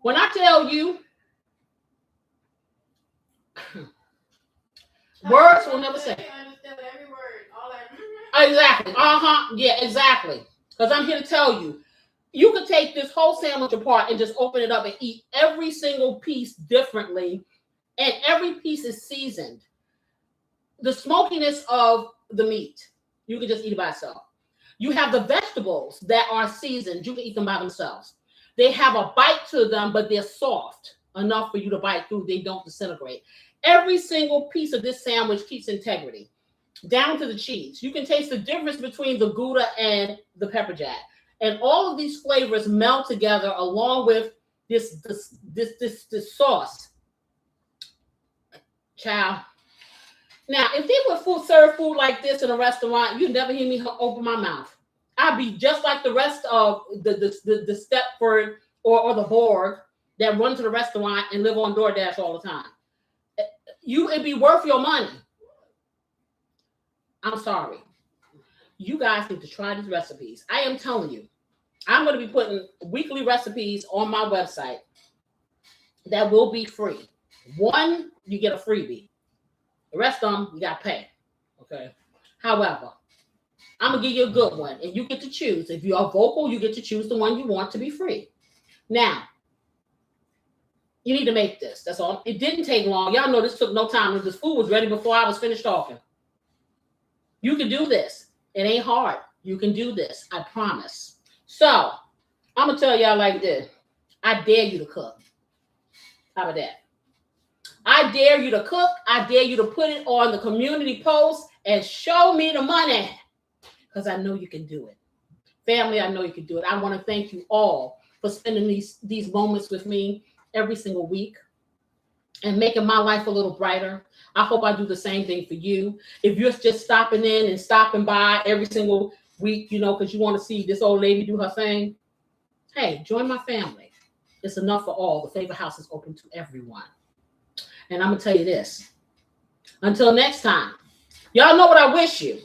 A: When I tell you, words will never say.
C: Understand every word, all that.
A: Exactly. Yeah, exactly. Because I'm here to tell you, you could take this whole sandwich apart and just open it up and eat every single piece differently, and every piece is seasoned. The smokiness of the meat, you can just eat it by itself. You have the vegetables that are seasoned. You can eat them by themselves. They have a bite to them, but they're soft enough for you to bite through. They don't disintegrate. Every single piece of this sandwich keeps integrity, down to the cheese. You can taste the difference between the Gouda and the pepper jack. And all of these flavors melt together along with this sauce. Child. Now, if they would serve food like this in a restaurant, you'd never hear me open my mouth. I'd be just like the rest of the Stepford or the Borg that run to the restaurant and live on DoorDash all the time. It'd be worth your money. I'm sorry. You guys need to try these recipes. I am telling you, I'm going to be putting weekly recipes on my website that will be free. One, you get a freebie. The rest of them, you got to pay. Okay. However, I'm going to give you a good one, and you get to choose. If you are vocal, you get to choose the one you want to be free. Now, you need to make this. That's all. It didn't take long. Y'all know this took no time. This food was ready before I was finished talking. You can do this. It ain't hard. You can do this. I promise. So, I'm going to tell y'all like this. I dare you to cook. How about that? I dare you to cook. I dare you to put it on the community post and show me the money. Because I know you can do it. Family, I know you can do it. I want to thank you all for spending these moments with me every single week and making my life a little brighter. I hope I do the same thing for you. If you're just stopping in and stopping by every single week, because you want to see this old lady do her thing, hey, join my family. It's enough for all. The Flavor House is open to everyone. And I'm going to tell you this. Until next time, y'all know what I wish you.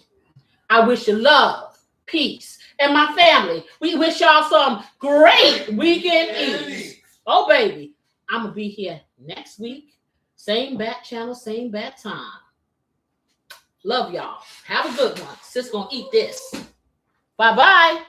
A: I wish you love, peace, and my family. We wish y'all some great weekend eats. Oh, baby. I'm going to be here next week. Same bat channel, same bat time. Love y'all. Have a good one. Sis going to eat this. Bye-bye.